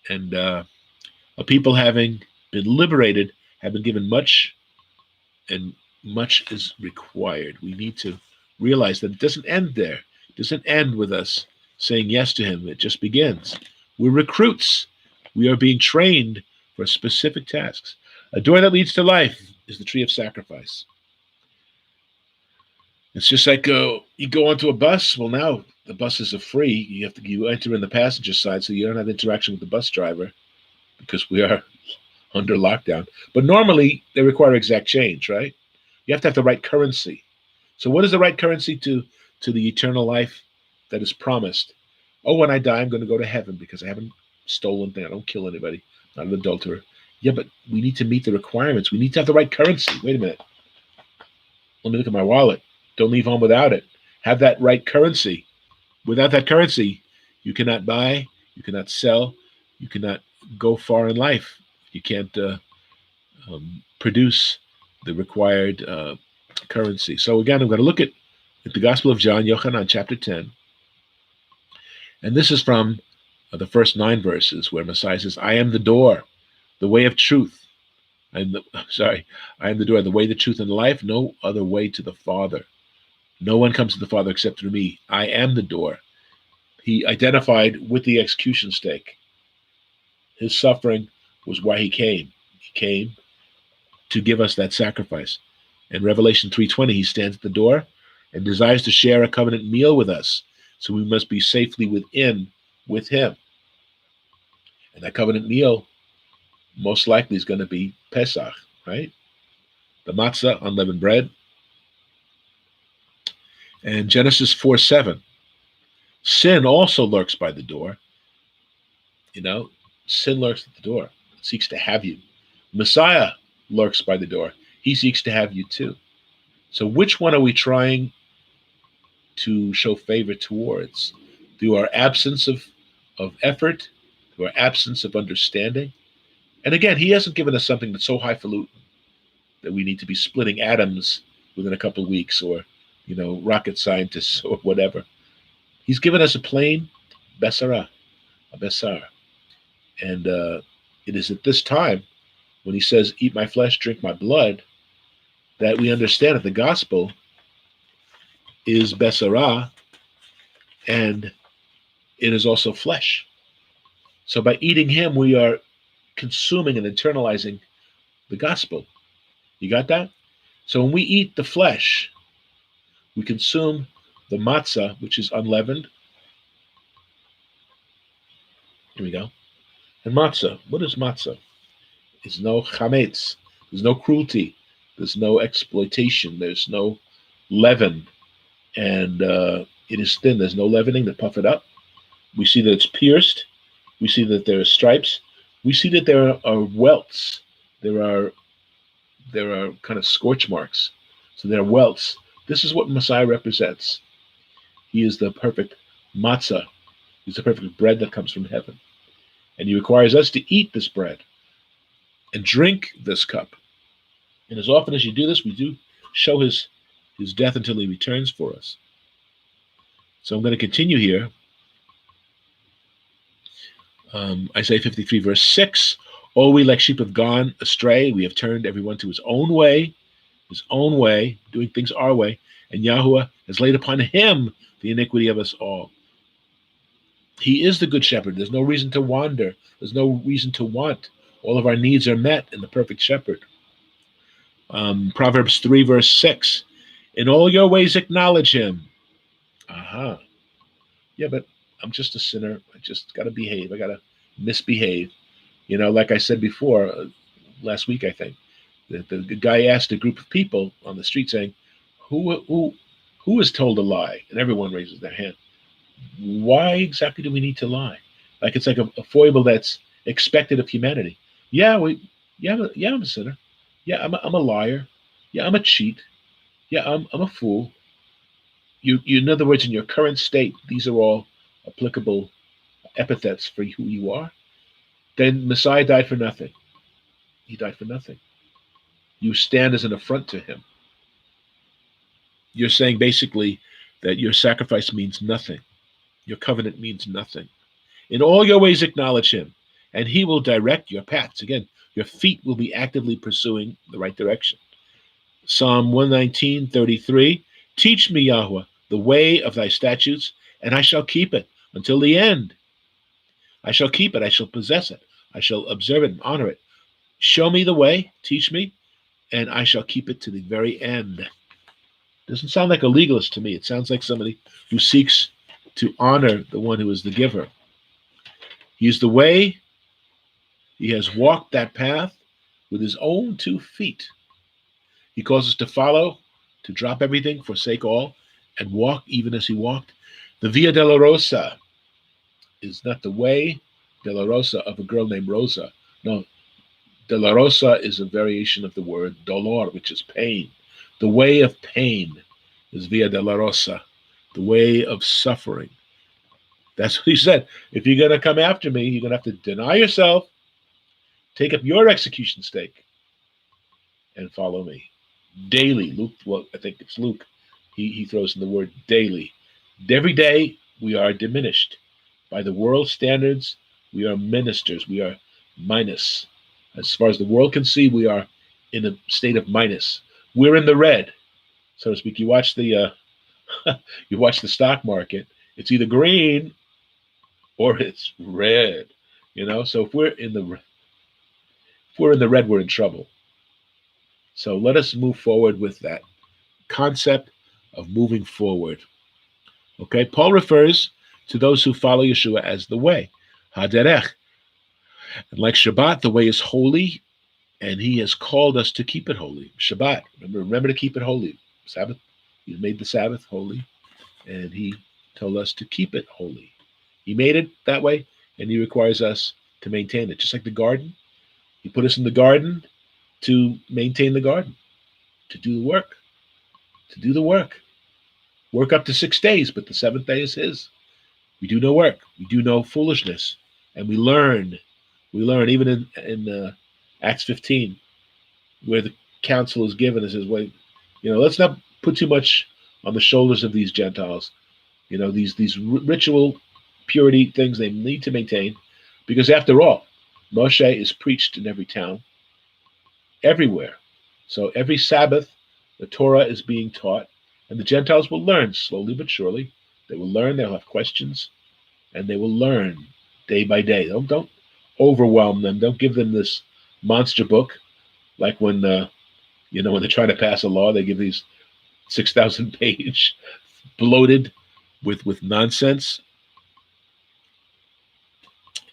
And a people having been liberated have been given much, and much is required. We need to realize that it doesn't end there. It doesn't end with us saying yes to him. It just begins. We're recruits. We are being trained for specific tasks. A door that leads to life is the tree of sacrifice. It's just like you go onto a bus. Well, now the buses are free. You enter in the passenger side, so you don't have interaction with the bus driver because we are under lockdown. But normally they require exact change, right? You have to have the right currency. So what is the right currency to the eternal life that is promised? Oh, when I die, I'm going to go to heaven because I haven't stolen things. I don't kill anybody. I'm not an adulterer. Yeah, but we need to meet the requirements. We need to have the right currency. Wait a minute. Let me look at my wallet. Don't leave home without it. Have that right currency. Without that currency, you cannot buy, you cannot sell, you cannot go far in life. You can't produce the required currency. So again, I'm going to look at the Gospel of John, Yochanan, chapter 10. And this is from the first 9 verses where Messiah says, I am the door, the way of truth. I am the door, the way, the truth, and the life. No other way to the Father. No one comes to the Father except through me. I am the door. He identified with the execution stake. His suffering was why he came. He came to give us that sacrifice. In Revelation 3:20, he stands at the door and desires to share a covenant meal with us. So we must be safely within with him. And that covenant meal most likely is going to be Pesach, right? The matzah, unleavened bread. And Genesis 4:7, sin also lurks by the door. Sin lurks at the door. It seeks to have you. Messiah lurks by the door. He seeks to have you too. So which one are we trying to show favor towards? Through our absence of effort, through our absence of understanding? And again, he hasn't given us something that's so highfalutin that we need to be splitting atoms within a couple of weeks, or rocket scientists or whatever. He's given us a plain besara, a besar. And it is at this time when he says, eat my flesh, drink my blood, that we understand that the gospel is besara and it is also flesh. So by eating him, we are consuming and internalizing the gospel. You got that? So when we eat the flesh, we consume the matzah, which is unleavened. Here we go. And matzah, what is matzah? There's no chametz. There's no cruelty. There's no exploitation. There's no leaven. And it is thin. There's no leavening to puff it up. We see that it's pierced. We see that there are stripes. We see that there are welts. There are there are kind of scorch marks. So there are welts. This is what Messiah represents. He is the perfect matzah. He's the perfect bread that comes from heaven. And he requires us to eat this bread and drink this cup. And as often as you do this, we do show his death until he returns for us. So I'm going to continue here. Isaiah 53, verse 6. All we like sheep have gone astray. We have turned everyone to his own way, doing things our way. And Yahuwah has laid upon him the iniquity of us all. He is the good shepherd. There's no reason to wander. There's no reason to want. All of our needs are met in the perfect shepherd. Proverbs 3, verse 6. In all your ways acknowledge him. Yeah, but I'm just a sinner. I just got to behave. I got to misbehave. Like I said before, last week, I think, the guy asked a group of people on the street saying, who is told a lie? And everyone raises their hand. Why exactly do we need to lie? Like it's like a foible that's expected of humanity. I'm a sinner. Yeah, I'm a liar. Yeah, I'm a cheat. Yeah, I'm a fool. You, in other words, in your current state, these are all applicable epithets for who you are. Then Messiah died for nothing. He died for nothing. You stand as an affront to him. You're saying basically that your sacrifice means nothing. Your covenant means nothing. In all your ways acknowledge him, and he will direct your paths. Again, your feet will be actively pursuing the right direction. Psalm 119:33. Teach me, Yahweh, the way of thy statutes, and I shall keep it until the end. I shall keep it. I shall possess it. I shall observe it and honor it. Show me the way, teach me, and I shall keep it to the very end. Doesn't sound like a legalist to me. It sounds like somebody who seeks to honor the one who is the giver. He is the way. He has walked that path with his own 2 feet. He calls us to follow, to drop everything, forsake all, and walk even as he walked. The Via Dolorosa is not the way Dolorosa of a girl named Rosa. No, Dolorosa is a variation of the word dolor, which is pain. The way of pain is Via Dolorosa, the way of suffering. That's what he said. If you're going to come after me, you're going to have to deny yourself, take up your execution stake, and follow me. Daily. Luke, well, I think it's Luke. He throws in the word daily. Every day we are diminished. By the world's standards, we are ministers. We are minus. As far as the world can see, we are in a state of minus. We're in the red, so to speak. You watch the stock market. It's either green or it's red. So if we're in the red, we're in trouble. So let us move forward with that concept of moving forward. Okay, Paul refers to those who follow Yeshua as the way, haderech. And like Shabbat, the way is holy, and he has called us to keep it holy. Shabbat, remember to keep it holy. Sabbath, he made the Sabbath holy, and he told us to keep it holy. He made it that way, and he requires us to maintain it. Just like the garden, he put us in the garden to maintain the garden, to do the work, Work up to 6 days, but the 7th day is his. We do no work. We do no foolishness, and we learn. We learn even in Acts 15, where the counsel is given. It says, "Wait, let's not put too much on the shoulders of these Gentiles. These ritual purity things they need to maintain, because after all, Moshe is preached in every town, everywhere. So every Sabbath, the Torah is being taught, and the Gentiles will learn slowly but surely. They will learn. They'll have questions, and they will learn day by day. Don't overwhelm them. Don't give them this monster book, like when when they try to pass a law, they give these 6,000 page bloated with nonsense.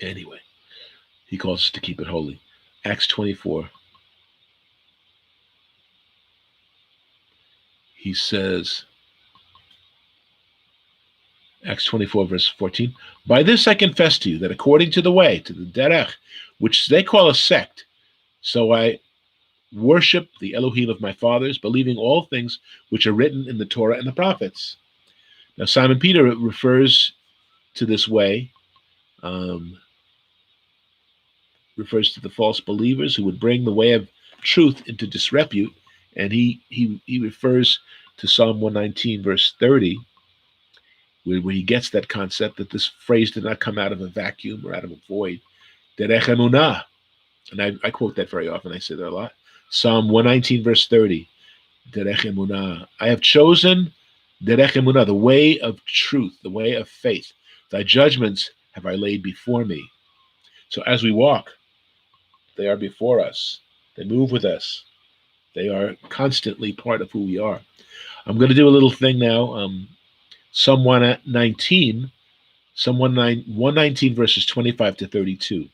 Anyway, he calls us to keep it holy. Acts 24. He says, Acts 24, verse 14, "By this I confess to you that according to the way, to the derech, which they call a sect, so I worship the Elohim of my fathers, believing all things which are written in the Torah and the prophets. Now, Simon Peter refers to this way, refers to the false believers who would bring the way of truth into disrepute, and he refers to Psalm 119, verse 30, where he gets that concept that this phrase did not come out of a vacuum or out of a void. Derech emunah. And I quote that very often. I say that a lot. Psalm 119, verse 30. Derech emunah. I have chosen derech emunah, the way of truth, the way of faith. Thy judgments have I laid before me. So as we walk, they are before us. They move with us. They are constantly part of who we are. I'm going to do a little thing now. Psalm 119, Psalm 119 verses 25 to 32.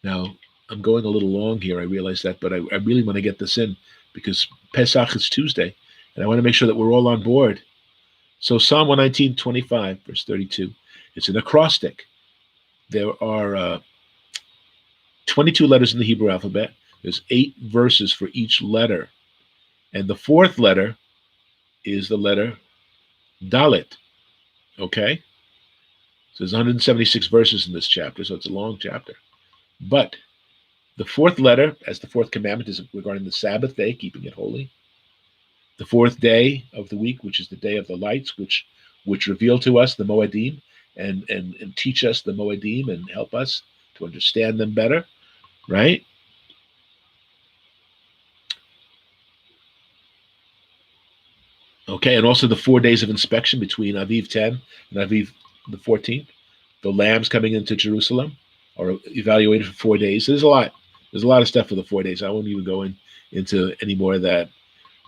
Now, I'm going a little long here, I realize that, but I really want to get this in because Pesach is Tuesday, and I want to make sure that we're all on board. So Psalm 119, 25, verse 32. It's an acrostic. There are 22 letters in the Hebrew alphabet. There's 8 verses for each letter. And the 4th letter is the letter Dalet. Okay? So there's 176 verses in this chapter, so it's a long chapter. But the 4th letter, as the 4th commandment, is regarding the Sabbath day, keeping it holy. The 4th day of the week, which is the day of the lights, which reveal to us the Moedim and teach us the Moedim and help us to understand them better, right? Okay, and also the 4 days of inspection between Aviv 10 and Aviv the 14th. The lambs coming into Jerusalem are evaluated for 4 days. There's a lot of stuff for the 4 days. I won't even go into any more of that.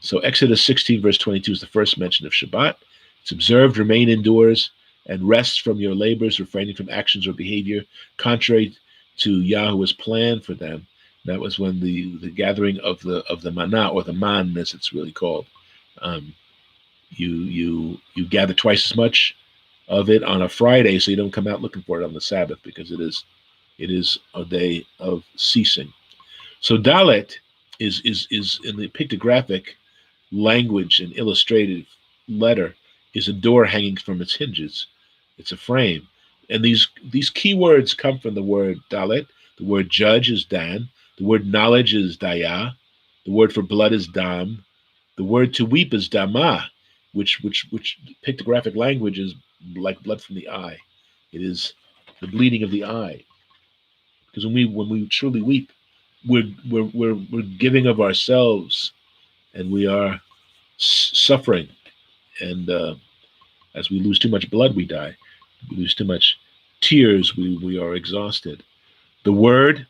So Exodus 16, verse 22 is the first mention of Shabbat. It's observed, remain indoors, and rest from your labors, refraining from actions or behavior contrary to Yahweh's plan for them. That was when the gathering of the manna, or the man, as it's really called. You gather twice as much of it on a Friday, so you don't come out looking for it on the Sabbath, because it is a day of ceasing. So Dalet is in the pictographic language and illustrative letter, is a door hanging from its hinges. It's a frame. And these key words come from the word Dalet. The word judge is Dan. The word knowledge is Daya. The word for blood is Dam. The word to weep is Dama, which pictographic language is like blood from the eye. It is the bleeding of the eye. Because when we truly weep, we're giving of ourselves, and we are suffering. And as we lose too much blood, we die. We lose too much tears, we are exhausted. The word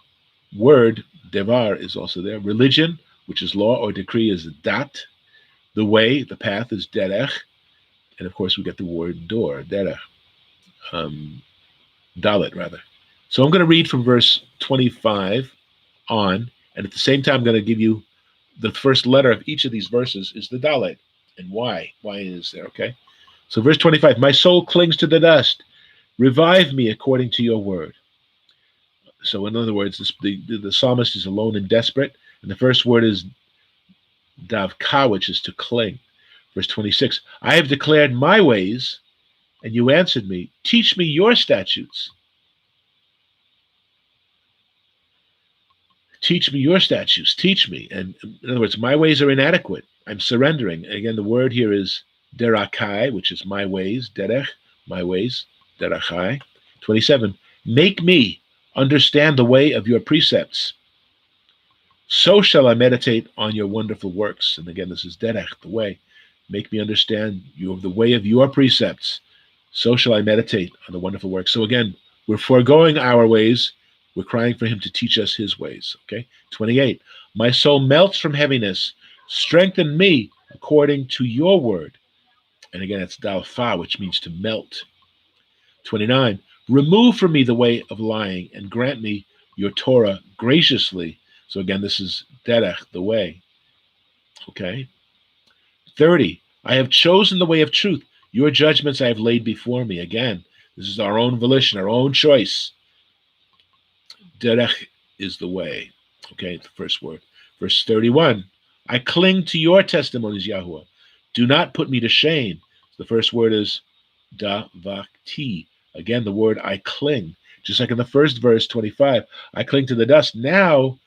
devar is also there. Religion, which is law or decree, is dat. The way, the path, is derech. And of course, we get the word door, derech. Dalet, rather. So I'm going to read from verse 25 on, and at the same time, I'm going to give you the first letter of each of these verses is the Dalet, and why it is there, okay? So verse 25, my soul clings to the dust. Revive me according to your word. So in other words, the psalmist is alone and desperate, and the first word is davka, which is to cling. Verse 26, I have declared my ways, and you answered me. Teach me your statutes. Teach me your statutes. Teach me. And in other words, my ways are inadequate. I'm surrendering. Again, the word here is derakai, which is my ways, derech, my ways, derachai. 27, make me understand the way of your precepts. So shall I meditate on your wonderful works. And again, this is derech, the way. Make me understand the way of your precepts. So shall I meditate on the wonderful works. So again, we're foregoing our ways. We're crying for him to teach us his ways. Okay. 28. My soul melts from heaviness. Strengthen me according to your word. And again, it's dalfa, which means to melt. 29. Remove from me the way of lying and grant me your Torah graciously. So again, this is derech, the way. Okay. 30. I have chosen the way of truth. Your judgments I have laid before me. Again, this is our own volition, our own choice. Derech is the way. Okay, the first word. Verse 31, I cling to your testimonies, Yahuwah. Do not put me to shame. The first word is davakti. Again, the word I cling. Just like in the first verse, 25, I cling to the dust. Now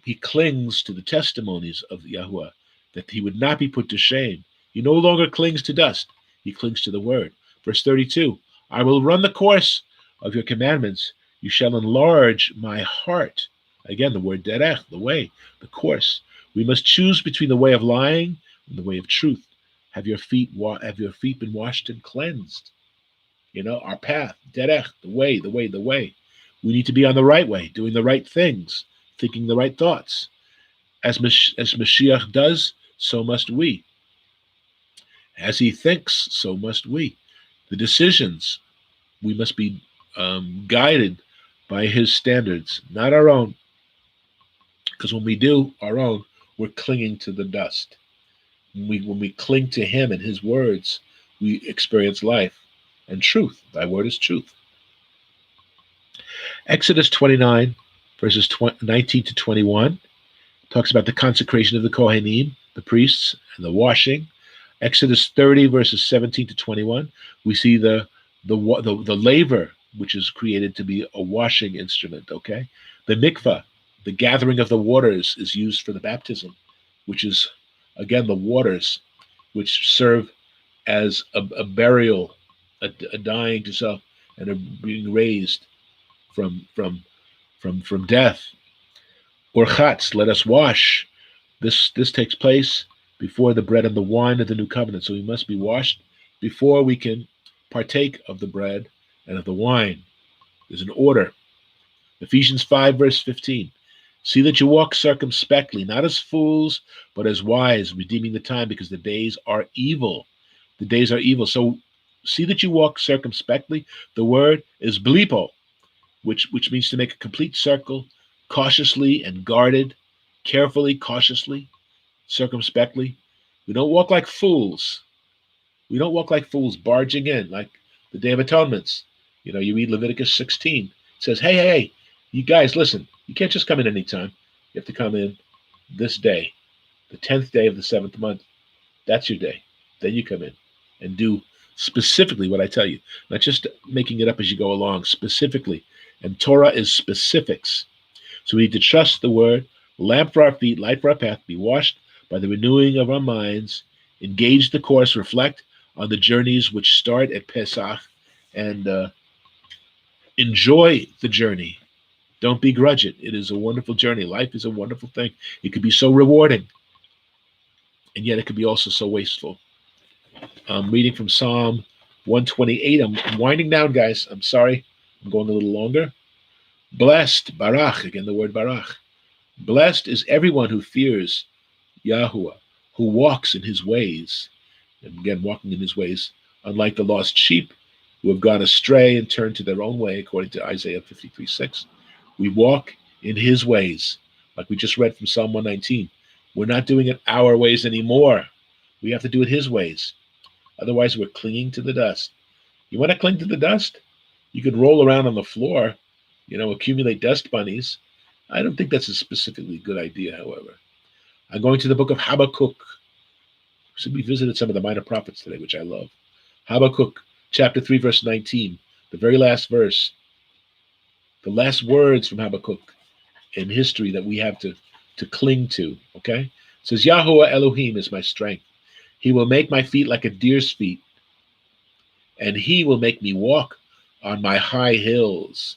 he clings to the testimonies of Yahuwah, that he would not be put to shame. He no longer clings to dust. He clings to the word. Verse 32, I will run the course of your commandments. You shall enlarge my heart. Again, the word derech, the way, the course. We must choose between the way of lying and the way of truth. Have your feet been washed and cleansed? Our path, derech, the way, the way, the way. We need to be on the right way, doing the right things, thinking the right thoughts. As Mashiach does, so must we. As he thinks, so must we. The decisions, we must be guided by his standards, not our own. Because when we do our own, we're clinging to the dust. When we cling to him and his words, we experience life and truth. Thy word is truth. Exodus 29, verses 19 to 21, talks about the consecration of the Kohanim, the priests, and the washing. Exodus 30, verses 17 to 21, we see the laver, which is created to be a washing instrument, okay? The mikvah, the gathering of the waters, is used for the baptism, which is, again, the waters, which serve as a burial, a dying to self, and a being raised from death. Orchatz, let us wash. This takes place before the bread and the wine of the new covenant. So we must be washed before we can partake of the bread and of the wine. There's an order. Ephesians 5, verse 15. See that you walk circumspectly, not as fools, but as wise, redeeming the time, because the days are evil. The days are evil. So see that you walk circumspectly. The word is blipo, which means to make a complete circle, cautiously and guarded, carefully, cautiously, circumspectly. We don't walk like fools. We don't walk like fools, barging in like the Day of Atonements. You read Leviticus 16. It says, hey, you guys, listen. You can't just come in anytime. You have to come in this day, the 10th day of the 7th month. That's your day. Then you come in and do specifically what I tell you, not just making it up as you go along, specifically. And Torah is specifics. So we need to trust the word, lamp for our feet, light for our path, be washed by the renewing of our minds, engage the course, reflect on the journeys which start at Pesach, and enjoy the journey. Don't begrudge it. It is a wonderful journey. Life is a wonderful thing. It could be so rewarding, and yet it could be also so wasteful. I'm reading from Psalm 128. I'm winding down, guys. I'm sorry. I'm going a little longer. Blessed, barach, again the word barach. Blessed is everyone who fears Yahuwah, who walks in his ways. And again, walking in his ways, unlike the lost sheep who have gone astray and turned to their own way, according to Isaiah 53:6. We walk in his ways, like we just read from Psalm 119. We're not doing it our ways anymore. We have to do it his ways. Otherwise, we're clinging to the dust. You want to cling to the dust? You could roll around on the floor, accumulate dust bunnies. I don't think that's a specifically good idea, however. I'm going to the book of Habakkuk. So we visited some of the minor prophets today, which I love. Habakkuk, chapter 3, verse 19, the very last verse. The last words from Habakkuk in history that we have to cling to, okay? It says, Yahuwah Elohim is my strength. He will make my feet like a deer's feet, and he will make me walk on my high hills.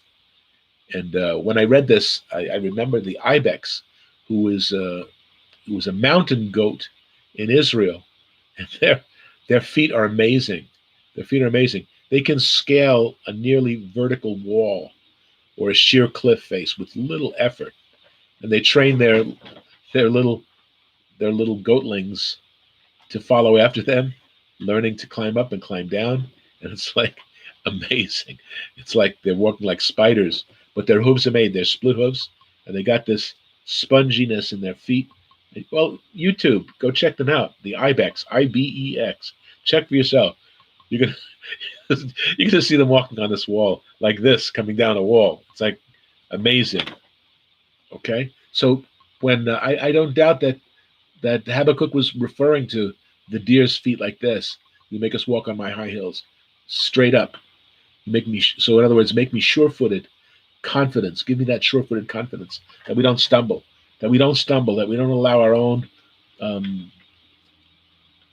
And when I read this, I remember the ibex, who was a mountain goat in Israel, and their feet are amazing. Their feet are amazing. They can scale a nearly vertical wall or a sheer cliff face with little effort, and they train their little goatlings to follow after them, learning to climb up and climb down, and it's like amazing. It's like they're walking like spiders, but their hooves are made. They're split hooves, and they got this sponginess in their feet. Well, YouTube, go check them out. The ibex, IBEX. Check for yourself. You're gonna see them walking on this wall like this, coming down a wall. It's like amazing. Okay, so when I don't doubt that Habakkuk was referring to the deer's feet like this. You make us walk on my high hills, straight up. You make me so. In other words, make me sure-footed, confidence. Give me that sure-footed confidence that we don't stumble, that we don't allow our own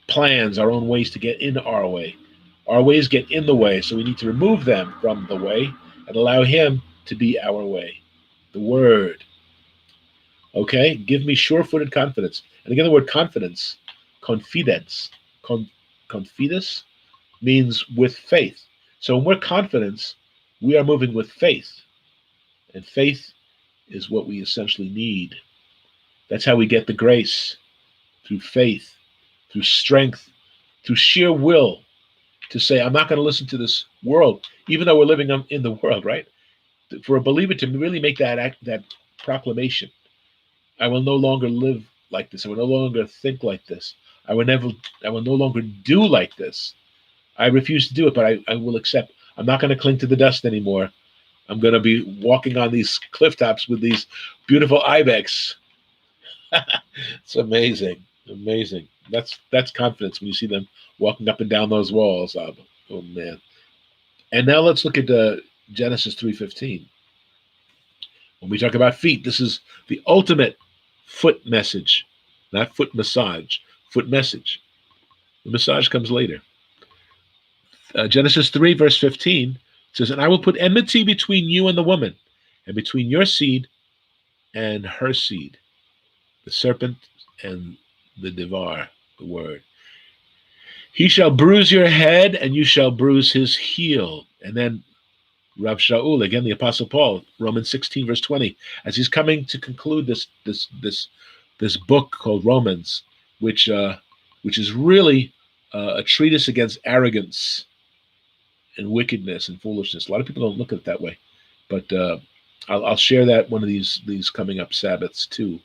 plans, our own ways to get in our way. Our ways get in the way, so we need to remove them from the way and allow Him to be our way. The Word. Okay? Give me sure-footed confidence. And again, the word confidence, confidence, confidus means with faith. So when we're confident, we are moving with faith. And faith is what we essentially need. That's how we get the grace, through faith, through strength, through sheer will, to say, I'm not going to listen to this world, even though we're living in the world, right? For a believer to really make that proclamation, I will no longer live like this. I will no longer think like this. I will no longer do like this. I refuse to do it, but I will accept. I'm not going to cling to the dust anymore. I'm going to be walking on these cliff tops with these beautiful ibex. It's amazing. Amazing. That's confidence when you see them walking up and down those walls. Oh man. And now let's look at Genesis 3:15. When we talk about feet, this is the ultimate foot message, not foot massage, foot message. The massage comes later. Genesis 3 verse 15 says, and I will put enmity between you and the woman, and between your seed and her seed, the serpent and the devar, the word. He shall bruise your head, and you shall bruise his heel. And then Rav Shaul, again the Apostle Paul, Romans 16 verse 20, as he's coming to conclude this book called Romans, which is really a treatise against arrogance and wickedness and foolishness. A lot of people don't look at it that way, but I'll share that one of these coming up Sabbaths too,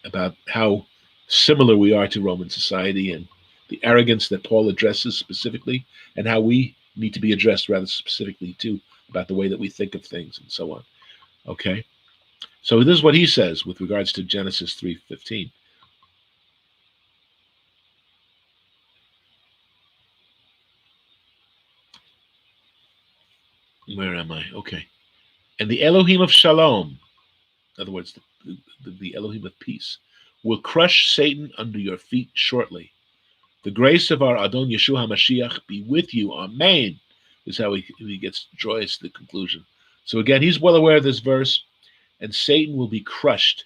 about how similar we are to Roman society and the arrogance that Paul addresses specifically, and how we need to be addressed rather specifically too, about the way that we think of things and so on. Okay, so this is what he says with regards to Genesis 3:15. Where am I? Okay. And the Elohim of Shalom, in other words, the Elohim of peace, will crush Satan under your feet shortly. The grace of our Adon Yeshua HaMashiach be with you. Amen. Is how he gets joyous to the conclusion. So again, he's well aware of this verse, and Satan will be crushed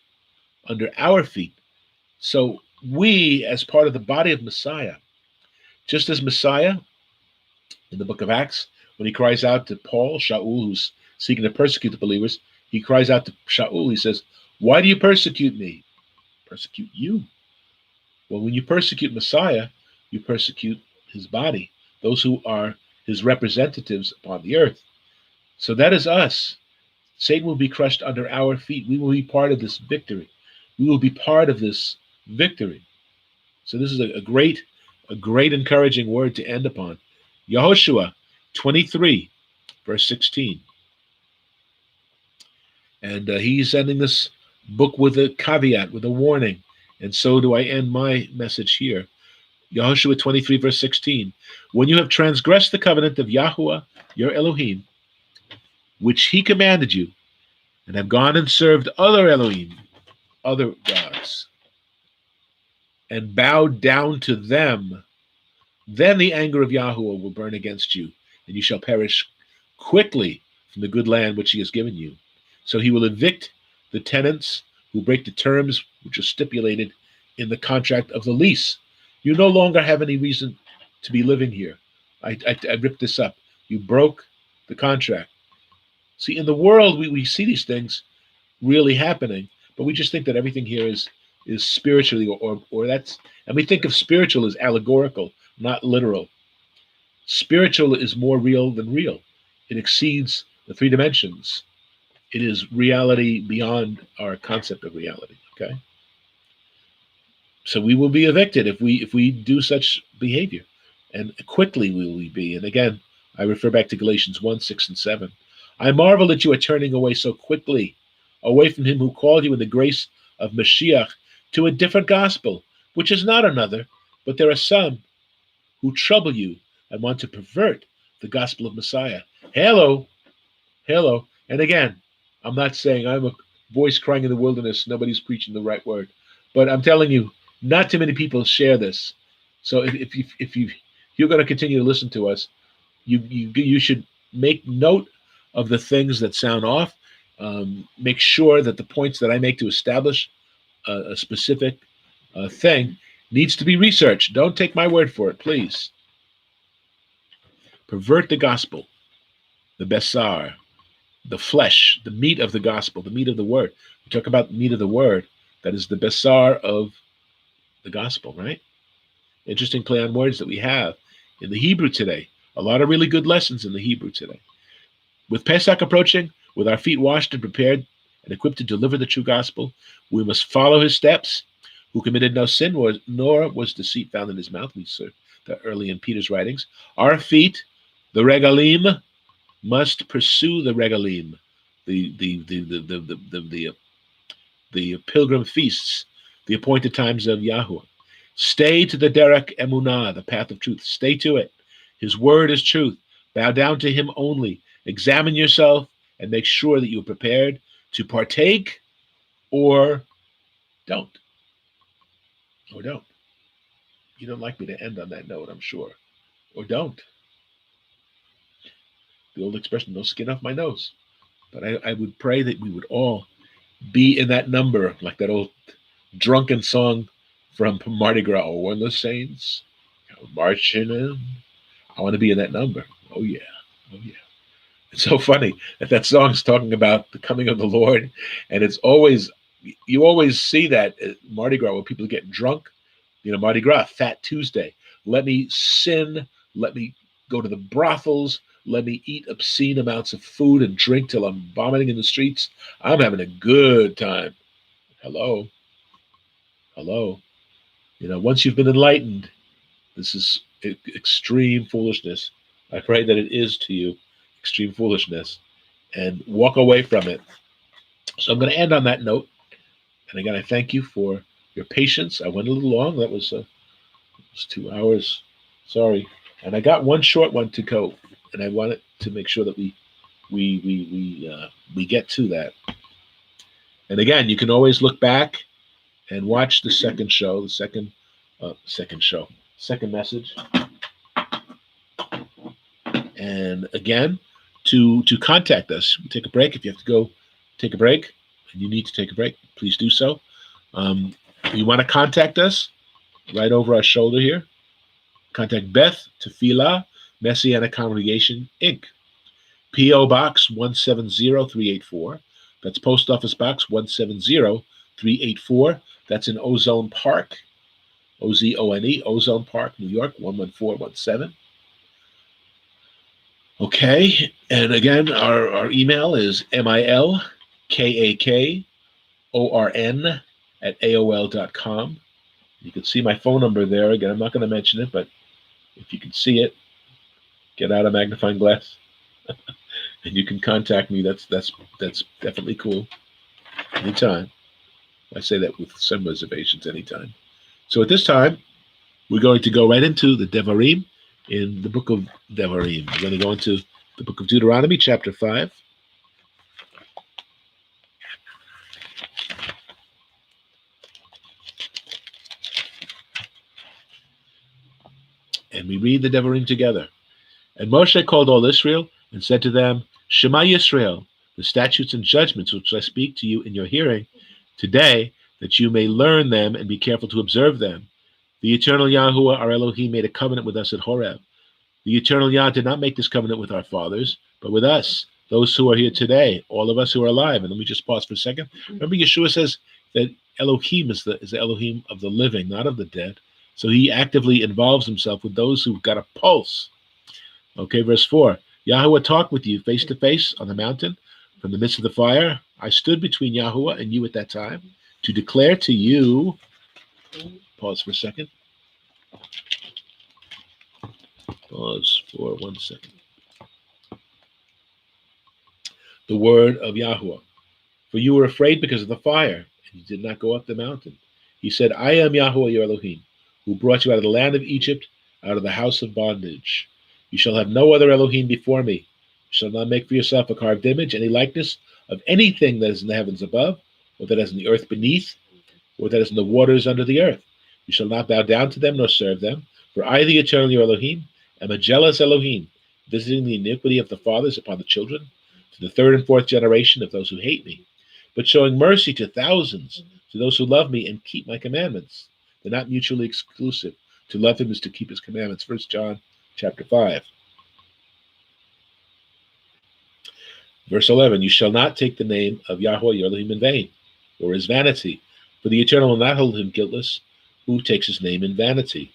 under our feet. So we, as part of the body of Messiah, just as Messiah in the book of Acts, when he cries out to Paul, Shaul, who's seeking to persecute the believers, he cries out to Shaul, he says, why do you persecute me? Persecute you? Well, when you persecute Messiah, you persecute his body, those who are his representatives upon the earth. So that is us. Satan will be crushed under our feet. We will be part of this victory. We will be part of this victory. So this is a great encouraging word to end upon. Yehoshua 23, verse 16. And he's ending this book with a caveat, with a warning. And so do I end my message here. Yehoshua 23, verse 16. When you have transgressed the covenant of Yahuwah, your Elohim, which he commanded you, and have gone and served other Elohim, other gods, and bowed down to them, then the anger of Yahuwah will burn against you, and you shall perish quickly from the good land which he has given you. So he will evict the tenants who break the terms which are stipulated in the contract of the lease. You no longer have any reason to be living here. I ripped this up. You broke the contract. See, in the world, we see these things really happening, but we just think that everything here is spiritually, or that's, and we think of spiritual as allegorical, not literal. Spiritual is more real than real. It exceeds the three dimensions. It is reality beyond our concept of reality. Okay. So we will be evicted if we do such behavior, and quickly will we be. And again, I refer back to Galatians 1, 6, and 7. I marvel that you are turning away so quickly, away from him who called you in the grace of Mashiach to a different gospel, which is not another, but there are some who trouble you and want to pervert the gospel of Messiah. Hello, hello. And again, I'm not saying I'm a voice crying in the wilderness, nobody's preaching the right word. But I'm telling you, not too many people share this. So if you're going to continue to listen to us, you should make note of the things that sound off. Make sure that the points that I make to establish a specific thing needs to be researched. Don't take my word for it, please. Pervert the gospel, the besar, the flesh, the meat of the gospel, the meat of the word. We talk about the meat of the word. That is the besar of the gospel, right? Interesting play on words that we have in the Hebrew today. A lot of really good lessons in the Hebrew today. With Pesach approaching, with our feet washed and prepared and equipped to deliver the true gospel, we must follow his steps, who committed no sin, nor was deceit found in his mouth. We saw that early in Peter's writings. Our feet, the regalim, must pursue the regalim, the pilgrim feasts, the appointed times of Yahuwah. Stay to the derek emunah, the path of truth. Stay to it. His word is truth. Bow down to him only. Examine yourself and make sure that you are prepared to partake or don't. Or don't. You don't like me to end on that note, I'm sure. Or don't. The old expression, no skin off my nose. But I would pray that we would all be in that number, like that old drunken song from Mardi Gras. Oh, when the saints are marching in. I want to be in that number. Oh, yeah. Oh, yeah. It's so funny that song is talking about the coming of the Lord. And it's always, you always see that at Mardi Gras where people get drunk. You know, Mardi Gras, Fat Tuesday. Let me sin. Let me go to the brothels. Let me eat obscene amounts of food and drink till I'm vomiting in the streets. I'm having a good time. Hello. Hello. You know, once you've been enlightened, this is extreme foolishness. I pray that it is to you extreme foolishness and walk away from it. So I'm going to end on that note. And again, I thank you for your patience. I went a little long. That was 2 hours. Sorry. And I got one short one to go. And I wanted to make sure that we get to that. And again, you can always look back and watch the second show, the second message. And again, to contact us, take a break. If you have to go take a break and you need to take a break, please do so. You want to contact us right over our shoulder here. Contact Beth Tefilah, Messianic Congregation, Inc. P.O. Box 170384. That's Post Office Box 170384. That's in Ozone Park, Ozone, Ozone Park, New York, 11417. Okay, and again, our email is milkakkorn@aol.com. You can see my phone number there. Again, I'm not going to mention it, but if you can see it, get out a magnifying glass, and you can contact me. That's definitely cool. Anytime. I say that with some reservations. Anytime. So at this time, we're going to go right into the Devarim in the book of Devarim. We're going to go into the book of Deuteronomy, chapter 5. And we read the Devarim together. And Moshe called all Israel and said to them, Shema Yisrael, the statutes and judgments which I speak to you in your hearing today, that you may learn them and be careful to observe them. The eternal Yahuwah, our Elohim, made a covenant with us at Horeb. The eternal Yah did not make this covenant with our fathers, but with us, those who are here today, all of us who are alive. And let me just pause for a second. Remember, Yeshua says that Elohim is the Elohim of the living, not of the dead. So he actively involves himself with those who've got a pulse. Okay, verse 4. Yahuwah talked with you face to face on the mountain from the midst of the fire. I stood between Yahuwah and you at that time to declare to you. Pause for a second. Pause for 1 second. The word of Yahuwah. For you were afraid because of the fire, and you did not go up the mountain. He said, I am Yahweh your Elohim, who brought you out of the land of Egypt, out of the house of bondage. You shall have no other Elohim before me. You shall not make for yourself a carved image, any likeness of anything that is in the heavens above, or that is in the earth beneath, or that is in the waters under the earth. You shall not bow down to them nor serve them, for I, the eternal your Elohim, am a jealous Elohim, visiting the iniquity of the fathers upon the children, to the third and fourth generation of those who hate me, but showing mercy to thousands, to those who love me and keep my commandments. They're not mutually exclusive. To love him is to keep his commandments. 1 John chapter 5. Verse 11, you shall not take the name of Yahweh your Elohim in vain, or his vanity, for the Eternal will not hold him guiltless who takes his name in vanity.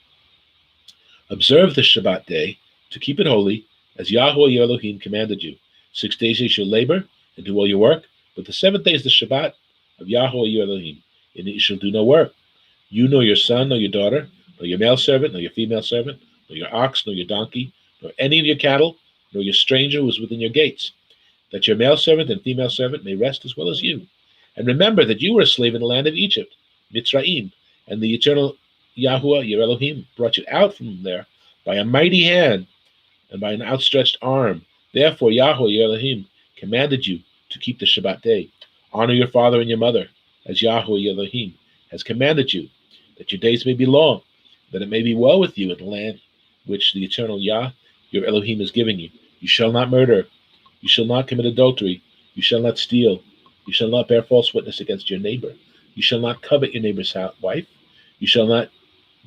Observe the Shabbat day to keep it holy, as Yahweh your Elohim commanded you. 6 days you shall labor and do all your work, but the 7th day is the Shabbat of Yahweh your Elohim, in it you shall do no work. You nor your son, nor your daughter, nor your male servant, nor your female servant, nor your ox, nor your donkey, nor any of your cattle, nor your stranger who is within your gates, that your male servant and female servant may rest as well as you. And remember that you were a slave in the land of Egypt, Mitzrayim, and the eternal Yahweh, your Elohim, brought you out from there by a mighty hand and by an outstretched arm. Therefore, Yahweh, your Elohim, commanded you to keep the Shabbat day. Honor your father and your mother, as Yahweh, your Elohim, has commanded you, that your days may be long, that it may be well with you in the land which the eternal Yah, your Elohim, is giving you. You shall not murder. You shall not commit adultery. You shall not steal. You shall not bear false witness against your neighbor. You shall not covet your neighbor's wife. You shall not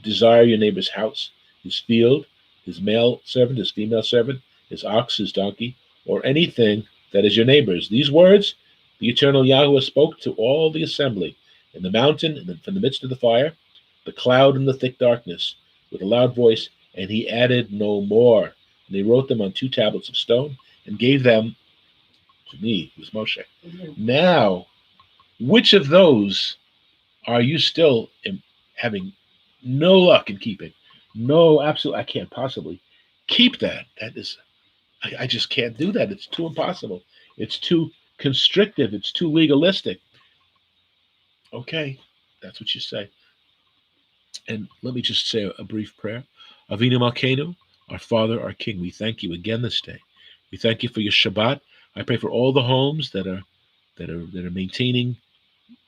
desire your neighbor's house, his field, his male servant, his female servant, his ox, his donkey, or anything that is your neighbor's. These words the eternal Yahweh spoke to all the assembly in the mountain and from the midst of the fire, the cloud and the thick darkness, with a loud voice, and he added no more. And they wrote them on 2 tablets of stone and gave them to me, who's Moshe. Mm-hmm. Now, which of those are you still having no luck in keeping? No, absolutely, I can't possibly keep that. That is, I just can't do that. It's too impossible. It's too constrictive. It's too legalistic. Okay, that's what you say. And let me just say a brief prayer. Avinu Malkeinu, our Father, our King, we thank you again this day. We thank you for your Shabbat. I pray for all the homes that are maintaining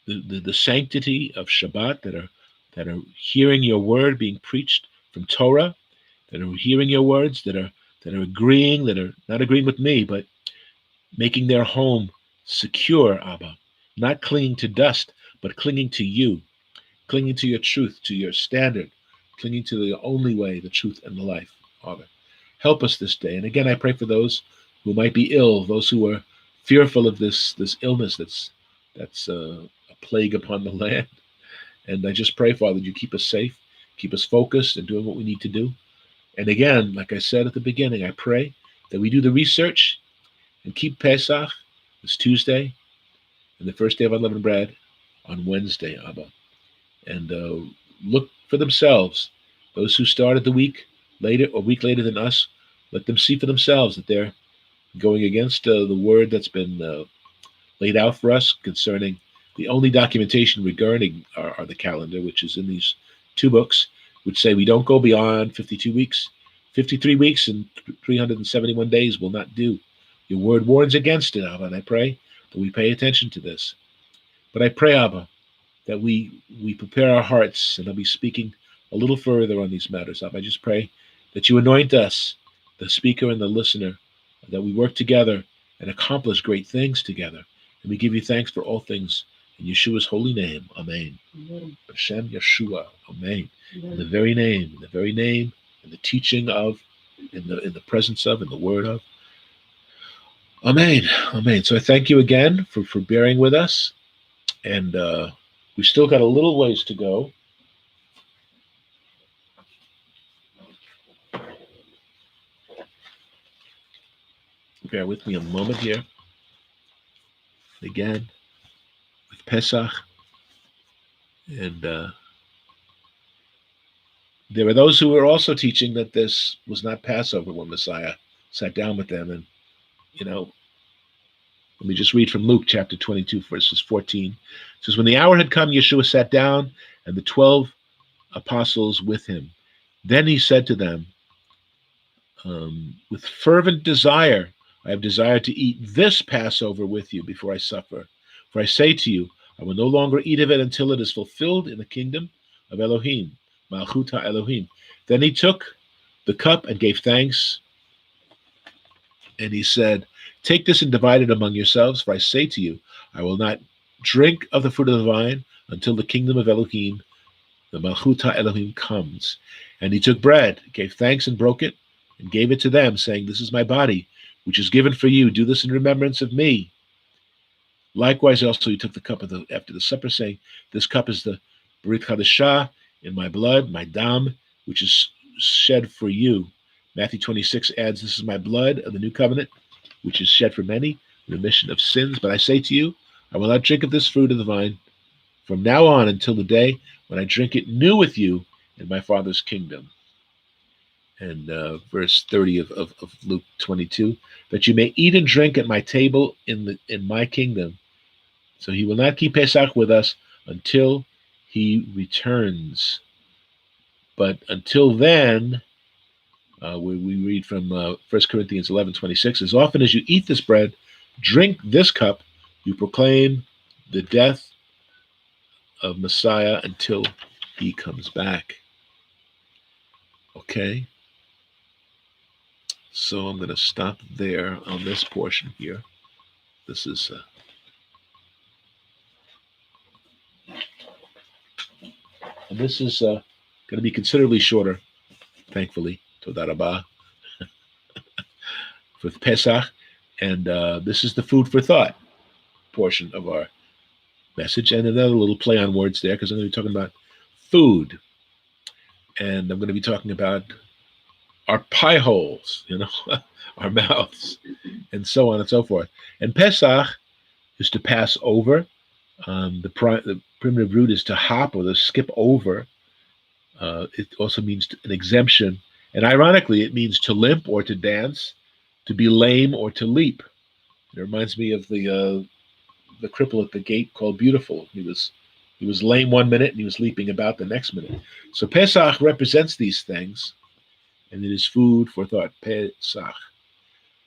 the sanctity of Shabbat, that are hearing your word being preached from Torah, that are hearing your words, that are agreeing, that are not agreeing with me, but making their home secure, Abba, not clinging to dust, but clinging to you, clinging to your truth, to your standard, clinging to the only way, the truth, and the life, Father. Help us this day. And again, I pray for those who might be ill, those who are fearful of this illness that's a plague upon the land. And I just pray, Father, that you keep us safe, keep us focused and doing what we need to do. And again, like I said at the beginning, I pray that we do the research and keep Pesach this Tuesday and the first day of unleavened bread on Wednesday, Abba. And look for themselves. Those who started the week later or week later than us, let them see for themselves that they're going against the word that's been laid out for us concerning the only documentation regarding our the calendar, which is in these 2 books, which say we don't go beyond 52 weeks. 53 weeks and 371 days will not do. Your word warns against it, Abba, and I pray that we pay attention to this. But I pray, Abba, that we prepare our hearts, and I'll be speaking a little further on these matters, Abba. I just pray that you anoint us, the speaker and the listener, that we work together and accomplish great things together. And we give you thanks for all things in Yeshua's holy name. Amen. B'Shem Yeshua. Amen. In the very name, in the teaching of, in the presence of, in the word of. Amen. Amen. So I thank you again for bearing with us. And we still got a little ways to go. Bear with me a moment here. Again, with Pesach. And there are those who were also teaching that this was not Passover when Messiah sat down with them. And, Let me just read from Luke chapter 22, verses 14. It says, when the hour had come, Yeshua sat down, and the 12 apostles with him. Then he said to them, with fervent desire, I have desired to eat this Passover with you before I suffer. For I say to you, I will no longer eat of it until it is fulfilled in the kingdom of Elohim, Malchut Elohim. Then he took the cup and gave thanks, and he said, take this and divide it among yourselves, for I say to you, I will not drink of the fruit of the vine until the kingdom of Elohim, the Malchut Elohim, comes. And he took bread, gave thanks, and broke it, and gave it to them, saying, this is my body, which is given for you. Do this in remembrance of me. Likewise, also he took the cup after the supper, saying, this cup is the Brit Chadashah in my blood, my dam, which is shed for you. Matthew 26 adds, this is my blood of the new covenant, which is shed for many, remission of sins. But I say to you, I will not drink of this fruit of the vine from now on until the day when I drink it new with you in my Father's kingdom. And verse 30 of Luke 22, that you may eat and drink at my table in my kingdom. So he will not keep Pesach with us until he returns. But until then, we read from 1 Corinthians 11:26, as often as you eat this bread, drink this cup, you proclaim the death of Messiah until he comes back. Okay? So I'm going to stop there on this portion here. This is going to be considerably shorter, thankfully. Toda Rabah. For Pesach. And this is the food for thought portion of our message. And another little play on words there, because I'm going to be talking about food. And I'm going to be talking about our pie holes, our mouths, and so on and so forth. And Pesach is to pass over. The primitive root is to hop or to skip over. It also means an exemption. And ironically, it means to limp or to dance, to be lame or to leap. It reminds me of the cripple at the gate called Beautiful. He was lame one minute and he was leaping about the next minute. So Pesach represents these things. And it is food for thought. Pesach,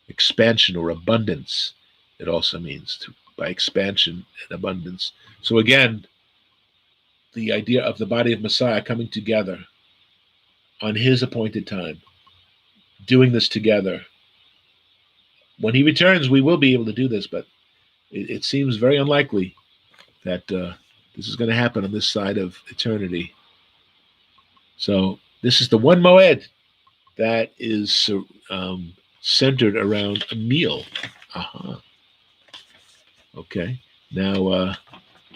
expansion or abundance. It also means by expansion and abundance. So again, the idea of the body of Messiah coming together on his appointed time, doing this together. When he returns, we will be able to do this, but it seems very unlikely that this is going to happen on this side of eternity. So this is the one moed that is centered around a meal. Okay. Now,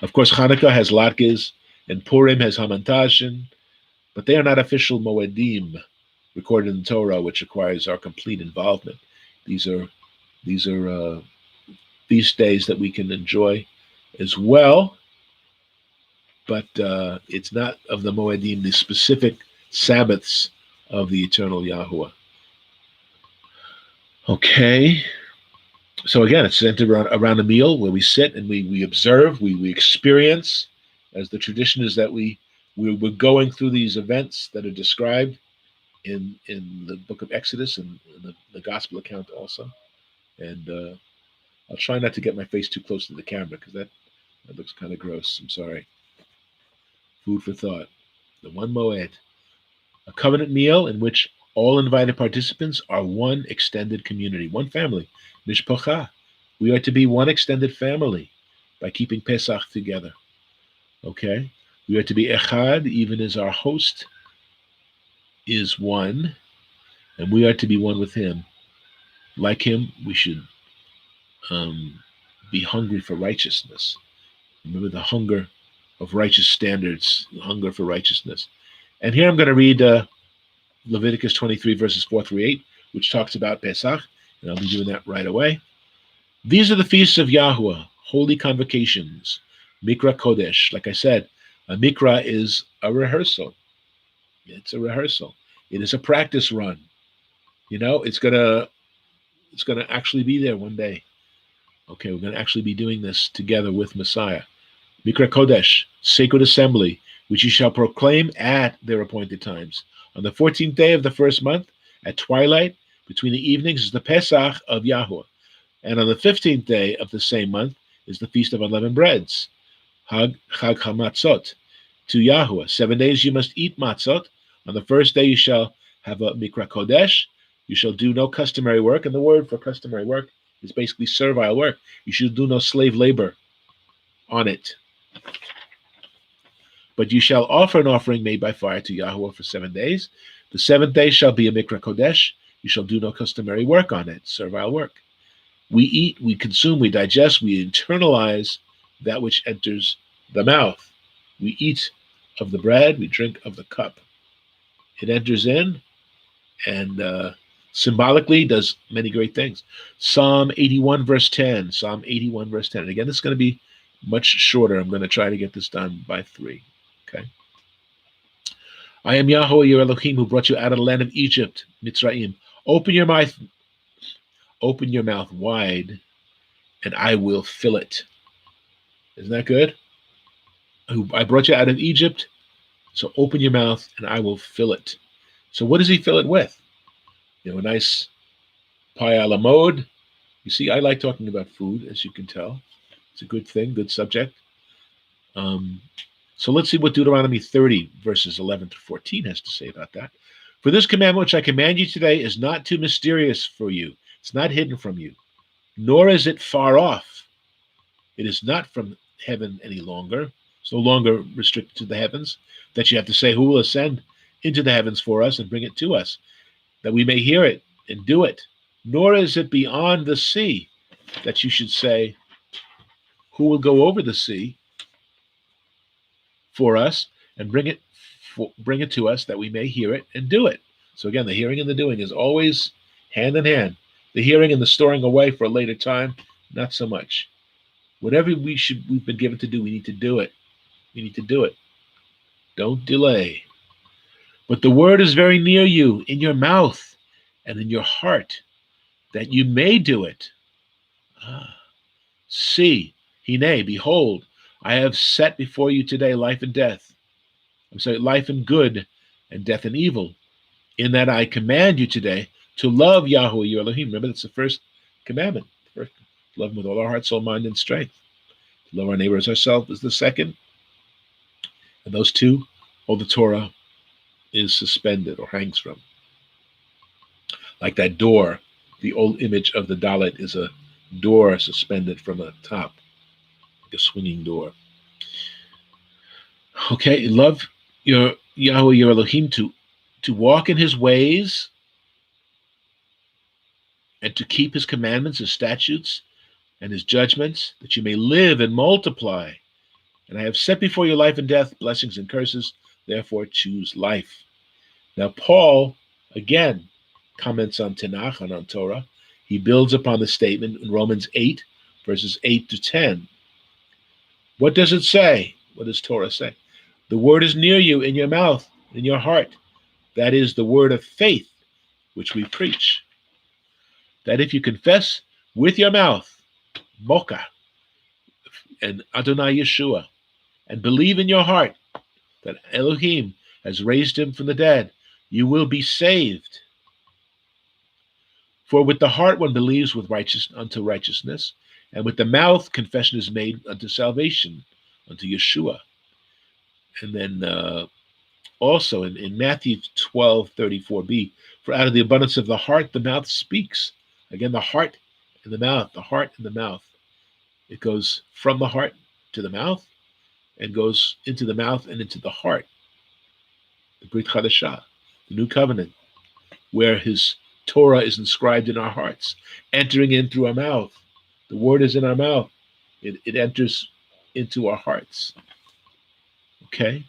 of course, Hanukkah has latkes and Purim has hamantashen, but they are not official moedim recorded in the Torah, which requires our complete involvement. These are feast days that we can enjoy as well, but it's not of the moedim, the specific Sabbaths of the eternal Yahuwah. Okay. So again, it's centered around a meal where we sit and we observe, we experience, as the tradition is that we're going through these events that are described in the book of Exodus and the gospel account also. And I'll try not to get my face too close to the camera because that looks kind of gross. I'm sorry. Food for thought. The one moed. A covenant meal in which all invited participants are one extended community, one family. Mishpacha. We are to be one extended family by keeping Pesach together. Okay? We are to be echad, even as our host is one, and we are to be one with him. Like him, we should be hungry for righteousness. Remember the hunger of righteous standards, the hunger for righteousness. And here I'm going to read Leviticus 23, verses 4 through 8, which talks about Pesach, and I'll be doing that right away. These are the feasts of Yahuwah, holy convocations, Mikra Kodesh. Like I said, a Mikra is a rehearsal. It's a rehearsal. It is a practice run. It's gonna actually be there one day. Okay, we're going to actually be doing this together with Messiah. Mikra Kodesh, sacred assembly, which you shall proclaim at their appointed times. On the 14th day of the first month, at twilight, between the evenings, is the Pesach of Yahuwah. And on the 15th day of the same month is the Feast of Unleavened Breads, Chag HaMatzot, to Yahuwah. 7 days you must eat matzot. On the first day you shall have a Mikra Kodesh. You shall do no customary work. And the word for customary work is basically servile work. You should do no slave labor on it. But you shall offer an offering made by fire to Yahuwah for 7 days. The 7th day shall be a Mikra Kodesh. You shall do no customary work on it, servile work. We eat, we consume, we digest, we internalize that which enters the mouth. We eat of the bread, we drink of the cup. It enters in and symbolically does many great things. Psalm 81, verse 10. Psalm 81, verse 10. And again, this is going to be much shorter. I'm going to try to get this done by 3. Okay. I am Yahweh, your Elohim, who brought you out of the land of Egypt, Mitzrayim. Open your mouth wide, and I will fill it. Isn't that good? I brought you out of Egypt, so open your mouth, and I will fill it. So what does he fill it with? A nice pie a la mode. You see, I like talking about food, as you can tell. It's a good thing, good subject. So let's see what Deuteronomy 30, verses 11 to 14 has to say about that. For this commandment which I command you today is not too mysterious for you. It's not hidden from you, nor is it far off. It is not from heaven any longer. It's no longer restricted to the heavens, that you have to say, who will ascend into the heavens for us and bring it to us, that we may hear it and do it. Nor is it beyond the sea, that you should say, who will go over the sea for us and bring it to us, that we may hear it and do it. So again, the hearing and the doing is always hand in hand. The hearing and the storing away for a later time, not so much. Whatever we've been given to do, we need to do it. We need to do it. Don't delay. But the word is very near you, in your mouth and in your heart, that you may do it. See, hine, behold, I have set before you today life and death. Life and good, and death and evil. In that I command you today to love Yahweh your Elohim. Remember, that's the first commandment. First, love him with all our heart, soul, mind, and strength. To love our neighbor as ourselves is the second. And those two, all the Torah is suspended or hangs from. Like that door, the old image of the Dalet is a door suspended from a top, like a swinging door. Okay, love your Yahweh, your Elohim, to walk in his ways and to keep his commandments, his statutes, and his judgments, that you may live and multiply. And I have set before you life and death, blessings and curses. Therefore, choose life. Now, Paul, again, comments on Tanakh and on Torah. He builds upon the statement in Romans 8, verses 8 to 10. What does it say? What does Torah say? The word is near you, in your mouth, in your heart. That is the word of faith, which we preach. That if you confess with your mouth, Mocha, and Adonai Yeshua, and believe in your heart that Elohim has raised him from the dead, you will be saved. For with the heart one believes unto righteousness, and with the mouth confession is made unto salvation, unto Yeshua. And then also in Matthew 12:34b, for out of the abundance of the heart, the mouth speaks. Again, the heart and the mouth, the heart and the mouth. It goes from the heart to the mouth, and goes into the mouth and into the heart. The Brit Chadashah, the new covenant, where his Torah is inscribed in our hearts, entering in through our mouth. The word is in our mouth. It enters into our hearts. Okay?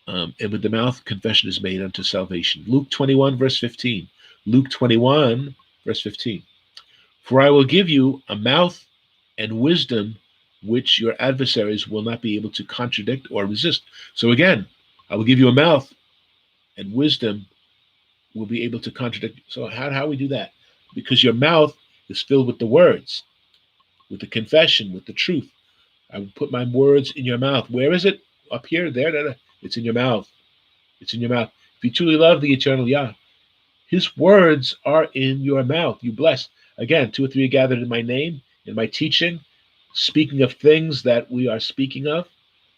And with the mouth, confession is made unto salvation. Luke 21, verse 15. Luke 21, verse 15. For I will give you a mouth and wisdom which your adversaries will not be able to contradict or resist. So again, I will give you a mouth and wisdom will be able to contradict. So how do we do that? Because your mouth is filled with the words, with the confession, with the truth. I will put my words in your mouth. Where is it? Up here, there. It's in your mouth. It's in your mouth. If you truly love the eternal Yah, his words are in your mouth. You bless. Again, 2 or 3 are gathered in my name, in my teaching, speaking of things that we are speaking of.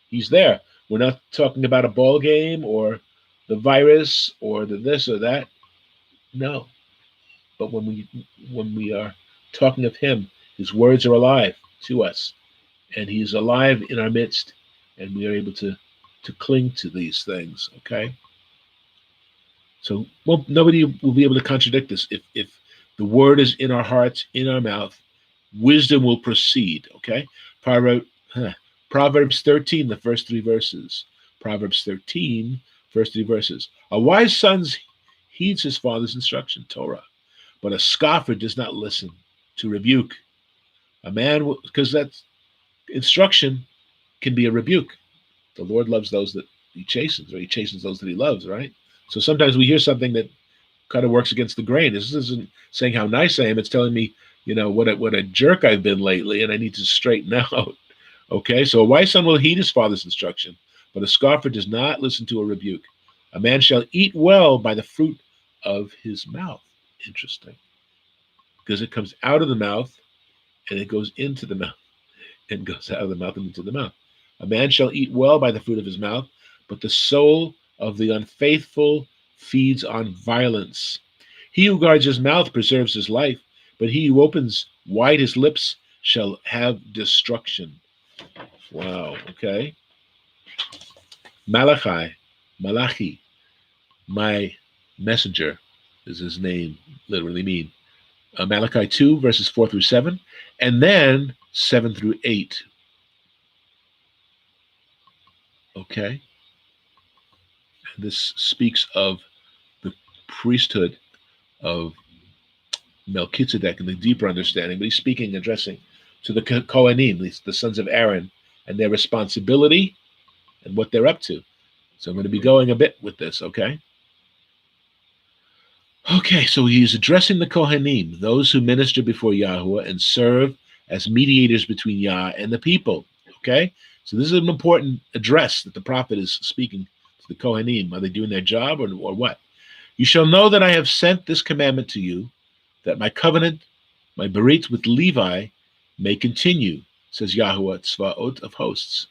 He's there. We're not talking about a ball game or the virus or the this or that. No. But when we are talking of him, his words are alive to us. And he is alive in our midst. And we are able to cling to these things. Okay? So nobody will be able to contradict this. If the word is in our hearts, in our mouth, wisdom will proceed. Okay? Proverbs 13, the first 3 verses. Proverbs 13, first 3 verses. A wise son heeds his father's instruction, Torah, but a scoffer does not listen to rebuke. A man, because that instruction can be a rebuke. The Lord loves those that he chastens, or he chastens those that he loves, right? So sometimes we hear something that kind of works against the grain. This isn't saying how nice I am. It's telling me, what a jerk I've been lately, and I need to straighten out. Okay, so a wise son will heed his father's instruction, but a scoffer does not listen to a rebuke. A man shall eat well by the fruit of his mouth. Interesting. Because it comes out of the mouth, and it goes into the mouth, and goes out of the mouth and into the mouth. A man shall eat well by the fruit of his mouth, but the soul of the unfaithful feeds on violence. He who guards his mouth preserves his life, but he who opens wide his lips shall have destruction. Wow, okay. Malachi, my messenger is his name, literally mean. Malachi 2, verses 4 through 7, and then 7 through 8. Okay. This speaks of the priesthood of Melchizedek and the deeper understanding, but he's speaking, addressing to the Kohanim, the sons of Aaron, and their responsibility and what they're up to. So I'm going to be going a bit with this, okay? Okay, so he's addressing the Kohanim, those who minister before Yahweh and serve as mediators between Yah and the people, okay? So this is an important address that the prophet is speaking to the Kohanim. Are they doing their job or what? You shall know that I have sent this commandment to you, that my covenant, my berit with Levi may continue, says Yahweh Tzvaot of hosts.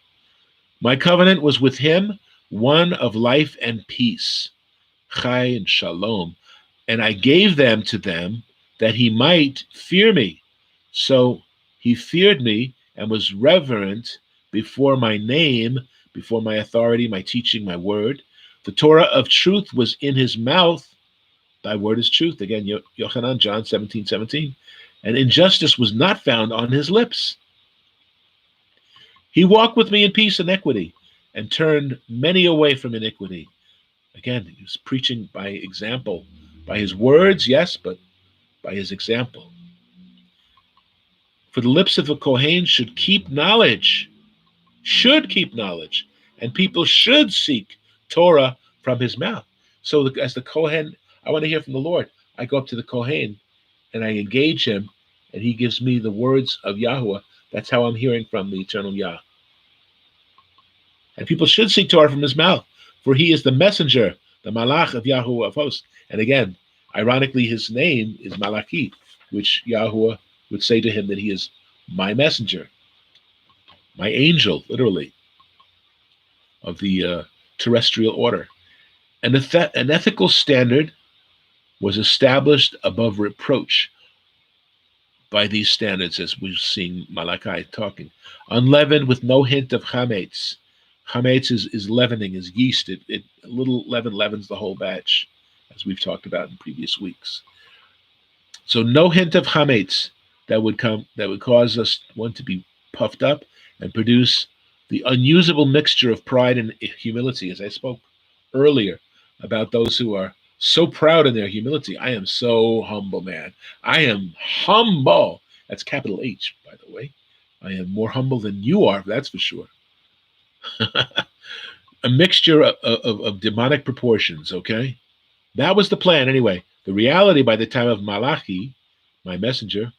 My covenant was with him, one of life and peace, chai and shalom, and I gave them to them that he might fear me. So he feared me and was reverent before my name, before my authority, my teaching, my word. The Torah of truth was in his mouth. Thy word is truth. Again, Yochanan, John 17:17. And injustice was not found on his lips. He walked with me in peace and equity and turned many away from iniquity. Again, he was preaching by example, by his words, yes, but by his example. For the lips of a Kohen should keep knowledge, and people should seek Torah from his mouth. So as the Kohen, I want to hear from the Lord. I go up to the Kohen and I engage him, and he gives me the words of Yahweh. That's how I'm hearing from the eternal Yah. And people should seek Torah from his mouth, for he is the messenger, the malach of Yahweh of hosts. And again, ironically, his name is Malachi, which Yahweh would say to him that he is my messenger, my angel, literally, of the terrestrial order. An ethical standard was established above reproach by these standards, as we've seen Malachi talking. Unleavened with no hint of chametz. Chametz is leavening, is yeast. A little leaven leavens the whole batch, as we've talked about in previous weeks. So no hint of chametz that would cause us one to be puffed up and produce the unusable mixture of pride and humility, as I spoke earlier about those who are so proud in their humility. I am so humble, man. I am humble. That's capital H, by the way. I am more humble than you are, that's for sure. A mixture of demonic proportions, okay? That was the plan anyway. The reality by the time of Malachi, my messenger,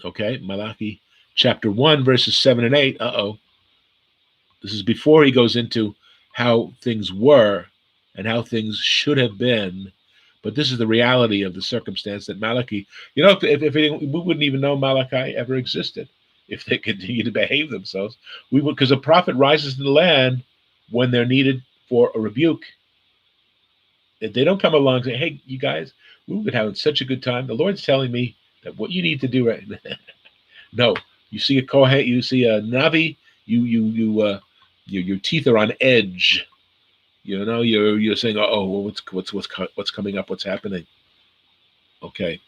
Okay, Malachi chapter 1, verses 7 and 8. This is before he goes into how things were and how things should have been. But this is the reality of the circumstance that Malachi, if we wouldn't even know Malachi ever existed if they continue to behave themselves. We would, because a prophet rises in the land when they're needed for a rebuke. If they don't come along and say, hey, you guys, we've been having such a good time. The Lord's telling me that what you need to do right now. No, you see a Kohen, you see a Navi, your teeth are on edge. You're saying, oh, well, what's coming up? What's happening? Okay.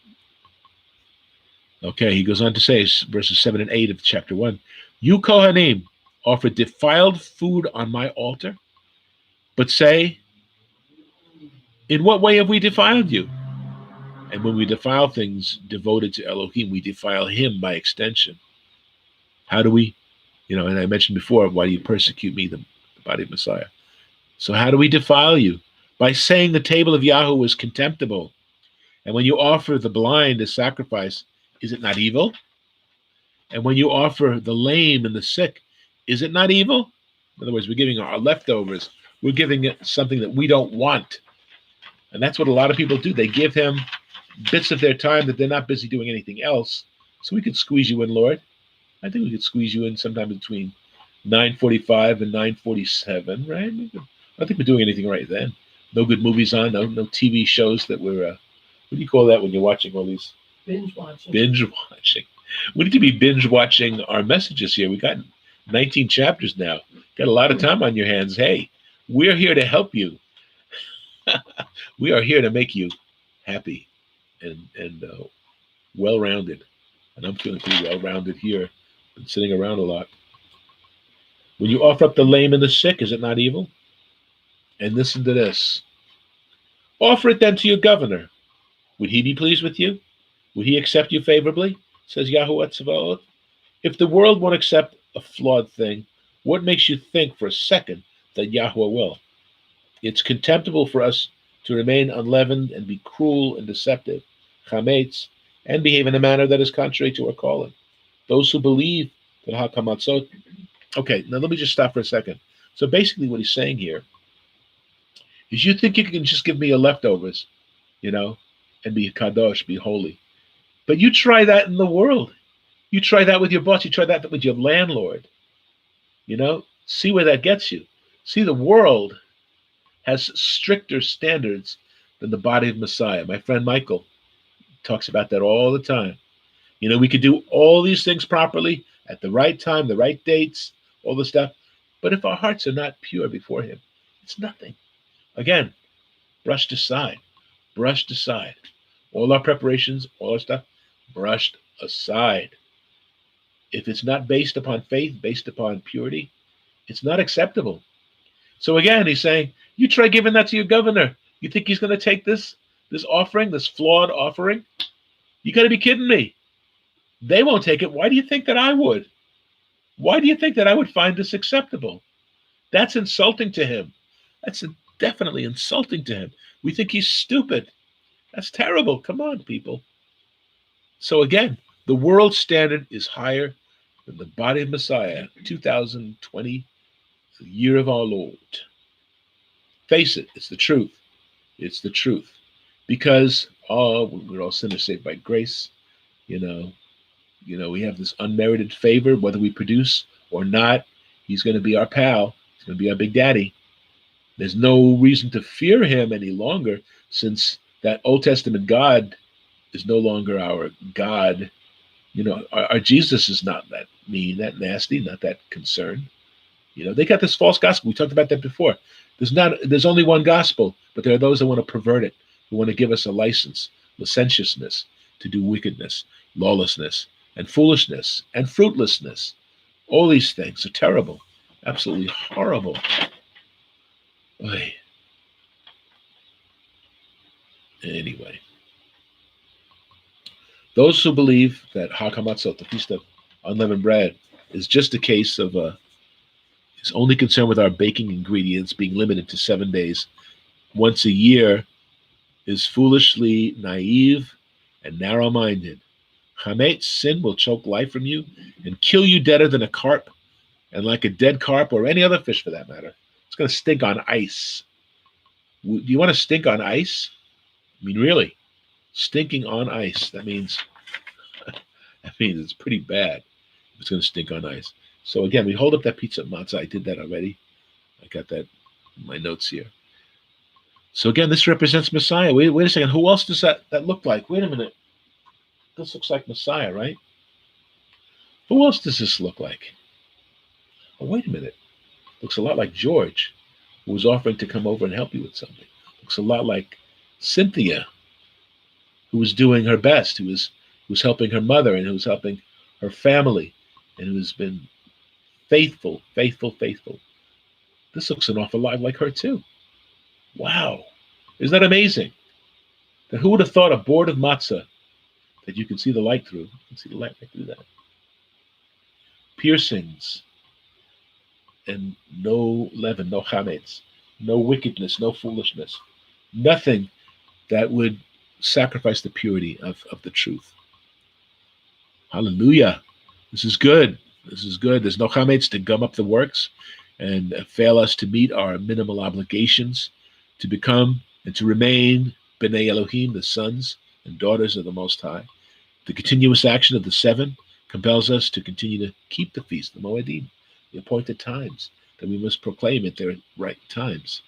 He goes on to say, verses 7 and 8 of chapter 1, you Kohanim offer defiled food on my altar, but say, in what way have we defiled you? And when we defile things devoted to Elohim, we defile him by extension. How do we, and I mentioned before, why do you persecute me, the body of Messiah? So how do we defile you? By saying the table of Yahweh is contemptible. And when you offer the blind as sacrifice, is it not evil? And when you offer the lame and the sick, is it not evil? In other words, we're giving our leftovers. We're giving it something that we don't want. And that's what a lot of people do. They give him bits of their time that they're not busy doing anything else. So we could squeeze you in, Lord. I think we could squeeze you in sometime between 9:45 and 9:47, right? I don't think we're doing anything right then. No good movies on, no TV shows that we're, what do you call that when you're watching all these? Binge watching. Binge watching. We need to be binge watching our messages here. We got 19 chapters now. Got a lot of time on your hands. Hey, we're here to help you. We are here to make you happy and well-rounded. And I'm feeling pretty well-rounded here. Been sitting around a lot. When you offer up the lame and the sick, is it not evil? And listen to this. Offer it then to your governor. Would he be pleased with you? Would he accept you favorably? Says Yahuwah Tzevaot. If the world won't accept a flawed thing, what makes you think for a second that Yahuwah will? It's contemptible for us to remain unleavened and be cruel and deceptive, chametz, and behave in a manner that is contrary to our calling. Those who believe that hakamatzot. Okay, now let me just stop for a second. So basically what he's saying here is you think you can just give me your leftovers, and be kadosh, be holy. But you try that in the world. You try that with your boss. You try that with your landlord. See where that gets you. See, the world has stricter standards than the body of Messiah. My friend Michael talks about that all the time. We could do all these things properly at the right time, the right dates, all the stuff. But if our hearts are not pure before him, it's nothing. Again, brushed aside. All our preparations, all our stuff, brushed aside. If it's not based upon faith, based upon purity, it's not acceptable. So again, he's saying, you try giving that to your governor. You think he's going to take this offering, this flawed offering? You got to be kidding me. They won't take it. Why do you think that I would? Why do you think that I would find this acceptable? That's insulting to him. That's definitely insulting to him. We think he's stupid. That's terrible. Come on, people. So again, the world standard is higher than the body of Messiah, 2020, the year of our Lord. Face it, it's the truth. It's the truth. Because, we're all sinners saved by grace. We have this unmerited favor, whether we produce or not. He's going to be our pal. He's going to be our big daddy. There's no reason to fear him any longer, since that Old Testament God is no longer our God. Our Jesus is not that mean, that nasty, not that concerned. They got this false gospel. We talked about that before. There's only one gospel, but there are those that want to pervert it, who want to give us a license, licentiousness, to do wickedness, lawlessness, and foolishness, and fruitlessness. All these things are terrible, absolutely horrible. Oy. Anyway, those who believe that Hakamatzot, the Feast of Unleavened Bread, is just a case of is only concerned with our baking ingredients being limited to 7 days once a year, is foolishly naive and narrow-minded. Chametz, sin, will choke life from you and kill you deader than a carp, and like a dead carp or any other fish for that matter. It's going to stink on ice. Do you want to stink on ice? I mean, really, stinking on ice. That means it's pretty bad. It's going to stink on ice. So again, we hold up that pizza matzah. I did that already. I got that in my notes here. So again, this represents Messiah. Wait a second. Who else does that look like? Wait a minute. This looks like Messiah, right? Who else does this look like? Oh, wait a minute. Looks a lot like George, who was offering to come over and help you with something. Looks a lot like Cynthia, who was doing her best, who was helping her mother and who was helping her family, and who has been faithful. This looks an awful lot like her too. Wow. Isn't that amazing? That who would have thought a board of matzah that you can see the light through? You can see the light right through that. Piercings and no leaven, no chametz, no wickedness, no foolishness, nothing that would sacrifice the purity of the truth. Hallelujah. This is good. There's no chametz to gum up the works and fail us to meet our minimal obligations to become and to remain B'nai Elohim, the sons and daughters of the Most High. The continuous action of the seven compels us to continue to keep the feast, the Moedim, the appointed times, that we must proclaim at their right times.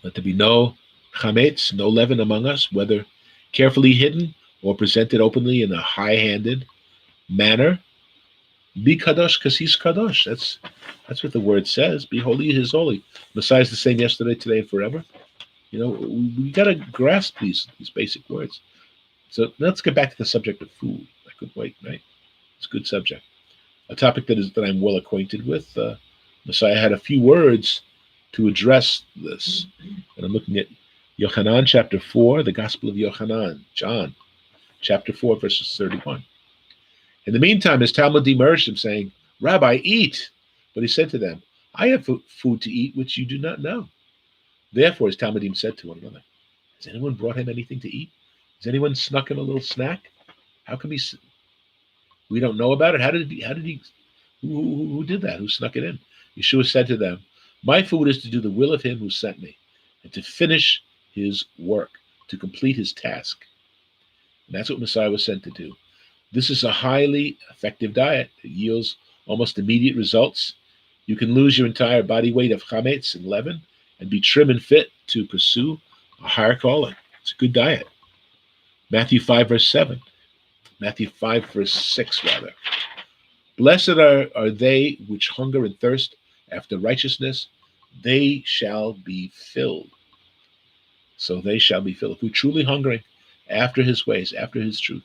Let there be no chametz, no leaven among us, whether carefully hidden or presented openly in a high-handed manner. Be kadosh, because he's kadosh. That's what the word says. Be holy, he is holy. Messiah is the same yesterday, today, and forever. We got to grasp these basic words. So let's get back to the subject of food. I couldn't wait, right? It's a good subject. A topic that I'm well acquainted with. Messiah had a few words to address this. And I'm looking at Yochanan chapter 4, the Gospel of Yochanan, John, chapter 4, verses 31. In the meantime, his Talmudim urged him, saying, Rabbi, eat. But he said to them, I have food to eat which you do not know. Therefore his Talmudim said to one another, has anyone brought him anything to eat? Has anyone snuck him a little snack? How come we don't know about it? How did he who did that? Who snuck it in? Yeshua said to them, my food is to do the will of him who sent me, and to finish his work, to complete his task. And that's what Messiah was sent to do. This is a highly effective diet that yields almost immediate results. You can lose your entire body weight of chametz and leaven and be trim and fit to pursue a higher calling. It's a good diet. Matthew 5, verse 7. Matthew 5, verse 6, rather. Blessed are they which hunger and thirst after righteousness. They shall be filled. So they shall be filled. If we're truly hungering after his ways, after his truth,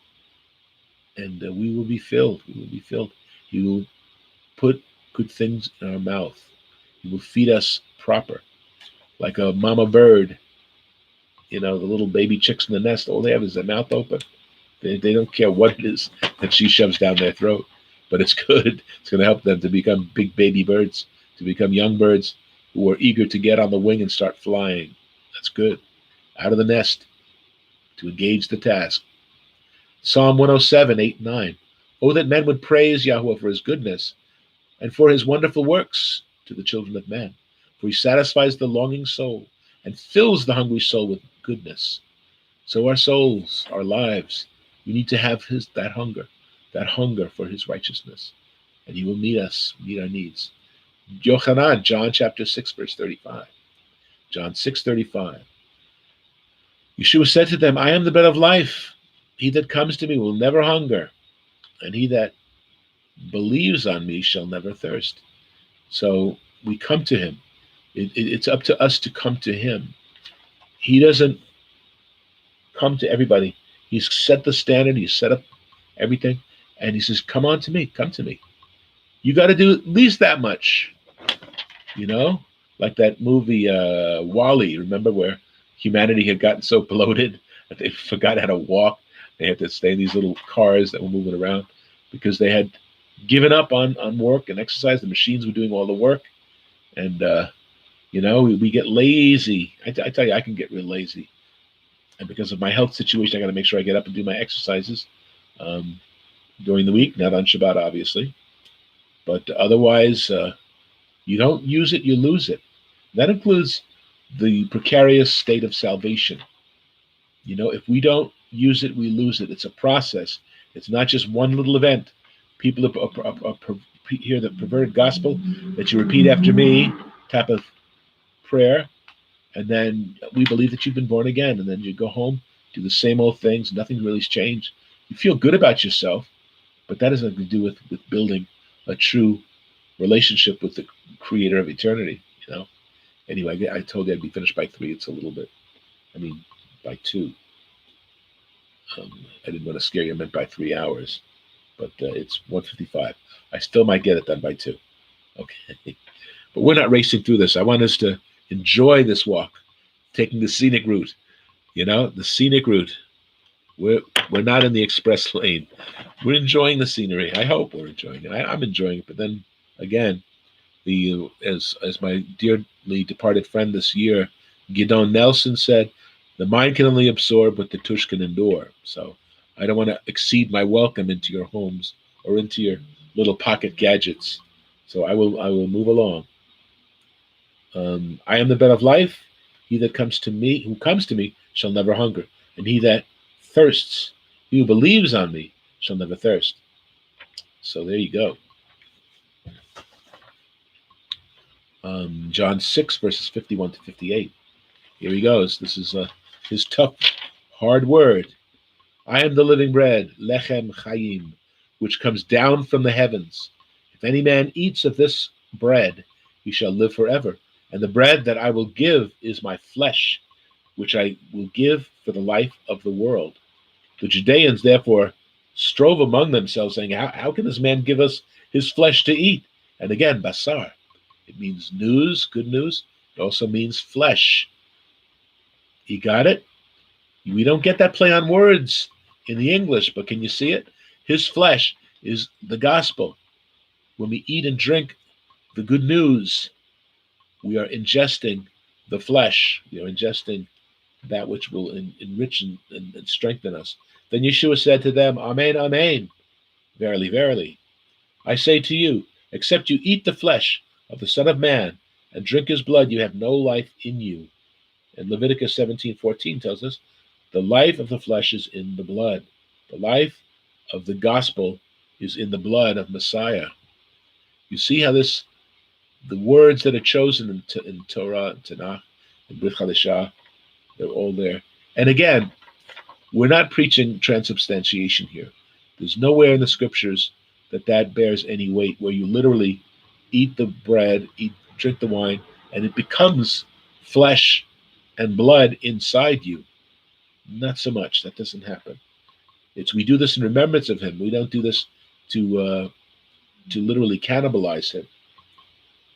and we will be filled. We will be filled. He will put good things in our mouth. He will feed us proper. Like a mama bird, the little baby chicks in the nest, all they have is their mouth open. They don't care what it is that she shoves down their throat, but it's good. It's going to help them to become big baby birds, to become young birds who are eager to get on the wing and start flying. That's good. Out of the nest to engage the task. Psalm 107, 8 and 9. Oh, that men would praise Yahweh for his goodness and for his wonderful works to the children of men. For he satisfies the longing soul and fills the hungry soul with goodness. So our souls, our lives, we need to have that hunger for his righteousness. And he will meet our needs. Yochanan, John chapter 6, verse 35. John 6:35. Yeshua said to them, I am the bread of life. He that comes to me will never hunger, and he that believes on me shall never thirst. So we come to him. It's up to us to come to him. He doesn't come to everybody. He's set the standard. He's set up everything. And he says, come on to me. Come to me. You got to do at least that much. Like that movie WALL-E, remember, where humanity had gotten so bloated that they forgot how to walk. They had to stay in these little cars that were moving around because they had given up on work and exercise. The machines were doing all the work. And, we get lazy. I tell you, I can get real lazy. And because of my health situation, I got to make sure I get up and do my exercises during the week, not on Shabbat, obviously. But otherwise, you don't use it, you lose it. That includes the precarious state of salvation. If we don't use it, we lose it. It's a process. It's not just one little event. People hear the perverted gospel that you repeat after me, type of prayer, and then we believe that you've been born again. And then you go home, do the same old things. Nothing really's changed. You feel good about yourself, but that has nothing to do with building a true relationship with the creator of eternity. Anyway, I told you I'd be finished by 3. It's a little bit, by 2. I didn't want to scare you. I meant by 3 hours, but it's 1:55. I still might get it done by 2. Okay, but we're not racing through this. I want us to enjoy this walk, taking the scenic route. The scenic route. We're not in the express lane. We're enjoying the scenery. I hope we're enjoying it. I'm enjoying it. But then again, as my dearly departed friend this year, Gidon Nelson said, the mind can only absorb what the tush can endure. So I don't want to exceed my welcome into your homes or into your little pocket gadgets. So I will move along. I am the bread of life. He that comes to me shall never hunger, and he that thirsts, he who believes on me shall never thirst. So there you go. John 6 verses 51 to 58. Here he goes. This is his tough, hard word. I am the living bread, lechem chayim, which comes down from the heavens. If any man eats of this bread, he shall live forever. And the bread that I will give is my flesh, which I will give for the life of the world. The Judeans therefore strove among themselves, saying, how can this man give us his flesh to eat? And again, basar. It means news, good news. It also means flesh. You got it? We don't get that play on words in the English, but can you see it? His flesh is the gospel. When we eat and drink the good news, we are ingesting the flesh. We are ingesting that which will enrich and strengthen us. Then Yeshua said to them, Amen, Amen. Verily, verily. I say to you, except you eat the flesh of the Son of Man and drink his blood, you have no life in you. And Leviticus 17:14 tells us, the life of the flesh is in the blood. The life of the gospel is in the blood of Messiah. You see how the words that are chosen in Torah, and Tanakh, and Brit Chadashah, they're all there. And again, we're not preaching transubstantiation here. There's nowhere in the scriptures that bears any weight, where you literally eat the bread, drink the wine, and it becomes flesh and blood inside you. Not so much. That doesn't happen. We do this in remembrance of him. We don't do this to literally cannibalize him.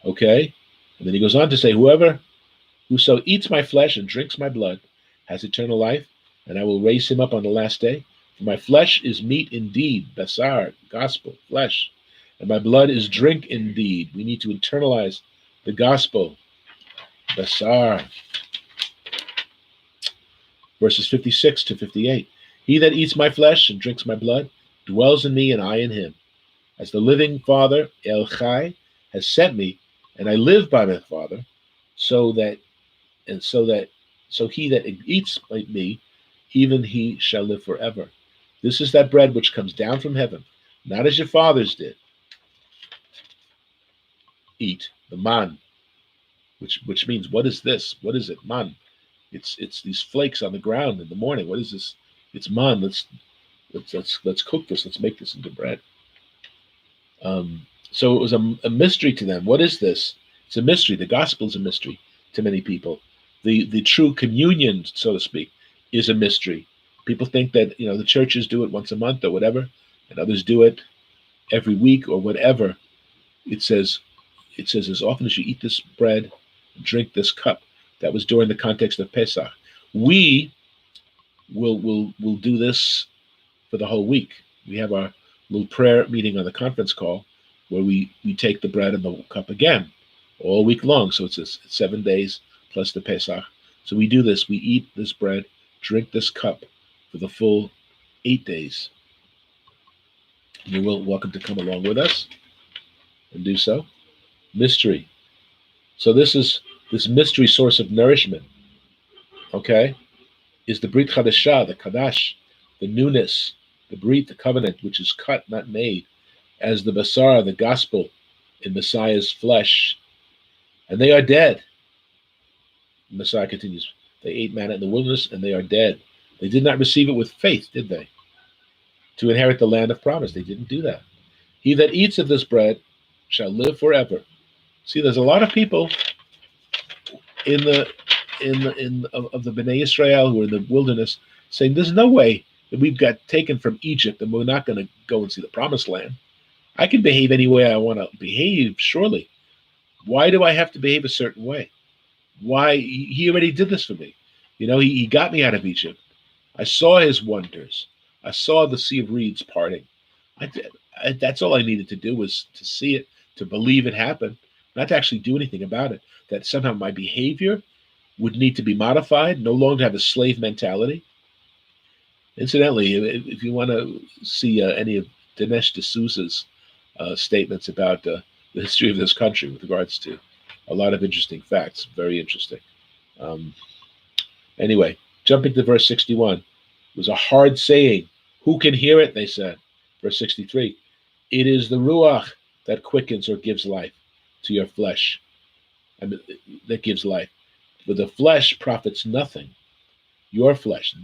Okay? And then he goes on to say, whoso eats my flesh and drinks my blood has eternal life, and I will raise him up on the last day. For my flesh is meat indeed, basar, gospel, flesh, and my blood is drink indeed. We need to internalize the gospel, basar. Verses 56 to 58. He that eats my flesh and drinks my blood dwells in me, and I in him. As the living Father, El Chai, has sent me, and I live by my Father, so he that eats me, even he shall live forever. This is that bread which comes down from heaven, not as your fathers did eat, the man, which means, what is this? What is it? Man. It's these flakes on the ground in the morning. What is this? It's man. Let's cook this. Let's make this into bread. So it was a mystery to them. What is this? It's a mystery. The gospel is a mystery to many people. The true communion, so to speak, is a mystery. People think that the churches do it once a month or whatever, and others do it every week or whatever. It says as often as you eat this bread, drink this cup. That was during the context of Pesach. We will do this for the whole week. We have our little prayer meeting on the conference call where we take the bread and the cup again all week long. So it's 7 days plus the Pesach. So we do this. We eat this bread drink this cup for the full 8 days. You're welcome to come along with us and do so. Mystery. So this mystery source of nourishment, okay, is the Brit Chadashah, the Kadash, the newness, the Brit, the covenant, which is cut, not made, as the Basar, the gospel, in Messiah's flesh. And they are dead. The Messiah continues, they ate manna in the wilderness, and they are dead. They did not receive it with faith, did they? To inherit the land of promise. They didn't do that. He that eats of this bread shall live forever. See, there's a lot of people of the Bnei Israel who are in the wilderness saying there's no way that we've got taken from Egypt and we're not going to go and see the promised land. I can behave any way I want to behave, surely. Why do I have to behave a certain way? Why? He already did this for me. He got me out of Egypt. I saw his wonders. I saw the Sea of Reeds parting. That's all I needed to do, was to see it, to believe it happened, not to actually do anything about it. That somehow my behavior would need to be modified, no longer have a slave mentality. Incidentally, if you want to see any of Dinesh D'Souza's statements about the history of this country with regards to a lot of interesting facts, very interesting. Anyway, jumping to verse 61, it was a hard saying. Who can hear it, they said. Verse 63, it is the Ruach that quickens or gives life to your flesh. That gives life. But the flesh profits nothing. Your flesh,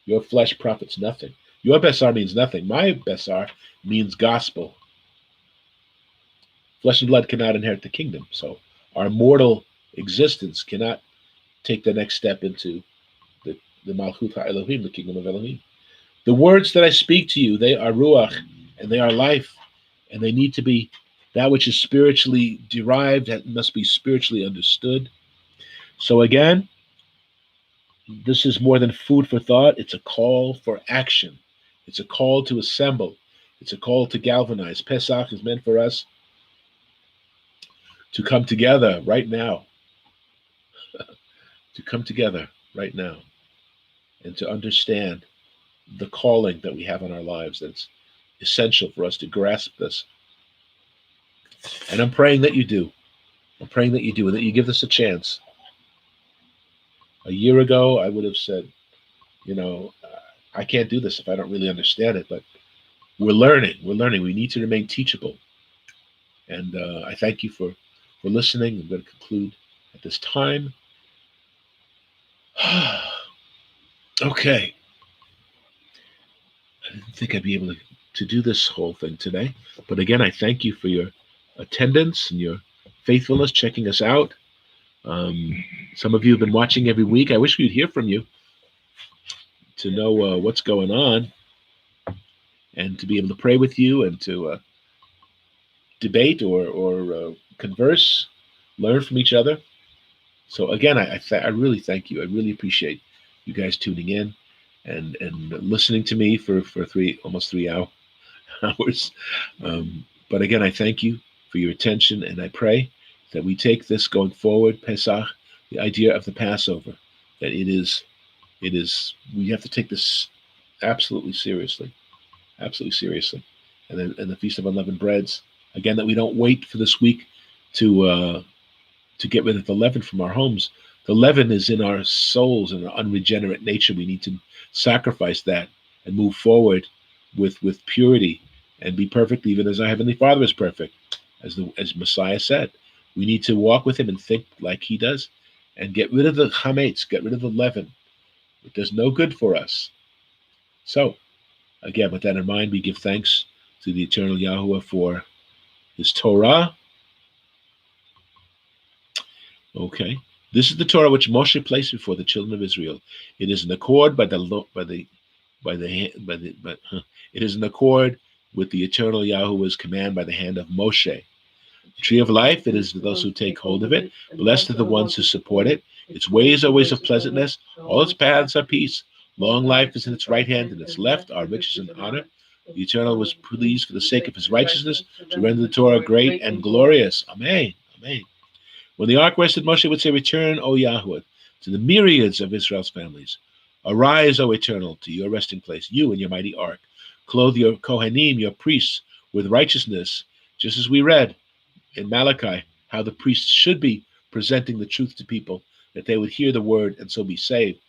your flesh profits nothing. Your Besar means nothing. My Besar means gospel. Flesh and blood cannot inherit the kingdom. So our mortal existence cannot take the next step into the Malchut HaElohim, the kingdom of Elohim. The words that I speak to you, they are Ruach, and they are life, and they need to be that which is spiritually derived, that must be spiritually understood. So again, this is more than food for thought. It's a call for action. It's a call to assemble. It's a call to galvanize. Pesach is meant for us to come together right now. To come together right now and to understand the calling that we have on our lives. That's essential for us to grasp this. And I'm praying that you do. I'm praying that you do, and that you give this a chance. A year ago, I would have said, I can't do this if I don't really understand it, but we're learning. We need to remain teachable. And I thank you for listening. I'm going to conclude at this time. Okay. I didn't think I'd be able to do this whole thing today. But again, I thank you for your attendance and your faithfulness, checking us out. Some of you have been watching every week. I wish we'd hear from you to know what's going on and to be able to pray with you and to debate or converse, learn from each other. So again, I really thank you. I really appreciate you guys tuning in and listening to me for almost 3 hours. But again, I thank you for your attention, and I pray that we take this going forward, Pesach, the idea of the Passover, that we have to take this absolutely seriously. And the Feast of Unleavened Breads, again, that we don't wait for this week to get rid of the leaven from our homes. The leaven is in our souls and our unregenerate nature. We need to sacrifice that and move forward with purity and be perfect, even as our Heavenly Father is perfect, as Messiah said. We need to walk with him and think like he does and get rid of the chametz, get rid of the leaven. It does no good for us. So, again, with that in mind, we give thanks to the eternal Yahuwah for his Torah. Okay. This is the Torah which Moshe placed before the children of Israel. It is in accord it is in accord with the eternal Yahuwah's command by the hand of Moshe. The tree of life, it is to those who take hold of it. Blessed are the ones who support it. Its ways are ways of pleasantness. All its paths are peace. Long life is in its right hand, and its left are riches and honor. The Eternal was pleased for the sake of his righteousness to render the Torah great and glorious. Amen. Amen. When the ark rested, Moshe would say, "Return, O Yahweh, to the myriads of Israel's families, Arise, O Eternal, to your resting place, you and your mighty ark. Clothe your Kohanim, your priests, with righteousness, just as we read in Malachi, how the priests should be presenting the truth to people, that they would hear the word and so be saved.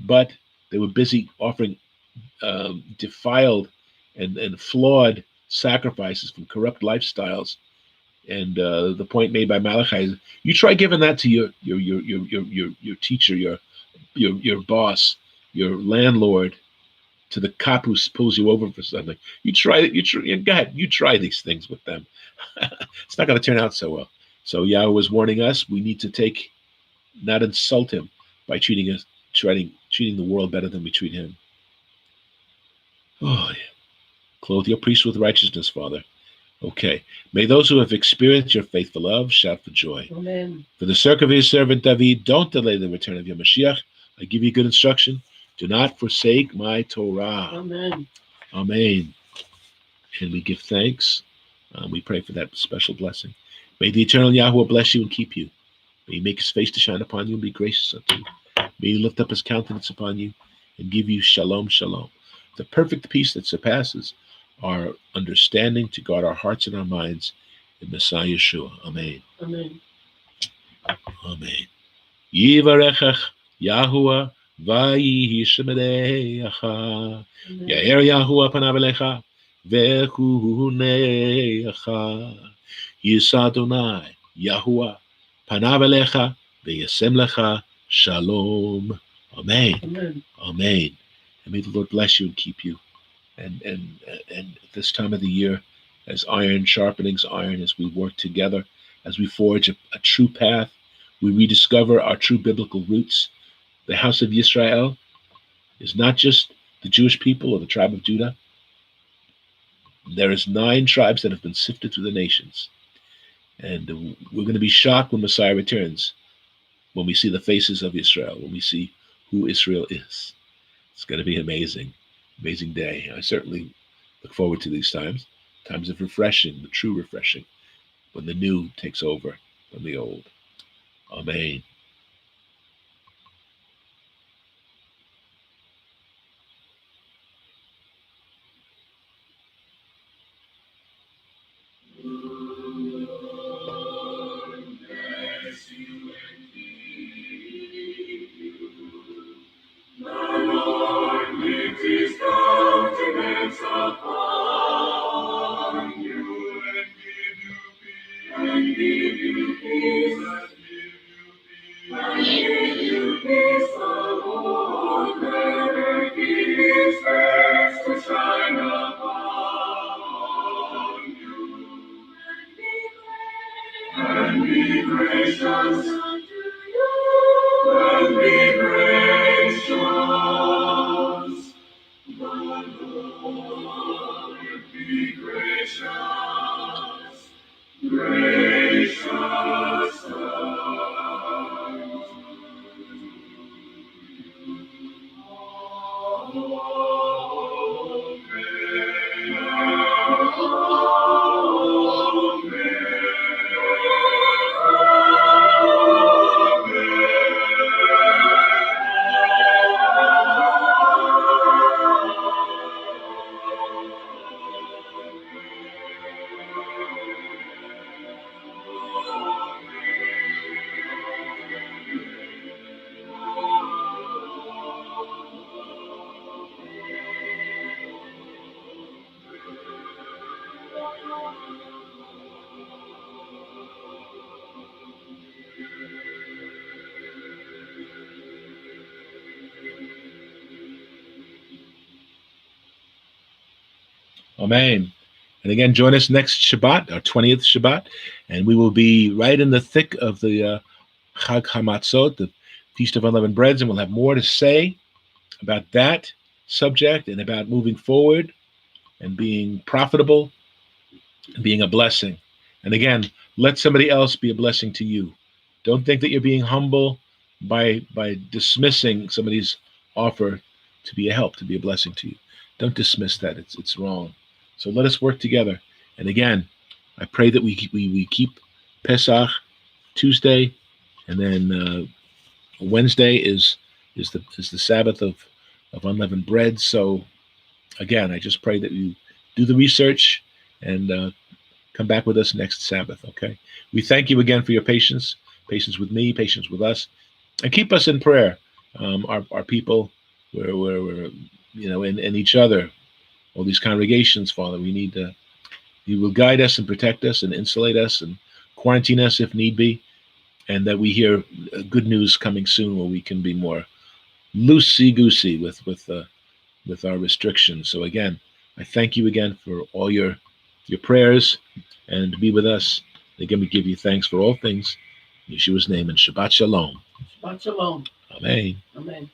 But they were busy offering defiled and flawed sacrifices from corrupt lifestyles. And the point made by Malachi is, you try giving that to your teacher, your boss, your landlord, to the cop who pulls you over for something. You try these things with them. It's not going to turn out so well. So Yahweh was warning us, we need to not insult him by treating the world better than we treat him. Oh, yeah. Clothe your priests with righteousness, Father. Okay. May those who have experienced your faithful love shout for joy. Amen. For the sake of his servant David, don't delay the return of your Mashiach. I give you good instruction. Do not forsake my Torah. Amen. Amen. And we give thanks. We pray for that special blessing. May the eternal Yahweh bless you and keep you. May he make his face to shine upon you and be gracious unto you. May he lift up his countenance upon you and give you shalom, shalom. The perfect peace that surpasses our understanding, to guard our hearts and our minds in Messiah Yeshua. Amen. Amen. Amen. Yivarechach Yahuwah v'yihi shemerecha. Ya'er Yahuwah panav elecha v'chunecha. Yisa Adonai Yahuwah panav elecha v'yasem lecha shalom. Amen. Amen. Amen. And may the Lord bless you and keep you. And at this time of the year, as iron sharpenings iron, as we work together, as we forge a true path, we rediscover our true biblical roots. The house of Yisrael is not just the Jewish people or the tribe of Judah. There is 9 tribes that have been sifted through the nations. And we're going to be shocked when Messiah returns, when we see the faces of Israel, when we see who Israel is. It's going to be amazing. Amazing day. I certainly look forward to these times of refreshing, the true refreshing, when the new takes over from the old. Amen. Amen. And again, join us next Shabbat, our 20th Shabbat, and we will be right in the thick of the Chag HaMatzot, the Feast of Unleavened Breads, and we'll have more to say about that subject and about moving forward and being profitable and being a blessing. And again, let somebody else be a blessing to you. Don't think that you're being humble by dismissing somebody's offer to be a help, to be a blessing to you. Don't dismiss that. It's wrong. So let us work together. And again, I pray that we keep Pesach Tuesday, and then Wednesday is the Sabbath of of unleavened bread. So again, I just pray that you do the research and come back with us next Sabbath. Okay. We thank you again for your patience with me, patience with us, and keep us in prayer. Our people, we're in each other, all these congregations, Father. We need to. You will guide us and protect us and insulate us and quarantine us if need be, and that we hear good news coming soon, where we can be more loosey goosey with our restrictions. So again, I thank you again for all your prayers and to be with us. Again, we give you thanks for all things. In Yeshua's name, and Shabbat Shalom. Shabbat Shalom. Amen. Amen.